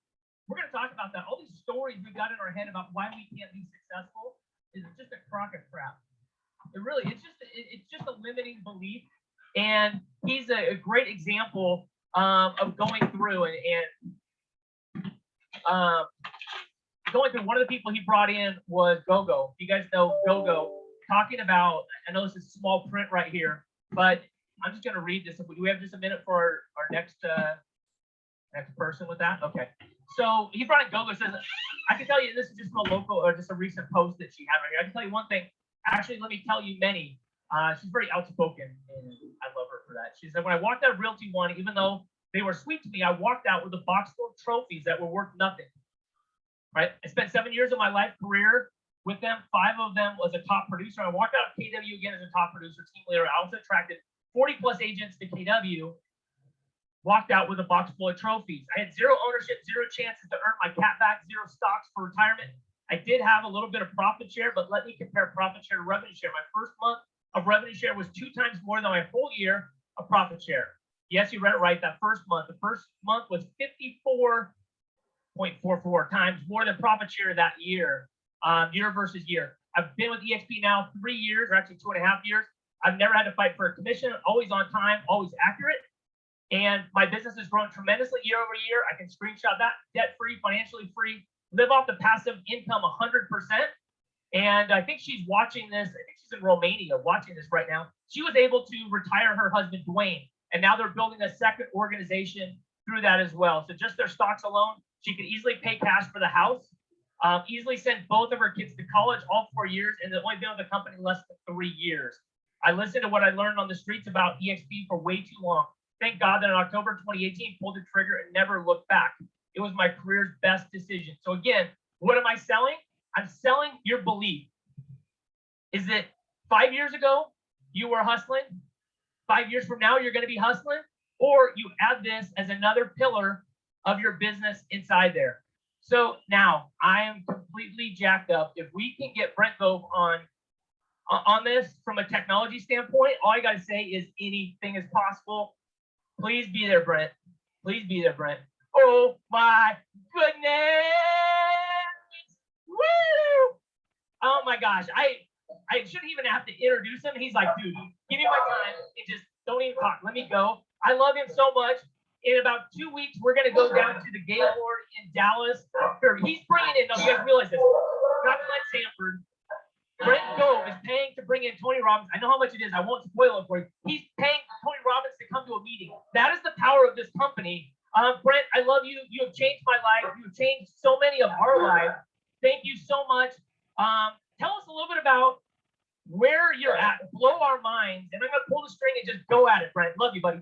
we're going to talk about that. All these stories we've got in our head about why we can't be successful is just a crock of crap. It's just a limiting belief. And he's a great example of going through and going through. One of the people he brought in was Gogo. You guys know Gogo, talking about, I know this is small print right here, but I'm just going to read this. Do we have just a minute for our next person with that? Okay. So he brought in Gogo. Says, I can tell you, this is just from a local or just a recent post that she had right here. I can tell you one thing. Actually, let me tell you many. She's very outspoken, and I love her for that. She said, when I walked out of Realty One, even though they were sweet to me, I walked out with a box full of trophies that were worth nothing. Right? I spent 7 years of my life career with them. 5 of them was a top producer. I walked out of KW again as a top producer, team leader. I also attracted 40 plus agents to KW. Walked out with a box full of trophies. I had 0 ownership, 0 chances to earn my cat back, 0 stocks for retirement. I did have a little bit of profit share, but let me compare profit share to revenue share. My first month of revenue share was 2 times more than my whole year of profit share. Yes, you read it right. That first month. The first month was 54.44 times more than profit share that year, year versus year. I've been with EXP now 3 years, or actually 2.5 years. I've never had to fight for a commission, always on time, always accurate. And my business has grown tremendously year over year. I can screenshot that, debt-free, financially free, live off the passive income 100%. And I think she's watching this. I think she's in Romania watching this right now. She was able to retire her husband, Dwayne, and now they're building a second organization through that as well. So just their stocks alone, she could easily pay cash for the house, easily send both of her kids to college all 4 years, and they've only been with the company less than 3 years. I listened to what I learned on the streets about EXP for way too long. Thank God that in October 2018, pulled the trigger and never looked back. It was my career's best decision. So again, what am I selling? I'm selling your belief. Is it 5 years ago you were hustling? 5 years from now you're going to be hustling? Or you add this as another pillar of your business inside there. So now I am completely jacked up. If we can get Brent Gove on this from a technology standpoint, all I got to say is anything is possible. Please be there, Brent. Please be there, Brent. Oh my goodness. Woo! Oh my gosh. I shouldn't even have to introduce him. He's like, dude, give me my time and just don't even talk. Let me go. I love him so much. In about 2 weeks, we're going to go down to the Gaylord in Dallas. He's bringing in, you guys realize this, not Glenn Sanford. Brent Gove is paying to bring in Tony Robbins. I know how much it is. I won't spoil it for you. He's paying Tony Robbins to come to a meeting. That is the power of this company Brent, I love you. You have changed my life. You've changed so many of our lives. Thank you so much. Tell us a little bit about where you're at. Blow our minds. And I'm going to pull the string and just go at it, Brent. Love you, buddy.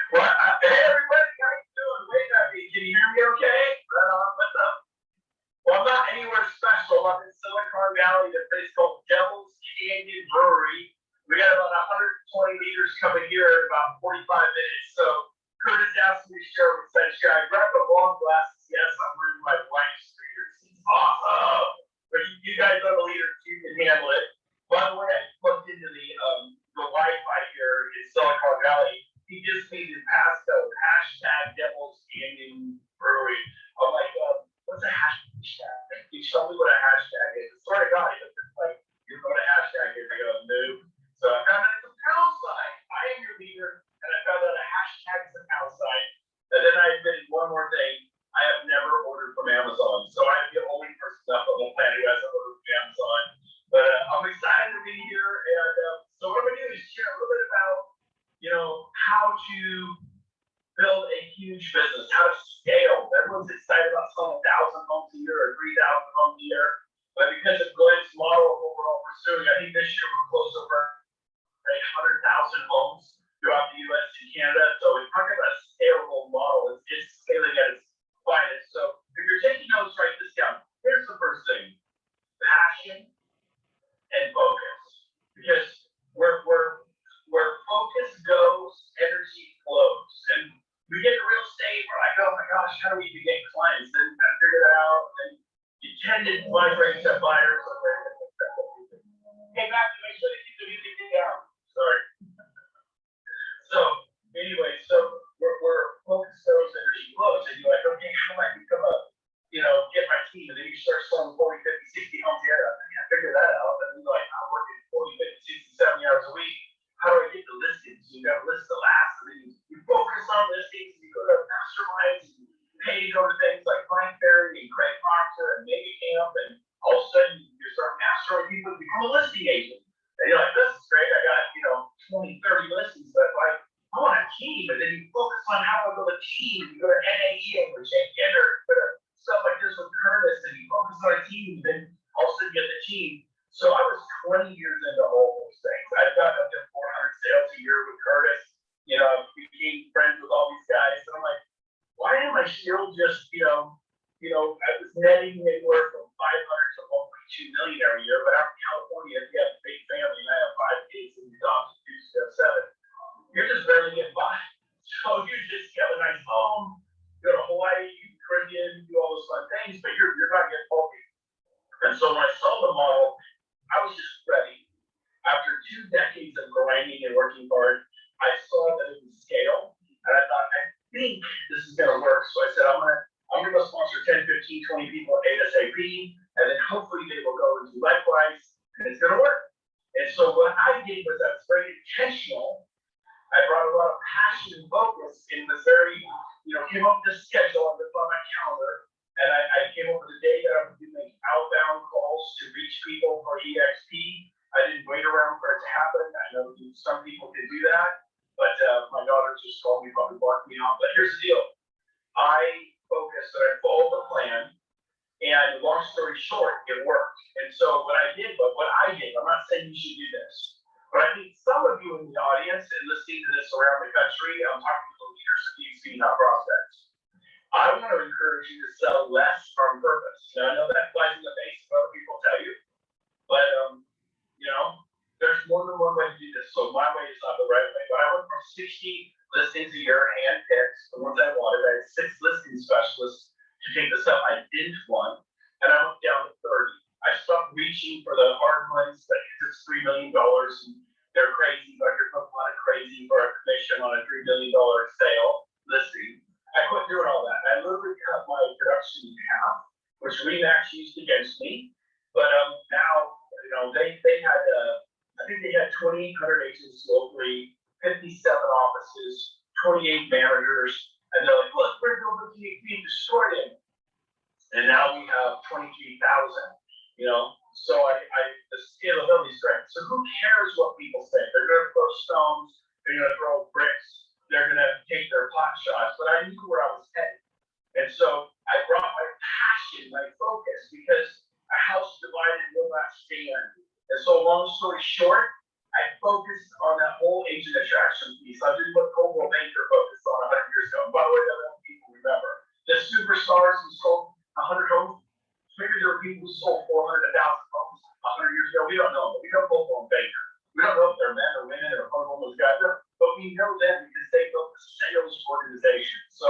Well, hey everybody, how you doing? Wait a minute, can you hear me okay? Right on, what's up? Well, I'm not anywhere special. I'm in Silicon Valley, a place called Devil's Canyon Brewery. We got about 120 meters coming here in about 45 minutes. So Curtis asked me to share with Sunshine. Grab the long glasses. Yes, I'm wearing my wife's readers. It's awesome. But you guys are the leaders. You can handle it. By the way, I plugged into the Wi-Fi here in Silicon Valley. He just made his passcode, hashtag Devil's Canyon Brewery. I'm like, what's a hashtag? You show me what a hashtag is. I swear to God, it's like, you're going to hashtag it. I go, no. So I found out it's a pound sign. I am your leader, and I found out a hashtag is a pound sign. And then I admitted one more thing. I have never ordered from Amazon. So I'm the only person up on the planet who hasn't ordered from Amazon. But I'm excited to be here. And so what I'm going to do is share a little bit about, how to build a huge business, how to scale. Everyone's excited about selling 1,000 homes a year or 3,000 homes a year. But because of Glenn's model of what we're all pursuing, I think this year we're close over 100,000 homes throughout the U.S. and Canada. So we're talking about a scalable model. It's scaling at its finest. So if you're taking notes, write this down. Here's the first thing: passion and focus. Because where focus goes, energy flows. And we get to real estate, we're like, oh my gosh, how do we even get clients? Then kind of figure that out. And you tend to migrate to buyers. Hey, back to make sure to keep the music down. Sorry. So anyway, where focus goes, energy flows. And you're like, okay, how do I become get my team? And then you start selling 40, 50, 60 homes a year. I can't figure that out. And you're like, I'm working 40, 50, 60, 70 hours a week. How do I get the listings? You got to list the last, and then you focus on listings, and you go to masterminds, and pay to go to things like Frank Berry and Craig Proctor and Mega Camp, and all of a sudden you start mastering people to become a listing agent. And you're like, this is great. I got 20, 30 listings, but like I want a team. And then you focus on how to build a team. You go to NAE or Jake Ender, stuff like this with Curtis, and you focus on a team, and then all of a sudden you get the team. So I was 20 years into all those things. I've got up to 400 sales a year with Curtis. I became friends with all these guys. And I'm like, why am I still just, I was netting anywhere from 500 to 1.2 million every year. But out in California, we have a big family, and I have 5 kids, and the dogs have 7. You're just barely getting by. So you just have a nice home, go to Hawaii, Caribbean, do all those fun things, but you're not getting bulky. And so when I saw the model, I was just ready. After 2 decades of grinding and working hard, I saw that it would scale, and I thought, I think this is going to work. So I said, I'm going to sponsor 10, 15, 20 people ASAP, and then hopefully they will go and do likewise, and it's going to work. And so what I did was I was very intentional. I brought a lot of passion and focus and was very, came up with this schedule on my calendar. And I came up with a day that I would be making outbound calls to reach people for EXP. I didn't wait around for it to happen. I know some people can do that, but my daughter just called me, probably blocked me off. But here's the deal. I focused and I followed the plan. And long story short, it worked. And so what I did, I'm not saying you should do this, but I think some of you in the audience and listening to this around the country, I'm talking to the leaders of EXP, not prospects. I want to encourage you to sell less on purpose. Now, I know that flies in the face of what other people tell you, but there's more than one way to do this. So my way is not the right way. But I went from 60 listings a year, handpicked, the ones I wanted. I had 6 listing specialists to take this up. I didn't want, and I went down to 30. I stopped reaching for the hard ones that it's $3 million. And they're crazy, but you're putting a lot of crazy for a commission on a $3 million sale listing. I quit doing all that. I literally cut my production in half, which RE/MAX used against me. But now, they had, I think they had 2,800 agents locally, 57 offices, 28 managers, and they're like, look, we're building being destroyed it. And now we have 23,000, So the scalability is great. So who cares what people say? They're going to throw stones, they're going to throw bricks, they're going to take their pot shot. such, but I knew where I was headed. And so I brought my passion, my focus, because a house divided will not stand. And so long story short, I focused on that whole agent attraction piece. I did what Coldwell Banker focused on 100 years ago. By the way, that people remember. The superstars who sold 100 homes, maybe there were people who sold 400,000 homes 100 years ago. We don't know. We don't know Coldwell Banker. We don't know if they're men or women or one of those guys, but we know them because they built a sales organization. So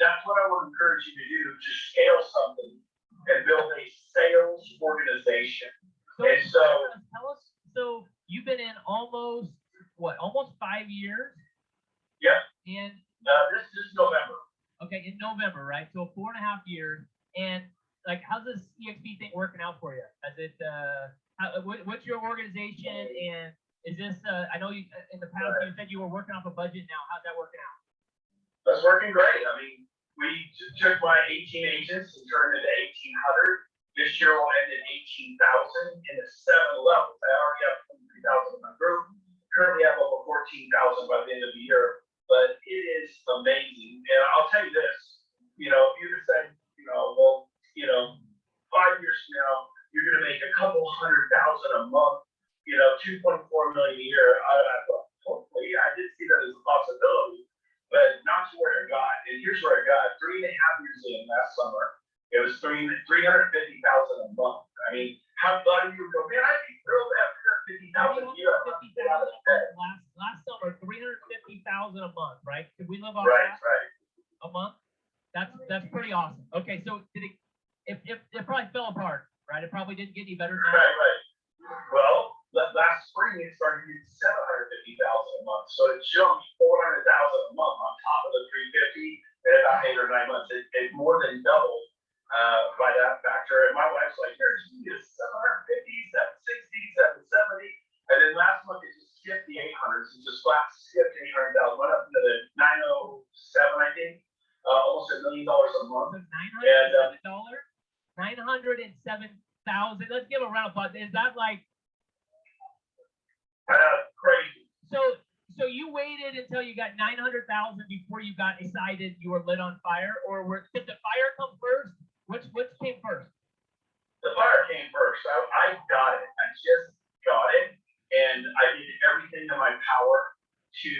that's what I would encourage you to do, to scale something and build a sales organization. So, And so, tell us, so you've been in almost 5 years? yeah, And this is November. okay, in November, right? So 4.5 years. And like, how's this EXP thing working out for you? Is it what's your organization, and is this I know you in the past you said you were working off a budget. Now how's that working out? That's working great. I mean, we took my 18 agents and turned it into 1,800. This year will end at 18,000 in the 7 levels. I already have 23,000 in my group. Currently have over 14,000 by the end of the year. But it is amazing. And I'll tell you this, if you were saying, 5 years from now, you're going to make a couple $100,000 a month, 2.4 million a year. Hopefully, I did see that as a possibility, but not to where I got. And here's where I got. 3.5 years in last summer, it was $350,000 a month. I mean, how glad you go, man, I'd be thrilled to have $350,000 a year. Last summer, $350,000 a month, right? Could we live off Right, that right. a month? That's pretty awesome. Okay, so did it probably fell apart, right? It probably didn't get any better than that. Right. Well, last spring it started getting $750,000 a month, so it jumped $400,000 a month on top of the 350 in about 8 or 9 months. It more than doubled by that factor. And my wife's like, "Here's 750, 760, 770," and then last month it just skipped the 800s. It just flat skipped 800,000, went up into the 907, I think, almost $1 million a month. So $907,000. Let's give a round of applause. Is that like Crazy. so you waited until you got 900,000 before you got excited you were lit on fire, or did the fire come first? Which came first? The fire came first. I got it. I just got it, and I did everything in my power to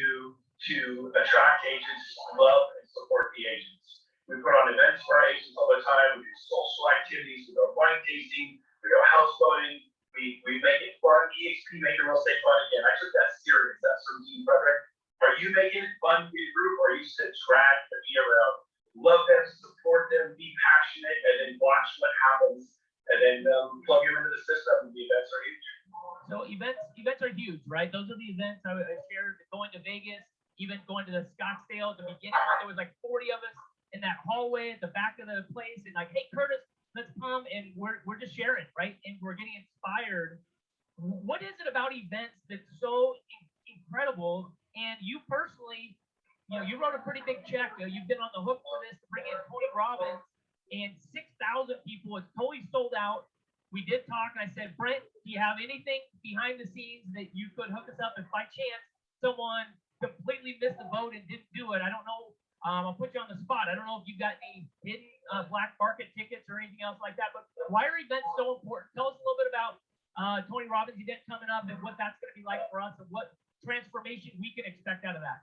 attract agents, love and support the agents. We put on events for our agents all the time. We do social activities. We go wine tasting. We go houseboating. We make it fun. EXP making real estate fun again. I took that serious. That's from Dean Frederick. Are you making it fun for your group, or are you just drag the be around? Love them, support them, be passionate, and then watch what happens, and then plug them into the system. And the events are huge. So events are huge, right? Those are the events I shared, going to Vegas, even going to the Scottsdale at the beginning. There was like 40 of us in that hallway at the back of the place, and like, "Hey, Curtis, let's come," and we're just sharing, right? And we're getting inspired. What is it about events that's so incredible? And you personally, you wrote a pretty big check. You've been on the hook for this to bring in Tony Robbins, and 6,000 people. It's totally sold out. We did talk, and I said, "Brent, do you have anything behind the scenes that you could hook us up if by chance someone completely missed the boat and didn't do it? I don't know. I'll put you on the spot. I don't know if you've got any hidden black market tickets or anything else like that, but why are events so important? Tell us a little bit about Tony Robbins event coming up and what that's going to be like for us, and what transformation we can expect out of that.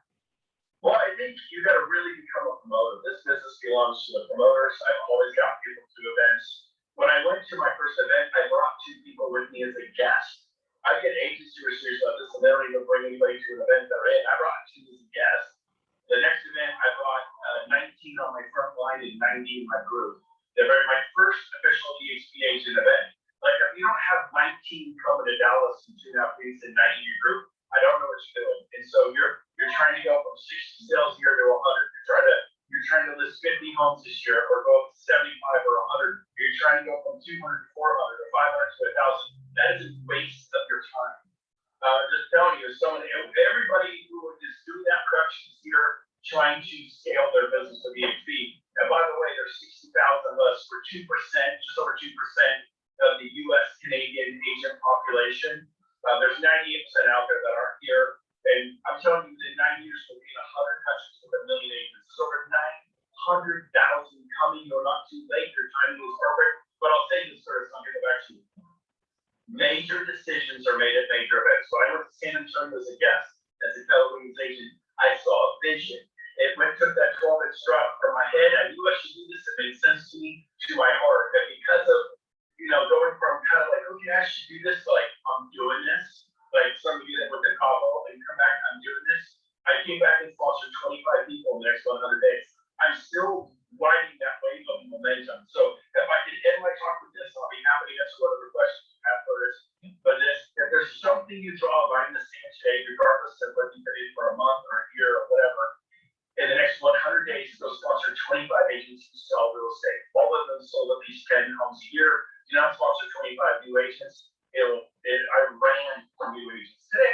Well, I think you got to really become a promoter. This business belongs to the promoters. I've always got people to events. When I went to my first event, I brought 2 people with me as a guest. I get agents who are serious about this, and they don't even bring anybody to an event they're in. I brought 2 as a guest. The next event, I brought 19 on my front line and 90 in my group. They're my first official EXP agent event. Like, if you don't have 19 coming to Dallas and 2.5 weeks and 90 in your group, I don't know what you're doing. And so you're trying to go from 60 sales a year to 100. You're trying to list 50 homes this year, or go up to 75 or 100. You're trying to go from 200 to 400 or 500 to 1,000. That is a waste of your time. Just telling you, everybody who is doing that production is here trying to scale their business with EXP. And by the way, there's 60,000 of us. We're 2%, just over 2% of the U.S. Canadian agent population. There's 98% out there that aren't here. And I'm telling you, in 9 years, we'll be in 100 countries with 1 million agents is over 900,000 coming. You're not too late. Your timing is perfect. But I'll say this first. I'm going to go back to you. Major decisions are made at major events. When I went to San Antonio as a guest, as a teleorganization, I saw a vision. It took that 12-inch drop from my head. I knew I should do this. It made sense to me, to my heart. And because of, going from kind of like, okay, I should do this, like, I'm doing this. Like some of you that went to Cabo and come back, I'm doing this. I came back and sponsored 25 people in the next 100 days. I'm still riding that wave of momentum. So if I could end my talk with this, I'll be happy to answer whatever questions you have for this. But if there's something you draw a line in the sand today, regardless of whether you did it for a month or a year or whatever, in the next 100 days, go sponsor 25 agents who sell real estate. All of them sold at least 10 homes a year. Do not sponsor 25 new agents. I ran for new agents today.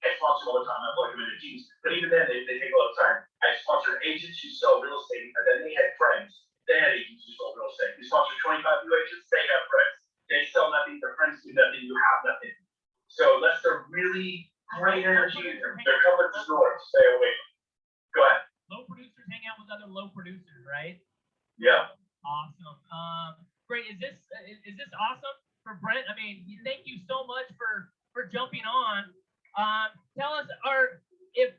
I sponsor all the time. I plug them into teams. But even then, they take a lot of time. I sponsored agents who sell real estate, and then they had friends. They had agents who sold real estate. You sponsor 25 new agents, they have friends. They sell nothing, their friends do nothing, you have nothing. So unless they're really great energy, they're coming to the door, stay away. Go ahead. Low producers hang out with other low producers, right? Yeah. Awesome. Great. Is this awesome for Brent? I mean, thank you so much for jumping on. Tell us, if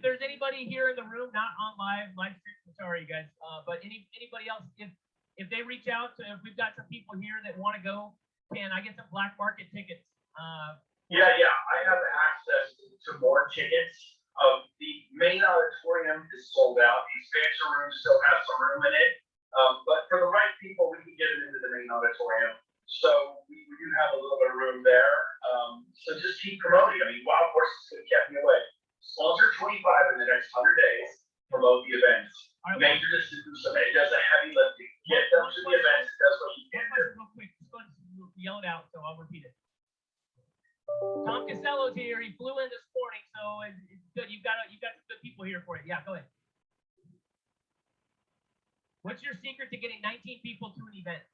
there's anybody here in the room, not on live stream, sorry you guys, but anybody else, if they reach out to, if we've got some people here that want to go, can I get some black market tickets? Yeah. I have access to more tickets. The main auditorium is sold out. The expansion room still has some room in it. But for the right people, we can get them into the main auditorium. So we do have a little bit of room there. So just keep promoting. I mean, Wild Horses could have kept me away. Sponsor 25 in the next 100 days. Promote the events. Major decisions. It does a heavy lifting. Get them to the events. It does what you can do. Real quick, just go ahead and yell it out, so I'll repeat it. Tom Casello's here. He flew in this morning, so it's good. You've got some good people here for it. Yeah, go ahead. What's your secret to getting 19 people to an event?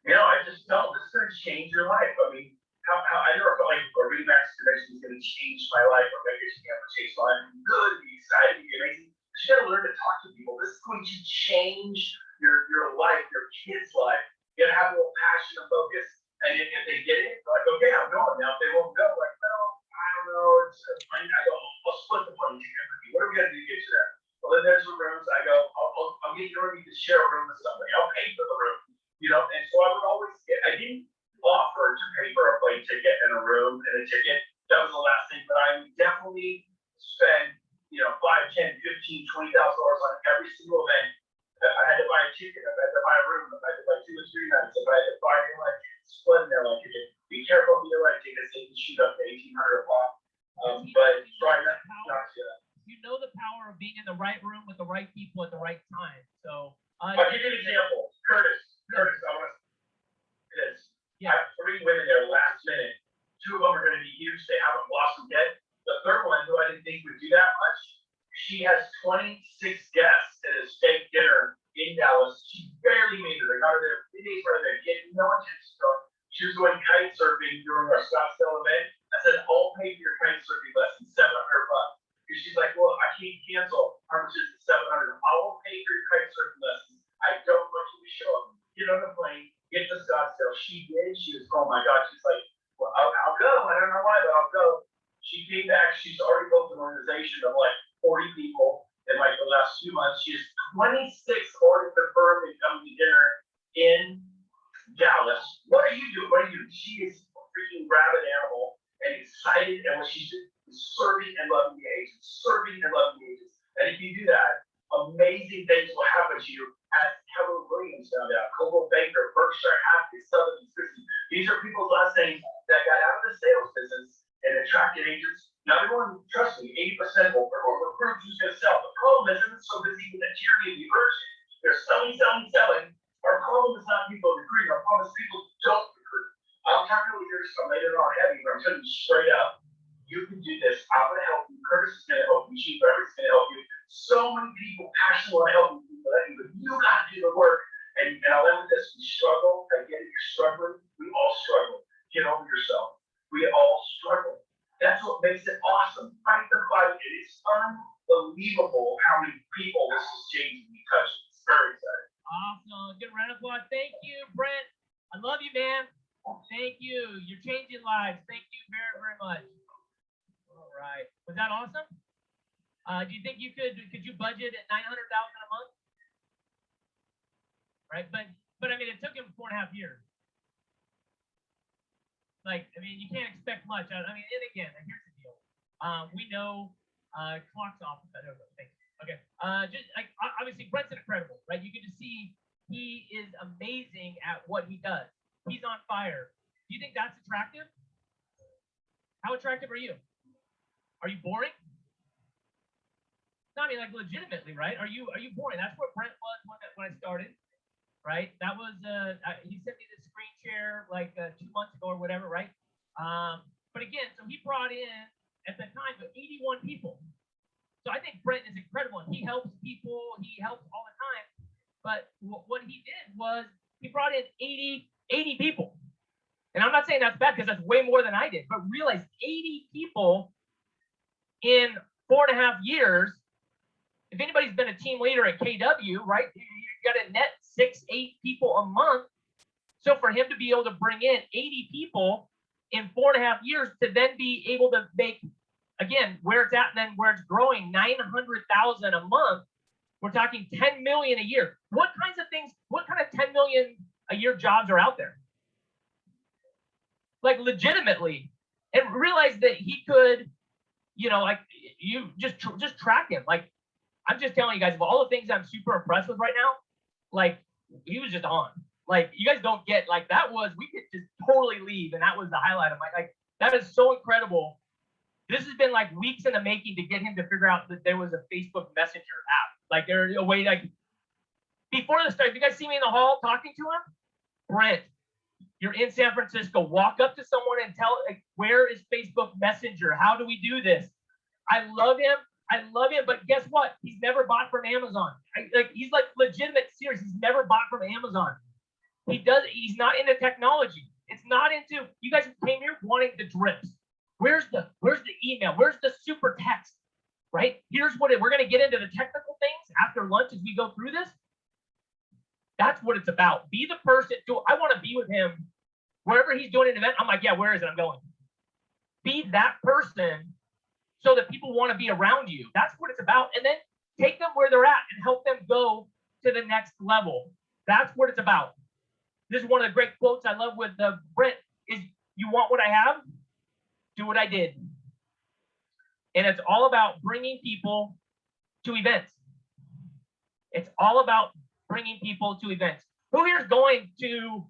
I just know this is going to change your life. I mean, how I never felt like a Remax convention is going to change my life or make it change my life. I'm good, be excited, be amazing. You got to learn to talk to people. This is going to change your life, your kid's life. You got to have a little passion and focus. And if they get it, they're like, okay, I'm going now. If they won't go, like, no, I don't know. I go, I'll split the plane ticket with you. What are we going to do to get you there? Well, then there's the rooms. I go, I'll get you to share a room with somebody. I'll pay for the room. And so I would always I didn't offer to pay for a plane ticket and a room and a ticket. That was the last thing, but I would definitely spend, $5, $10, $15, $20,000 on every single event. If I had to buy a ticket, if I had to buy a room, if I had to buy 2 or 3 nights, if I had to buy an airline ticket, split an airline ticket. Be careful of the airline tickets, they can shoot up to $1,800 a pop. But try not to do that. You know the power of being in the right room with the right people at the right time. So I'll give you an example. Curtis, I want this. Yeah. I have 3 women there last minute. 2 of them are going to be huge. They haven't blossomed yet. The third one, who I didn't think would do that much, she has 26 guests at a steak dinner in Dallas. She barely made it. They got her there 3 days right there, getting no attention to her. She was going kite surfing during our Scottsdale event. I said, I'll pay for your kite surfing lesson, $700. Because she's like, well, I can't cancel. How much is it? $700. I will pay for your kite surfing lessons. I don't want you to show up. Get on the plane, get to Scottsdale. She did. She was, oh my God. She's like, well, I'll go. I don't know why, but I'll go. She came back. She's already built an organization of like 40 people in like the last few months. She has 26 already confirmed and coming to dinner in Dallas. What are you doing? She is a freaking rabid animal and excited. And what she's doing is serving and loving the agents, And if you do that, amazing things will happen to you. As Keller Williams found out, Coldwell Banker, Berkshire Hathaway, Southern Christie. These are people's last names that got out of the sales business and attracted agents. Now everyone, trust me, 80% will recruit who's going to sell. The problem isn't so busy with the tyranny of the urgent. They're selling. Our problem is not people recruiting. Our problem is people don't recruit. I'm not going to hear some later on heavy, but I'm telling you straight up, you can do this. I'm going to help you. Curtis is going to help you. Chief Everett's going to help you. So many people passionately want to help you, but you got to do the work. And I'll end with this. We struggle. I get it. You're struggling. We all struggle. Get over yourself. We all struggle. That's what makes it awesome. Fight the fight. It is unbelievable how many people this is changing because it's very exciting. Awesome. Good round of applause. Thank you, Brent. I love you, man. Thank you. You're changing lives. Thank you very, very much. All right. Was that awesome? Do you think you could you budget at $900,000 a month? Right. But I mean, it took him 4.5 years. Like, I mean, you can't expect much. I mean, and again, here's the deal. We know clock's off. I don't know. Thanks. Okay. Just like obviously Brent's incredible, right? You can just see he is amazing at what he does. He's on fire. Do you think that's attractive? How attractive are you? Are you boring? No, I mean, like legitimately, right? Are you boring? That's where Brent was when I started, right? That was he sent me the screen share like 2 months ago or whatever, right? But again, so he brought in at the time 81 people. So I think Brent is incredible. He helps people. He helps all the time. But what he did was he brought in 80 people. And I'm not saying that's bad because that's way more than I did. But realize 80 people in 4.5 years. If anybody's been a team leader at KW, right, you got to net 6-8 people a month. So for him to be able to bring in 80 people in 4.5 years to then be able to make, again, where it's at and then where it's growing, 900,000 a month, we're talking 10 million a year. What kinds of things, what kind of 10 million a year jobs are out there? Like legitimately, and realize that he could, you know, like you just track him. Like, I'm just telling you guys, of all the things I'm super impressed with right now, like he was just on. Like you guys don't get like that was, we could just totally leave. And that was the highlight of my, like, that is so incredible. This has been like weeks in the making to get him to figure out that there was a Facebook Messenger app. Like there's a way, like before the start, if you guys see me in the hall talking to him, Brent, you're in San Francisco, walk up to someone and tell, like, where is Facebook Messenger? How do we do this? I love him. But guess what? He's never bought from Amazon. He's like legitimate serious. He's never bought from Amazon. He's not into technology. It's not into, you guys came here wanting the drips. Where's the email? Where's the super text? Right? Here's what we're going to get into the technical things after lunch as we go through this. That's what it's about. Be the person. I want to be with him wherever he's doing an event. I'm like, yeah, where is it? I'm going. Be that person so that people want to be around you. That's what it's about. And then take them where they're at and help them go to the next level. That's what it's about. This is one of the great quotes I love with Brent is, you want what I have? Do what I did. And it's all about bringing people to events. It's all about bringing people to events. Who here is going to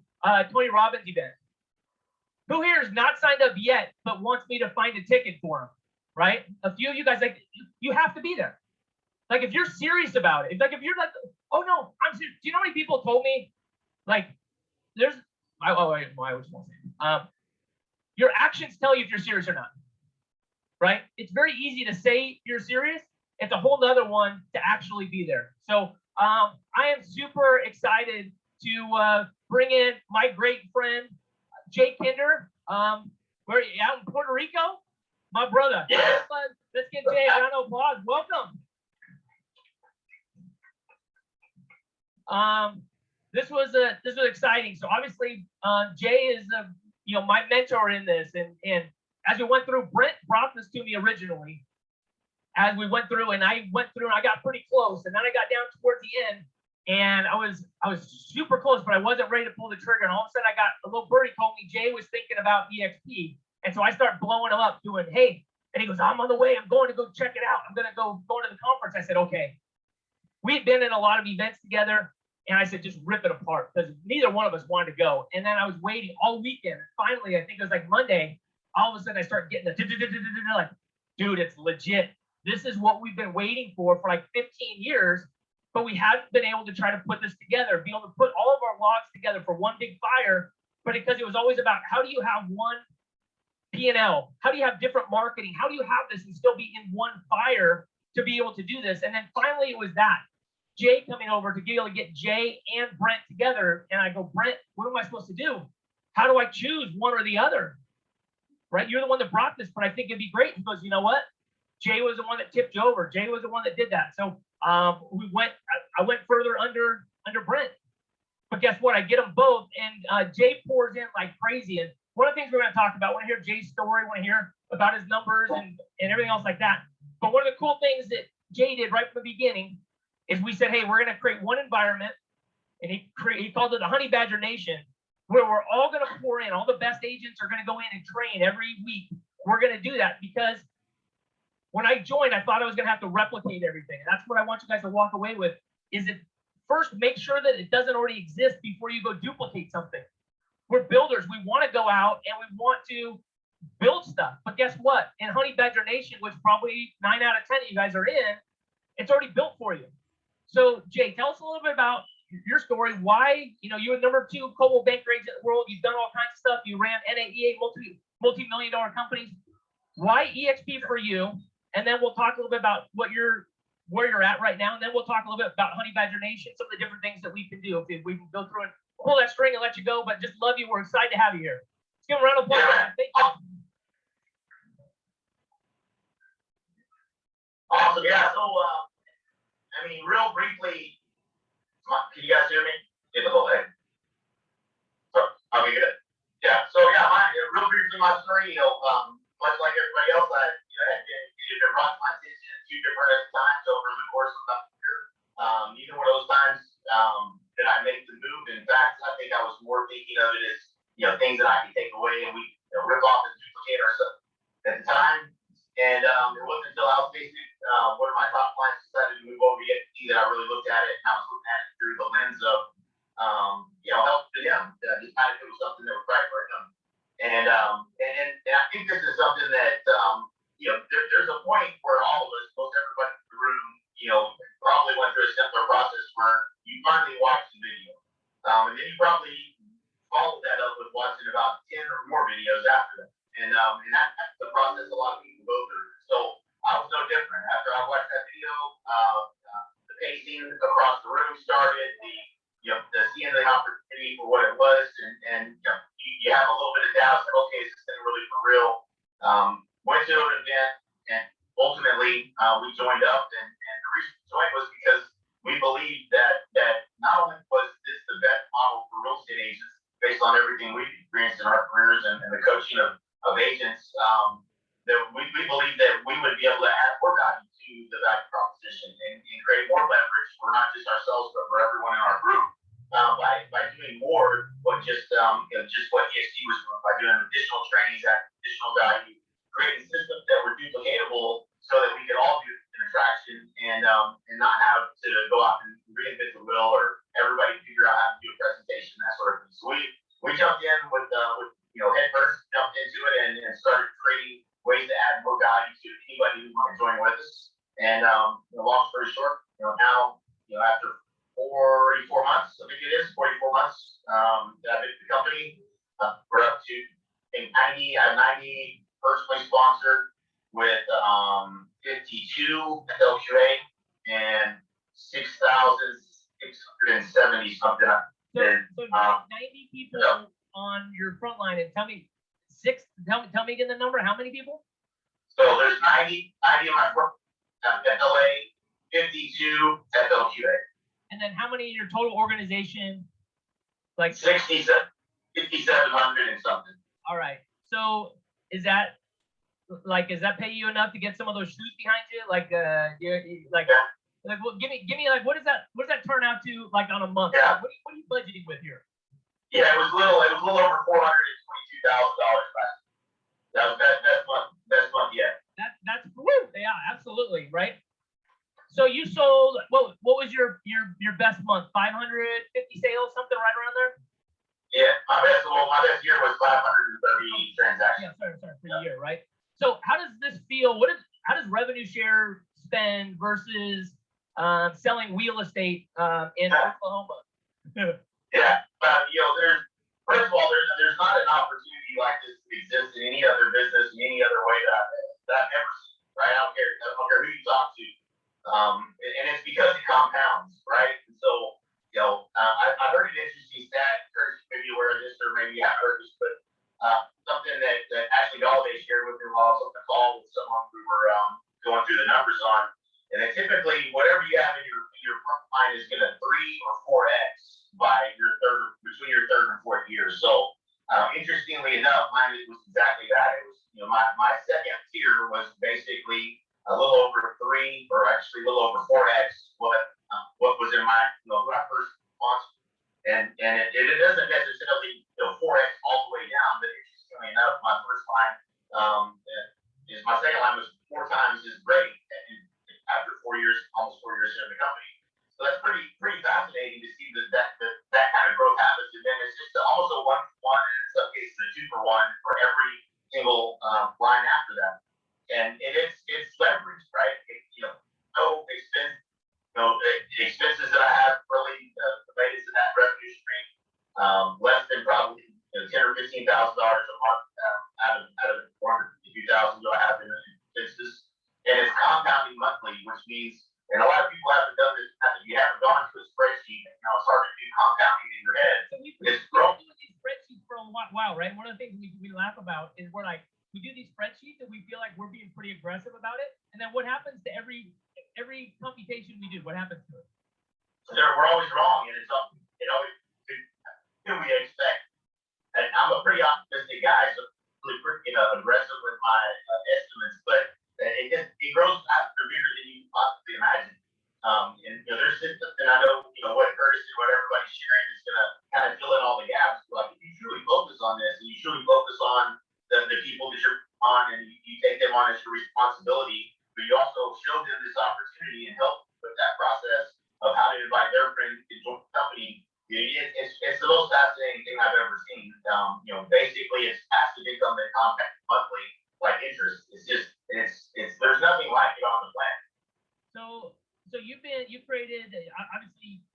Tony Robbins' event? Who here is not signed up yet, but wants me to find a ticket for him? Right? A few of you guys, like, you have to be there. Like, if you're serious about it, if you're like, oh no, I'm serious. Do you know how many people told me, like, I was saying, your actions tell you if you're serious or not. Right? It's very easy to say you're serious. It's a whole nother one to actually be there. So I am super excited to bring in my great friend, Jay Kinder. Where are you, out in Puerto Rico? My brother. Yeah. Let's get Jay a round of applause. Welcome. This was exciting. So obviously, Jay is my mentor in this, and as we went through, Brent brought this to me originally. As we went through, and I got pretty close, and then I got down towards the end, and I was super close, but I wasn't ready to pull the trigger. And all of a sudden, I got a little birdie told me Jay was thinking about EXP, and so I start blowing him up, doing, hey, and he goes, I'm on the way. I'm going to go check it out. I'm gonna go to the conference. I said, okay. We've been in a lot of events together, and I said, just rip it apart, because neither one of us wanted to go. And then I was waiting all weekend. Finally, I think it was like Monday. All of a sudden, I start getting the like, dude, it's legit. This is what we've been waiting for like 15 years, but we haven't been able to try to put this together, be able to put all of our logs together for one big fire. But because it was always about, how do you have one P&L? How do you have different marketing? How do you have this and still be in one fire to be able to do this? And then finally, it was that. Jay coming over to be able to get Jay and Brent together. And I go, Brent, what am I supposed to do? How do I choose one or the other? Right? You're the one that brought this, but I think it'd be great. He goes, you know what? Jay was the one that tipped you over. Jay was the one that did that. So I went further under Brent. But guess what? I get them both, and Jay pours in like crazy. And one of the things we're going to talk about, I want to hear Jay's story, want to hear about his numbers and everything else like that. But one of the cool things that Jay did right from the beginning is we said, hey, we're going to create one environment, and he called it the Honey Badger Nation, where we're all going to pour in. All the best agents are going to go in and train every week. We're going to do that because when I joined, I thought I was going to have to replicate everything. And that's what I want you guys to walk away with, is it first make sure that it doesn't already exist before you go duplicate something. We're builders. We want to go out and we want to build stuff. But guess what? In Honey Badger Nation, which probably 9 out of 10 of you guys are in, it's already built for you. So Jay, tell us a little bit about your story. Why, you were #2 Coldwell Banker agent in the world. You've done all kinds of stuff. You ran NAEA multi-million-dollar companies. Why EXP for you? And then we'll talk a little bit about where you're at right now. And then we'll talk a little bit about Honey Badger Nation, some of the different things that we can do. If we can go through and pull that string and let you go, but just love you. We're excited to have you here. Let's give a round of applause. Thank you. Awesome. Yeah. So, real briefly, can you guys hear me? Get the whole thing. Okay, good. Yeah. So, real briefly, my story, much like everybody else, I had been brought to my attention 2 different times over the course of the year. Either one of those times that I made the move. In fact, I think I was more thinking of it as, things that I could take away and we rip off and duplicate ourselves at the time. And it wasn't until I was facing one of my top clients decided to move over to EXP that I really looked at it, and I was looking at it through the lens of, help to them. Decided it was something that was right for them. And I think this is something that, there's a point where all of us, most everybody in the room, probably went through a similar process where you finally watched the video. And then you probably followed that up with watching about 10 or more videos after that. And that's the process a lot of people go through. So I was no different. After I watched that video, the pacing across the room started, the seeing the opportunity for what it was, and you have a little bit of doubt, like, okay, is this thing really for real? Went to an event, and ultimately we joined up, and the reason we joined was because we believed that not only was this the best model for real estate agents, based on everything we've experienced in our careers and the coaching of agents, that we believe that we would be able to add more value to the value proposition and create more leverage for not just ourselves, but for everyone in our group by doing more, but just what EXP was doing, by doing additional trainings, additional value, creating systems that were duplicatable so that we could all do an attraction and not have to go out and reinvent the wheel or everybody figure out how to do a presentation, that sort of thing. So we jumped in with head first, jumped into it and started creating ways to add more value to anybody who wanted to join with us. And long story short, now after 44 months, I think it is 44 months that I've been at the company, we're up to 90 personally sponsored with 52 LQA and 6,670 something. So 90 people on your front line, and tell me again the number. How many people? So there's 90 in my front FLA, 52 FLQA. And then how many in your total organization? Like 5,700 and something. All right. So does that pay you enough to get some of those shoes behind you? Give me like what does that turn out to like on a month? Yeah. What are you budgeting with here? Yeah, it was a little over $422,000 last. That was best month yet. That's woo, yeah, absolutely, right? So you sold what was your best month? 550 sales, something right around there? Yeah, my best year was 530 transactions. Yeah, sorry, for the year, right? So how does this feel? How does revenue share spend versus selling real estate in Oklahoma? Yeah, first of all, there's not an opportunity like this that exists in any other business, in any other way that I've ever seen, right? I don't care who you talk to. And it's because it compounds, right? And so, I heard an interesting stat, Curtis, maybe aware of this, or maybe you haven't heard this, but something that Ashley Galladay shared with me while I was on the call with someone we were going through the numbers on. And then typically, whatever you have in your front line is going to 3 or 4x by your between your third and fourth year. So, interestingly enough, mine was exactly that. It was, my second tier was basically a little over 3, or actually a little over 4x what was in my, when I first launched. And it doesn't necessarily 4x all the way down, but interestingly enough, my first line is my second line was 4 times as great after 4 years, almost 4 years in the company. So that's pretty fascinating to see that kind of growth happens. And then it's just almost a 1-for-1, and in some cases a 2-for-1 for every single line after that. And it's leverage, right? No expense, the expenses that I have really related to that revenue stream, less than probably $10,000 or $15,000 a month out of the $450,000 I have in expenses. And it's compounding monthly, which means, and a lot of people haven't done this, you haven't gone to a spreadsheet, it's hard to do compounding in your head. So we've It's been doing these spreadsheets for a while, right? One of the things we laugh about is we do these spreadsheets and we feel like we're being pretty aggressive about it. And then what happens to every computation we do? What happens to it? We're always wrong, and it's always who we expect. And I'm a pretty optimistic guy, so really pretty aggressive with my estimates, but it grows faster, bigger than you possibly imagine. And there's systems, and I know what Curtis and what everybody's sharing is gonna kind of fill in all the gaps. Like if you truly focus on this, and you truly focus on the people that you're on, and you take them on as your responsibility, but you also show them this opportunity and help with that process of how to invite their friends to join the company. It's the most fascinating thing I've ever seen. Basically it's passive income that compounds monthly like interest. There's nothing like it on the planet. So you've created, obviously,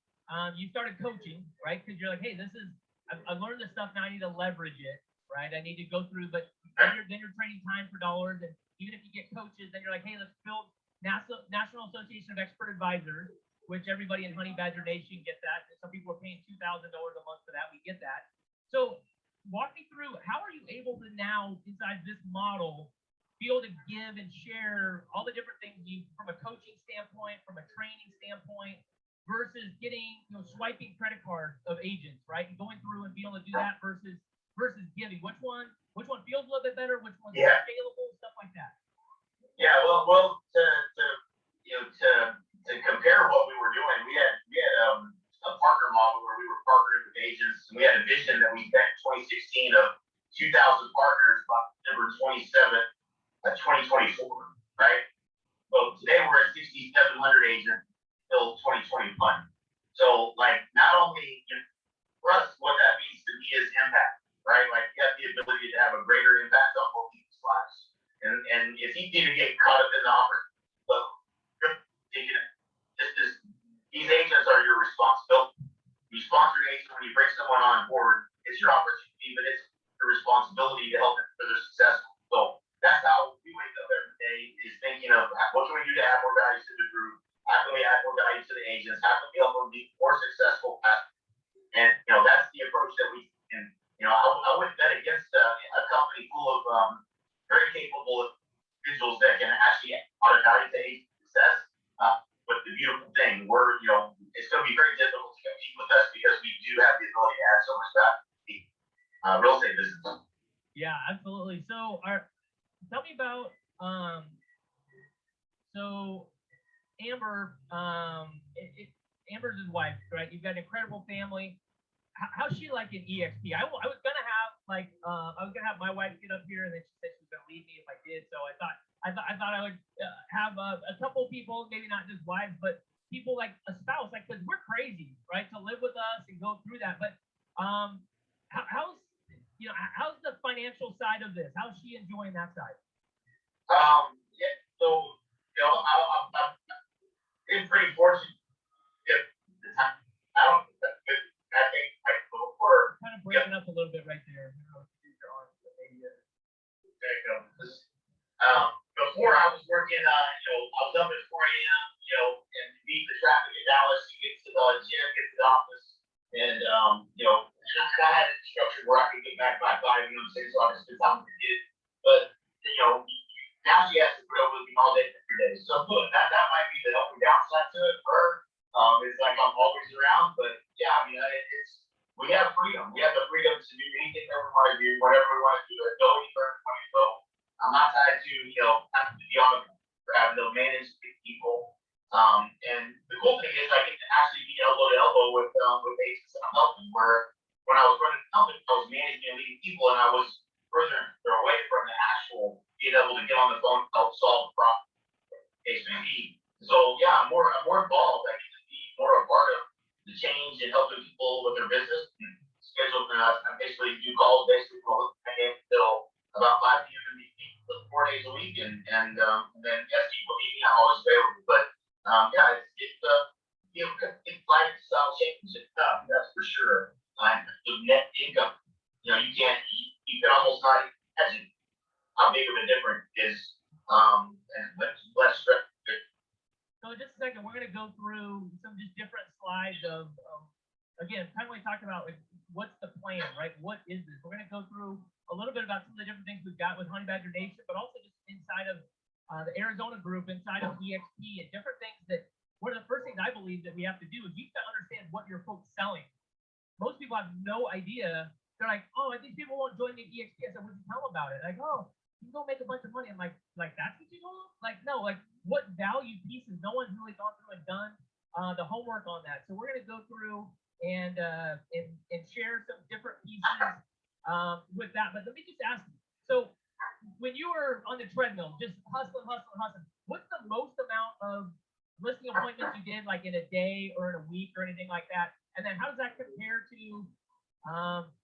you started coaching, right? Because you're like, hey, I've learned this stuff, now I need to leverage it, right? I need to go through, but then you're trading time for dollars, and even if you get coaches, then you're like, hey, let's build National Association of Expert Advisors, which everybody in Honey Badger Nation gets that. Some people are paying $2,000 a month for that. We get that. So walk me through, how are you able to now, inside this model, be able to give and share all the different things from a coaching standpoint, from a training standpoint, versus getting, swiping credit cards of agents, right? And going through and being able to do that versus giving. Which one feels a little bit better? Which one's available? Stuff like that. Yeah, well, to compare what we were doing, we had a partner model where we were partnering with agents, and we had a vision that we met in 2016 of 2,000 partners by December 27th, 2024, right? Well, today we're at 6,700 agents till 2021. So, not only for us, what that means to me is impact, right? Like, you have the ability to have a greater impact on both people's lives. And it's easy to get caught up in the offer. But these agents are your responsibility. You sponsor an agent when you bring someone on board. It's your opportunity, but it's your responsibility to help them so they're successful. So that's how we wake up every day, is thinking of what can we do to add more value to the group? How can we add more value to the agents? How can we help them be more successful? And that's the approach that we can. I wouldn't bet against a company full of very capable individuals that can actually add value to agent success. But the beautiful thing, it's going to be very difficult to compete with us because we do have the ability to add so much value to the real estate business. Yeah, absolutely. So, tell me about so Amber. Amber's his wife, right? You've got an incredible family. How's she like in EXP? I was gonna have my wife get up here, and then she said she was gonna leave me if I did. So I thought I would have a couple people, maybe not just wives, but people like a spouse, because we're crazy, right, to live with us and go through that. But how's the financial side of this? How's she enjoying that side? Yeah. So I'm been pretty fortunate. I think before. Kind of breaking up a little bit right there. I don't know if you use your arms, but maybe there you go. Before I was working, I was up at 4 a.m. And beat the traffic in Dallas to get to the gym, get to the office, and I had a structure where I could get back by 5, so I could spend time with the kids. But now she has to put up with me all day every day. that to it for her. It's like I'm always around, but yeah, I mean, we have freedom. We have the freedom to do anything that we want to do, whatever we want to do, go anywhere we want to go. I'm not tied to, having to be on the or having to manage people. And the cool thing is I get to actually be elbow to elbow with agents that I'm helping, where when I was running the company, I was managing and leading people, and I was further away from the actual being able to get on the phone and help solve the problem. HPP. So yeah, I'm more involved. I get to be more a part of the change and helping people with their business. Schedule, I basically do calls basically from 10 a.m. until about 5 p.m. in the evening, 4 days a week, and then as people need me, I'm always available. But yeah, it's lifestyle change. That's for sure. The net income, you can almost not imagine how big of a difference is, and less stress. So in just a second, we're going to go through some just different slides of again, kind of like talking about like what's the plan, right? What is this? We're going to go through a little bit about some of the different things we've got with Honey Badger Nation, but also just inside of the Arizona group, inside of EXP, and different things that one of the first things I believe that we have to do is you have to understand what your folks selling. Most people have no idea. They're like, oh, I think people won't join the EXP. I said, what did you tell them about it? Like, oh, you can go make a bunch of money. I'm like that's what you told them? Like, no, like what value pieces? No one's really gone through and done the homework on that. So we're gonna go through and share some different pieces with that. But let me just ask you. So when you were on the treadmill, just hustling, what's the most amount of listing appointments you did, like in a day or in a week or anything like that? And then how does that compare to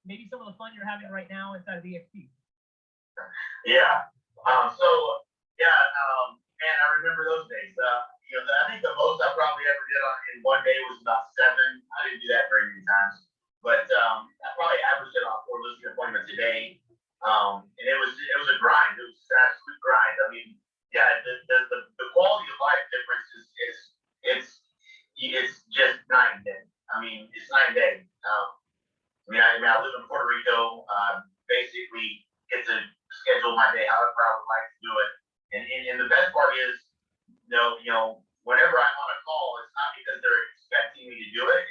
maybe some of the fun you're having right now inside of EXP? Yeah. Man, I remember those days. I think the most I probably ever did in one day was about 7. I didn't do that very many times, but I probably averaged about 4 listing appointments a day. And it was a grind. It was an absolute grind. I mean, yeah, the quality of life difference it's just night and day. I mean, it's night and day. I live in Puerto Rico. Basically get to schedule my day however I would like to do it. And the best part is, whenever I'm on a call, it's not because they're expecting me to do it.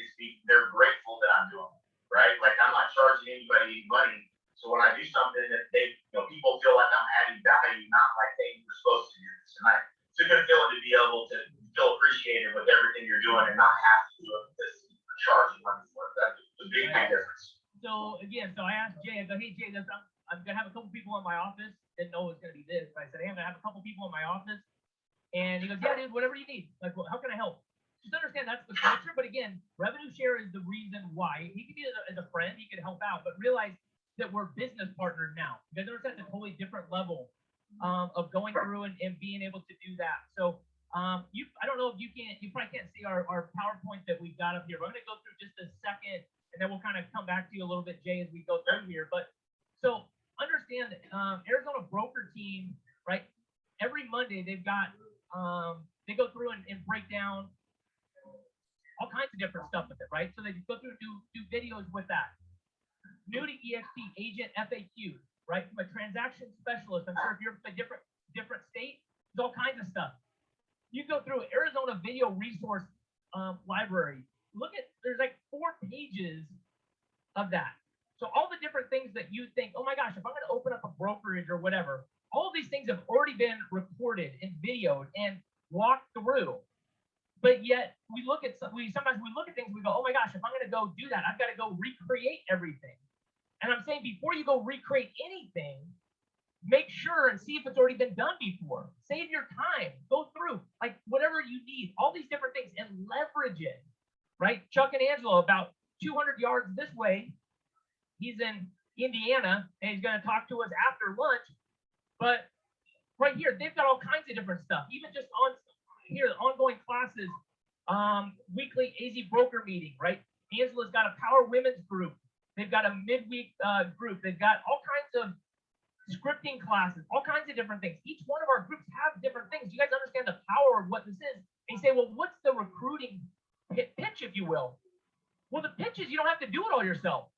They're grateful that I'm doing it, right? Like I'm not charging anybody money. So when I do something that people feel like I'm adding value, not like, hey, you're supposed to do this. And it's a good feeling to be able to feel appreciated with everything you're doing and not have to do it because you're charging money for it. That's a big difference. So again, I asked Jay, I go, hey Jay, I'm gonna have a couple people in my office. Didn't know it was gonna be this, but I said, hey, I'm gonna have a couple people in my office. And he goes, yeah, dude, whatever you need. Like, well, how can I help? Just understand that's the culture. But again, revenue share is the reason why. He could be as a friend, he could help out, but realize that we're business partners now. You guys understand a totally different level of going through and being able to do that. So I don't know if you probably can't see our PowerPoint that we've got up here. We're gonna go through just a second, and then we'll kind of come back to you a little bit, Jay, as we go through here. But so understand that Arizona broker team, right? Every Monday they've got they go through and break down all kinds of different stuff with it, right? So they go through do videos with that. New to EXP agent FAQs, right? From a transaction specialist, I'm sure if you're from a different state, there's all kinds of stuff. You go through Arizona video resource library. Look at there's like 4 pages of that. So all the different things that you think, oh my gosh, if I'm going to open up a brokerage or whatever, all these things have already been recorded and videoed and walked through. But yet sometimes we look at things and we go, oh my gosh, if I'm going to go do that, I've got to go recreate everything. And I'm saying before you go recreate anything, make sure and see if it's already been done before. Save your time, go through like whatever you need, all these different things and leverage it, right? Chuck and Angelo about 200 yards this way. He's in Indiana and he's going to talk to us after lunch. But right here, they've got all kinds of different stuff, even just on here, ongoing classes, weekly AZ broker meeting, right? Angela's got a power women's group. They've got a midweek group. They've got all kinds of scripting classes, all kinds of different things. Each one of our groups have different things. You guys understand the power of what this is? And you say, well, what's the recruiting pitch, if you will? Well, the pitch is you don't have to do it all yourself,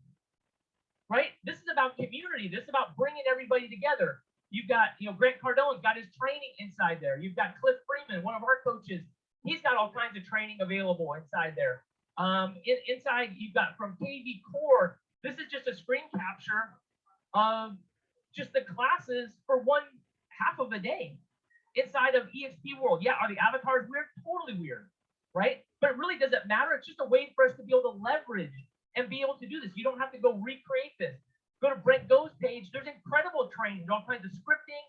right? This is about community. This is about bringing everybody together. You've got, Grant Cardone's got his training inside there. You've got Cliff Freeman, one of our coaches. He's got all kinds of training available inside there. Inside, you've got from KV Core. This is just a screen capture of just the classes for one half of a day inside of EXP World. Yeah, are the avatars weird? Totally weird, right? But it really doesn't matter. It's just a way for us to be able to leverage and be able to do this. You don't have to go recreate this. Go to Brent Go's page. There's incredible training, all kinds of scripting.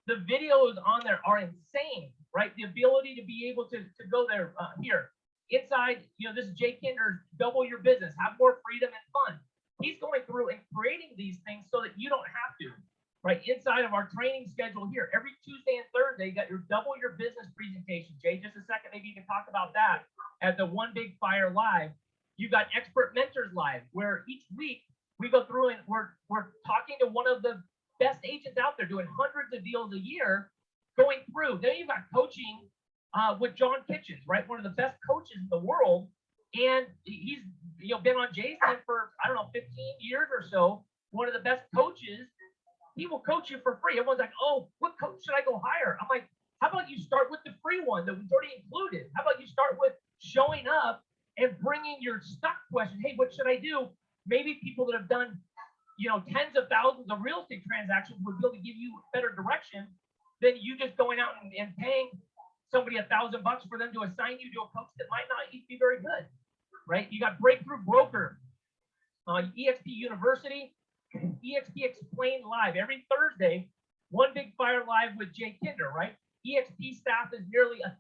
The videos on there are insane, right? The ability to be able to go there here. Inside, this is Jay Kinder's Double Your Business, have more freedom and fun. He's going through and creating these things so that you don't have to, right? Inside of our training schedule here, every Tuesday and Thursday, you got your Double Your Business presentation. Jay, just a second, maybe you can talk about that at the One Big Fire Live. You got Expert Mentors Live, where each week we go through and we're talking to one of the best agents out there doing hundreds of deals a year, going through. Then you've got coaching with John Kitchens, right? One of the best coaches in the world. And he's been on Jay's team for, 15 years or so. One of the best coaches. He will coach you for free. Everyone's like, oh, what coach should I go hire? I'm like, how about you start with the free one that we've already included? How about you start with showing up and bringing your stuck question? Hey, what should I do? Maybe people that have done tens of thousands of real estate transactions would be able to give you better direction than you just going out and paying somebody $1,000 for them to assign you to a coach that might not be very good, right? You got Breakthrough Broker, EXP University, EXP Explained Live every Thursday, One Big Fire Live with Jay Kinder, right? EXP staff is nearly 1,000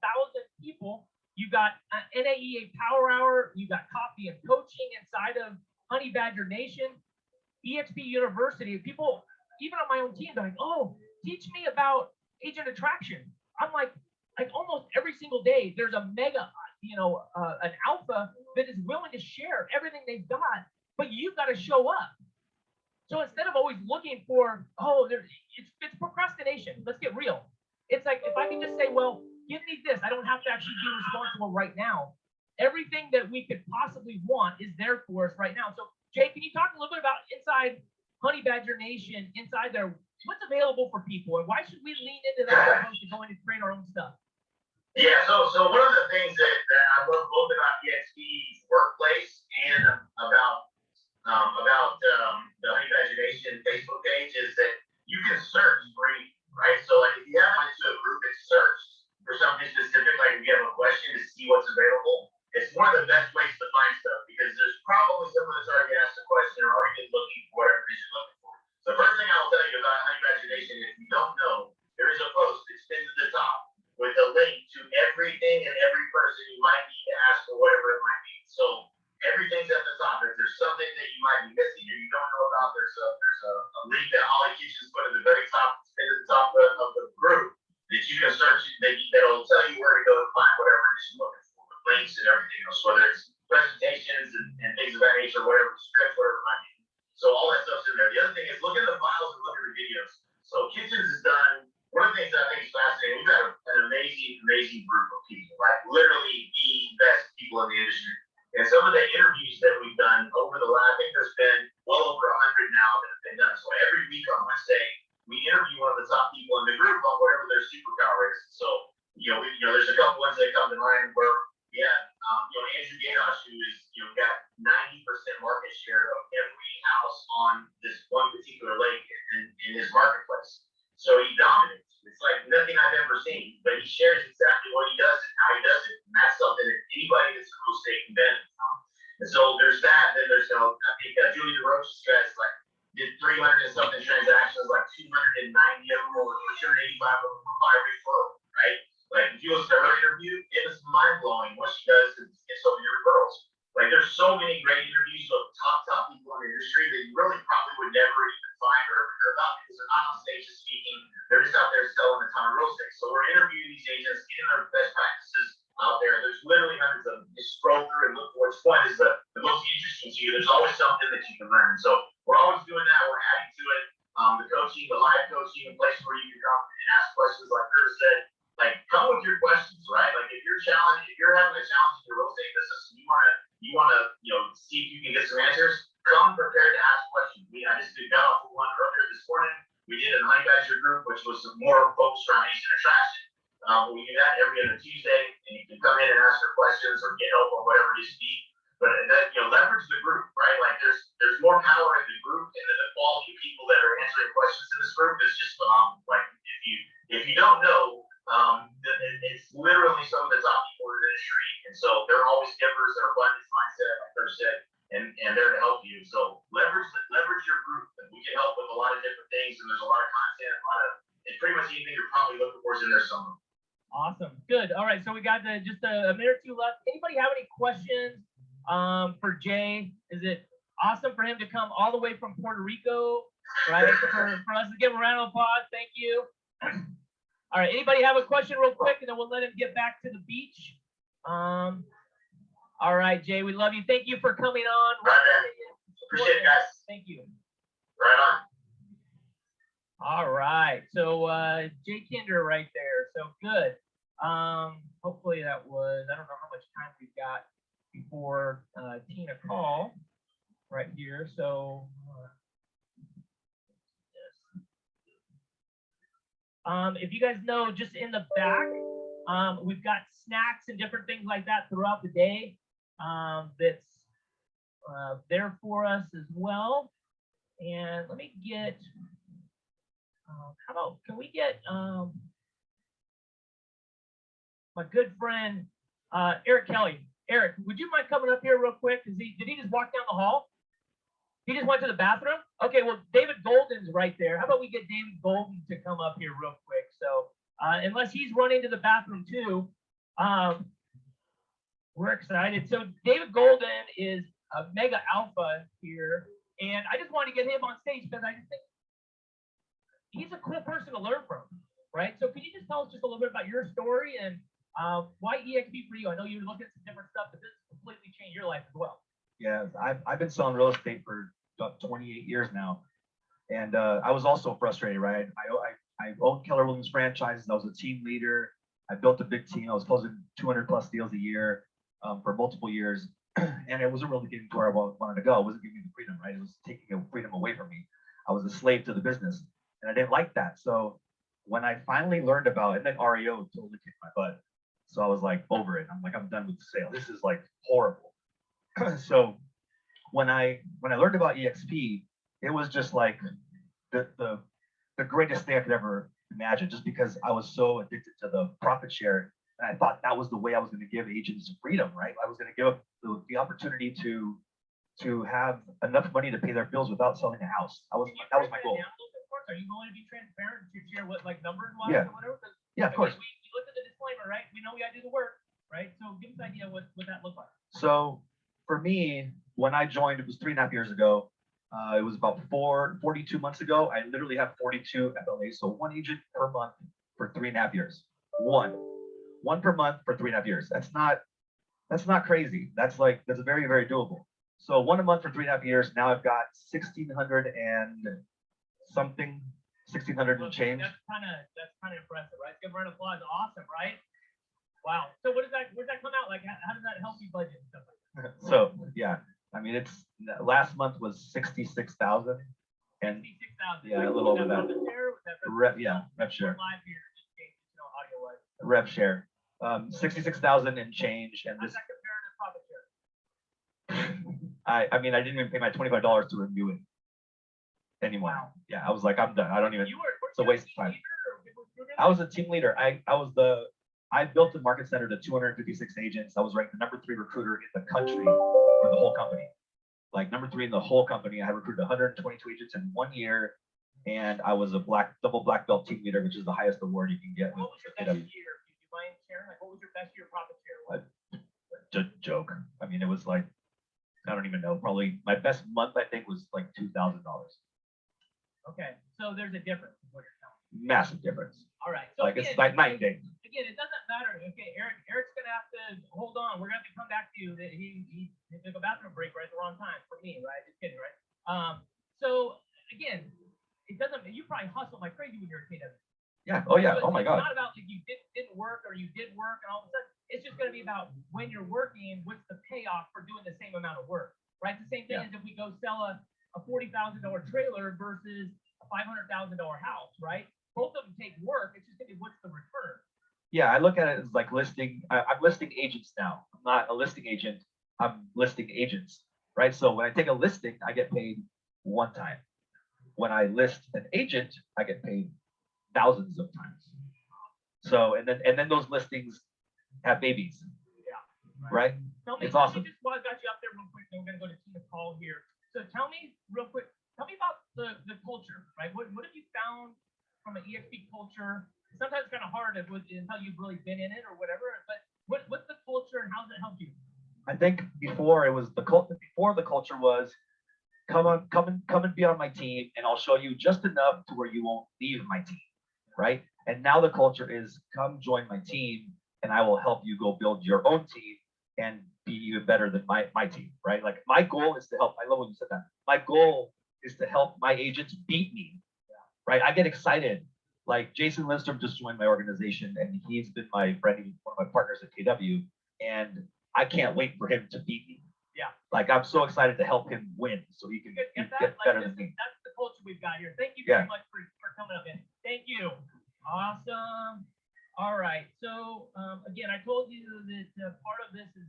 people. You got NAEA Power Hour, you got coffee and coaching inside of Honey Badger Nation. EXP University, people, even on my own team, they're like, oh, teach me about agent attraction. I'm like almost every single day, there's a mega, an alpha that is willing to share everything they've got, but you've got to show up. So instead of always looking for, it's procrastination. Let's get real. It's like, if I can just say, well, give me this, I don't have to actually be responsible right now. Everything that we could possibly want is there for us right now. So Jay, can you talk a little bit about inside Honey Badger Nation, inside there, what's available for people, and why should we lean into that as opposed to going to create our own stuff? Yeah, so one of the things that I love both about EXP's workplace and about the Honey Badger Nation Facebook page is that you can search free, right? So like if you have into a group and search for something specific, like if you have a question to see what's available, it's one of the best ways to find stuff because there's probably someone that's already asked a question or already been looking for whatever it is you're looking for. So the first thing I will tell you about Honey Badger Nation, if you don't know, there is a post that's pinned to the top with a link to everything and every person you might need to ask for whatever it might be. So everything's at the top. If there's something that you might be missing or you don't know about, there's a link that Holly Kitchens put at the very top, pinned at the top of the group that you can search that'll tell you where to go to find whatever it is you're looking for. Links and everything else, whether it's presentations and things of that nature, whatever, scripts, whatever it might be. So all that stuff's in there. The other thing is look at the files and look at the videos. So Kitchens has done, one of the things that I think is fascinating, we've got an amazing group of people, like literally the best people in the industry. And some of the interviews that we've done over the last, I think there's been well over 100 now that have been done. So every week on Wednesday, we interview one of the top people in the group on whatever their superpower is. So, there's a couple ones that come to mind where we had, Andrew Gatosh, who is, got 90% market share of every house on this one particular lake in his marketplace. So he dominates. It's like nothing I've ever seen, but he shares exactly what he does and how he does it. And that's something that anybody that's in real estate can benefit from. And so there's that. Then there's, I think Julie DeRoche's strategy, did 300 and something transactions, like 290 of them or 285 of them were by referral, right? Like if you listen to her interview, it was mind blowing what she does to get so many referrals. Like there's so many great interviews of top people in the industry that you really probably would never even find or ever hear about because they're not on stage speaking. They're just out there selling a ton of real estate. So we're interviewing these agents, getting their best practices out there. There's literally hundreds of them. Just scroll through and look for which one is the most interesting to you. There's always something that you can learn. So we're always doing that. We're adding to it. The coaching, the live coaching, a place where you can come and ask questions like Curtis said. Like come with your questions, right? Like if you're having a challenge in your real estate business and you wanna see if you can get some answers, come prepared to ask questions. I just got off of one earlier this morning. We did a Honey Badger group, which was more focused around agent attraction. We do that every other Tuesday, and you can come in answers or get help or whatever it is you need. But then, leverage the group, right? Like there's more power in the group, and then the quality of people that are answering questions in this group is just phenomenal. Like if you don't know, it's literally some of the top people in the industry, and so they're always givers. They're abundance mindset, like Kurt said, and they're to help you. So leverage your group. We can help with a lot of different things, and there's a lot of content, and pretty much anything you're probably looking for is in there somewhere. Awesome. Good. All right. So we got just a minute or two left. Anybody have any questions for Jay? Is it awesome for him to come all the way from Puerto Rico, right? For us to give him a round of applause. Thank you. All right. Anybody have a question real quick, and then we'll let him get back to the beach. All right, Jay, we love you. Thank you for coming on. Right, appreciate it, guys. Thank you. Right on. All right. So Jay Kinder right there. So good. Hopefully that was, I don't know how much time we've got before Tina call right here. So if you guys know, just in the back, we've got snacks and different things like that throughout the day. That's there for us as well. And let me get, how about, can we get my good friend, Eric Kelly. Eric, would you mind coming up here real quick? Did he just walk down the hall? He just went to the bathroom? Okay, well, David Golden's right there. How about we get David Golden to come up here real quick? So unless he's running to the bathroom too, we're excited. So David Golden is a mega alpha here. And I just wanted to get him on stage because I just think he's a cool person to learn from, right? So can you just tell us just a little bit about your story and why EXP for you? I know you're looking at some different stuff, but this completely changed your life as well. Yeah, I've been selling real estate for about 28 years now. And I was also frustrated, right? I owned Keller Williams franchises. I was a team leader. I built a big team. I was closing 200 plus deals a year for multiple years. And it wasn't really getting to where I wanted to go. It wasn't giving me the freedom, right? It was taking the freedom away from me. I was a slave to the business, and I didn't like that. So when I finally learned about it, and then REO totally kicked my butt. So I was like over it. I'm like, I'm done with the sale. This is like horrible. So when I learned about EXP, it was just like the greatest thing I could ever imagine, just because I was so addicted to the profit share. And I thought that was the way I was going to give agents freedom, right? I was going to give up the opportunity to have enough money to pay their bills without selling a house. That was my goal. Are you going to be transparent to share what, like, numbers wise Yeah. or whatever? Yeah, of course. We look at the disclaimer, right? We know we got to do the work, right? So give us an idea what that looks like. So for me, when I joined, it was 3.5 years ago. It was about 42 months ago. I literally have 42 FLAs, so one agent per month for 3.5 years. One per month for 3.5 years. That's not crazy. That's very, very doable. So one a month for 3.5 years. Now I've got 1,600 and something, 1,600 and change. That's kind of impressive, right? Give a round of applause. Awesome, right? Wow. So where's that come out? Like, how does that help you budget and stuff like that? So yeah, I mean, it's last month was 66,000, and 66,000. yeah, a little over that. Rev share. Live here, just in case, audio wise. Rev share, 66,000 and change, and How's this. that compare to profit share? I mean, I didn't even pay my $25 to renew it anymore. Wow. Yeah, I was like, I'm done. I don't even. It's a waste of time. I I was a team leader. I built the market center to 256 agents. I was ranked the #3 recruiter in the country for the whole company. Like #3 in the whole company. I had recruited 122 agents in 1 year, and I was a double black belt team leader, which is the highest award you can get. What was your best year? Do you mind sharing? Like, what was your best year profit share? Joke. I mean, it was like, I don't even know. Probably my best month, I think, was like $2,000. Okay, so there's a difference in what you're telling me. Massive difference. All right. So Like again, it's like night and day. Again, it doesn't matter. Okay, Eric's gonna have to hold on. We're gonna have to come back to you. That he took a bathroom break right at the wrong time for me, right? Just kidding, right? So again, it doesn't. You probably hustle like crazy when you're a KW. Yeah. Oh yeah. So Oh my it's God. not about like you didn't work or you did work and all of a sudden. It's just gonna be about when you're working. What's the payoff for doing the same amount of work, right? The same thing as if we go sell a $40,000 trailer versus a $500,000 house, right? Both of them take work. It's just gonna be what's the return. Yeah, I look at it as like listing. I'm listing agents now. I'm not a listing agent, I'm listing agents, right? So when I take a listing, I get paid one time. When I list an agent, I get paid thousands of times. So, and then those listings have babies, right? Tell me, It's awesome. just while I got you up there real quick, then we're gonna go to Tina Call here. So tell me real quick, tell me about the culture, right? What have you found from an EXP culture? Sometimes it's kind of hard until you've really been in it or whatever, but what's the culture and how does it help you? I think before it was before the culture was come and be on my team and I'll show you just enough to where you won't leave my team, right? And now the culture is come join my team and I will help you go build your own team and be even better than my team, right? Like my goal is to help. I love when you said that. My goal is to help my agents beat me, right? I get excited. Like Jason Lindstrom just joined my organization and he's been my friend, he's one of my partners at KW, and I can't wait for him to beat me. Yeah. Like I'm so excited to help him win so he can get better than me. That's the culture we've got here. Thank you Yeah. very much for coming up, man. Thank you. Awesome. All right. So again, I told you that part of this is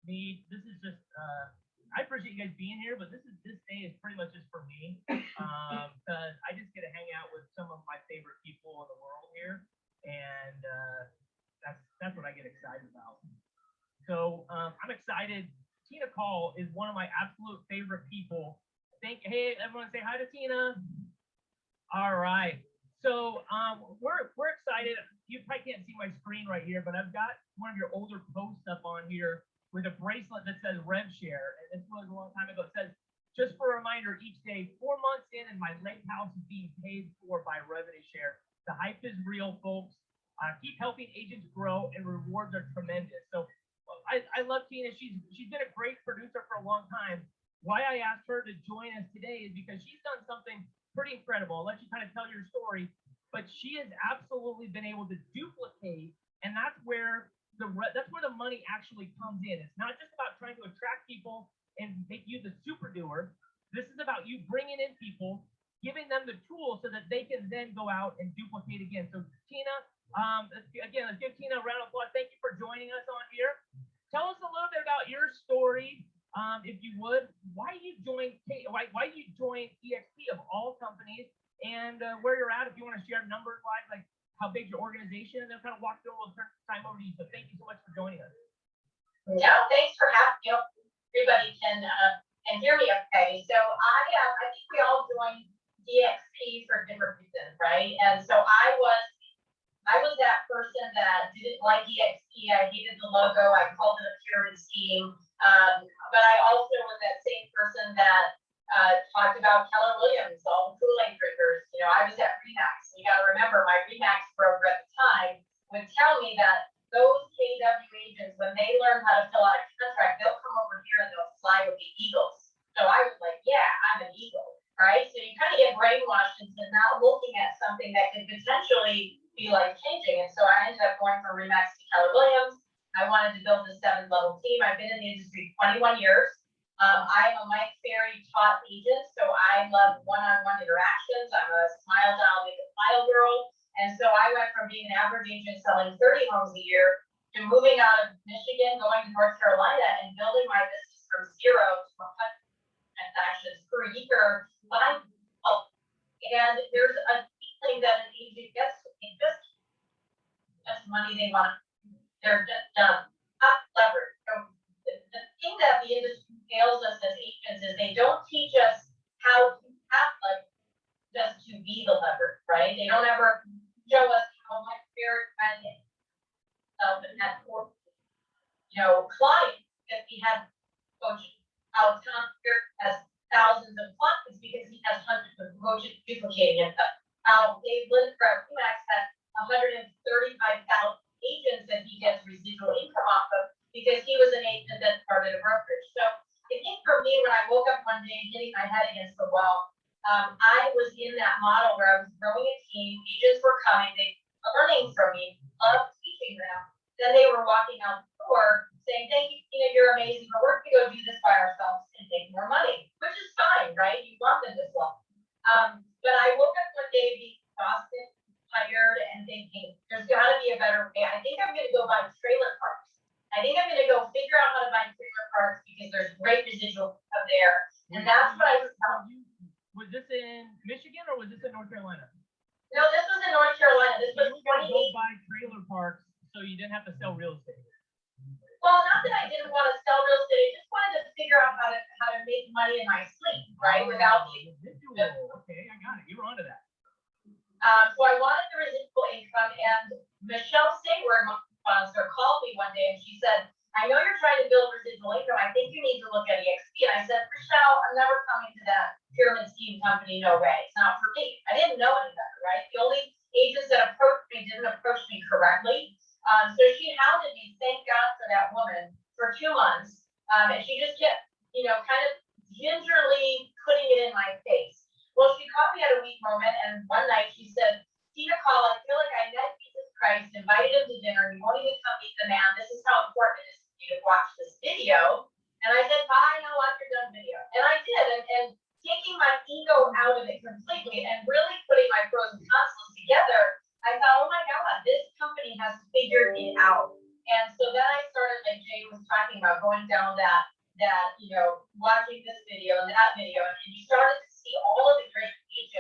me. This is just I appreciate you guys being here, but this day is pretty much just for me because I just get to hang out with some of my favorite people in the world here, and that's what I get excited about. So I'm excited. Tina Call is one of my absolute favorite people. Hey, everyone, say hi to Tina. All right. So we're excited. You probably can't see my screen right here, but I've got one of your older posts up on here with a bracelet that says Rev Share. And this was a long time ago. It says, just for a reminder, each day, 4 months in, and my lake house is being paid for by revenue share. The hype is real, folks. Keep helping agents grow, and rewards are tremendous. So I love Tina. She's been a great producer for a long time. Why I asked her to join us today is because she's done something pretty incredible. I'll let you kind of tell your story, but she has absolutely been able to duplicate, and that's where the money actually comes in. It's not just about trying to attract people and make you the super doer. This is about you bringing in people, giving them the tools so that they can then go out and duplicate again. So Tina, again, let's give Tina a round of applause. Thank you for joining us on here. Tell us a little bit about your story, if you would. Why you joined EXP of all companies, and where you're at. If you want to share numbers wise, like how big your organization, and then kind of walk through. We'll turn time over to you. So thank you so much for joining us. No, thanks for having me. Everybody can hear me okay. So I think we all joined DXP for different reasons, right? And so I was that person that didn't like EXP. I hated the logo. I called it a pyramid scheme. But I also was that same person that talked about Keller Williams, all the Kool-Aid drinkers. You know, I was at Remax. You got to remember, my Remax broker at the time would tell me that those KW agents, when they learn how to fill out a contract, they'll come over here and they'll fly with the Eagles. So I was like, yeah, I'm an Eagle, right? So you kind of get brainwashed into not looking at something that could potentially be life-changing. And so I ended up going from Remax to Keller Williams. I wanted to build a 7-level team. I've been in the industry 21 years. I'm a Mike Ferry taught agent, so I love one-on-one interactions. I'm a smile dial, make a smile girl. And so I went from being an average agent selling 30 homes a year to moving out of Michigan, going to North Carolina, and building my business from 0 to 100 transactions per year. And there's a feeling that an agent gets to be just money they want. They're just done. Not leverage. So the thing that the industry fails us as agents is they don't teach us how to have like just to be the leverage, right? They don't ever show us how much spirit and that for clients, because he has coaches. How Tom Spirit has thousands of clients because he has hundreds of coaches duplicating it. How Dave Lindbergh Remax has 135,000 agents that he gets residual income off of because he was an agent that started a brokerage. So I think for me, when I woke up one day hitting my head against the wall, I was in that model where I was growing a team, agents were coming, they were learning from me, loved teaching them. Then they were walking out the door saying, thank you, Tina, you're amazing, but we're gonna go do this by ourselves and make more money, which is fine, right? You want them to sell. But I woke up one day being exhausted, tired, and thinking, there's gotta be a better way. I think I'm gonna go buy trailer parks. I think I'm gonna go figure great residual up there. And that's what I was telling. Was this in Michigan or was this in North Carolina? No, this was in North Carolina. This was You were gonna 28. go buy trailer parks so you didn't have to sell real estate. Well, not that I didn't want to sell real estate, I just wanted to figure out how to make money in my sleep, right? Without the Residual. Okay, I got it. You were onto that. so I wanted the residual income, and Michelle Sayward, my sponsor, called me one day and she said, I know you're trying to build residual income. I think you need to look at EXP. And I said, Michelle, I'm never coming to that pyramid scheme company. No way. It's not for me. I didn't know any better, right? The only agents that approached me didn't approach me correctly. So she hounded me, thank God for that woman, for 2 months. And she just kept, kind of gingerly putting it in my face. Well, she caught me at a weak moment, and one night she said, Tina Call, I feel like I met Jesus Christ, invited him to dinner, and you won't even come meet the man. This is how important it is for you to watch this video. And I said, fine, I'll watch your done video. And I did, and taking my ego out of it completely and really putting my pros and cons list together, I thought, oh my God, this company has figured it out. And so then I started, like Jay was talking about, going down that watching this video and that video, and you started to see all of the great agents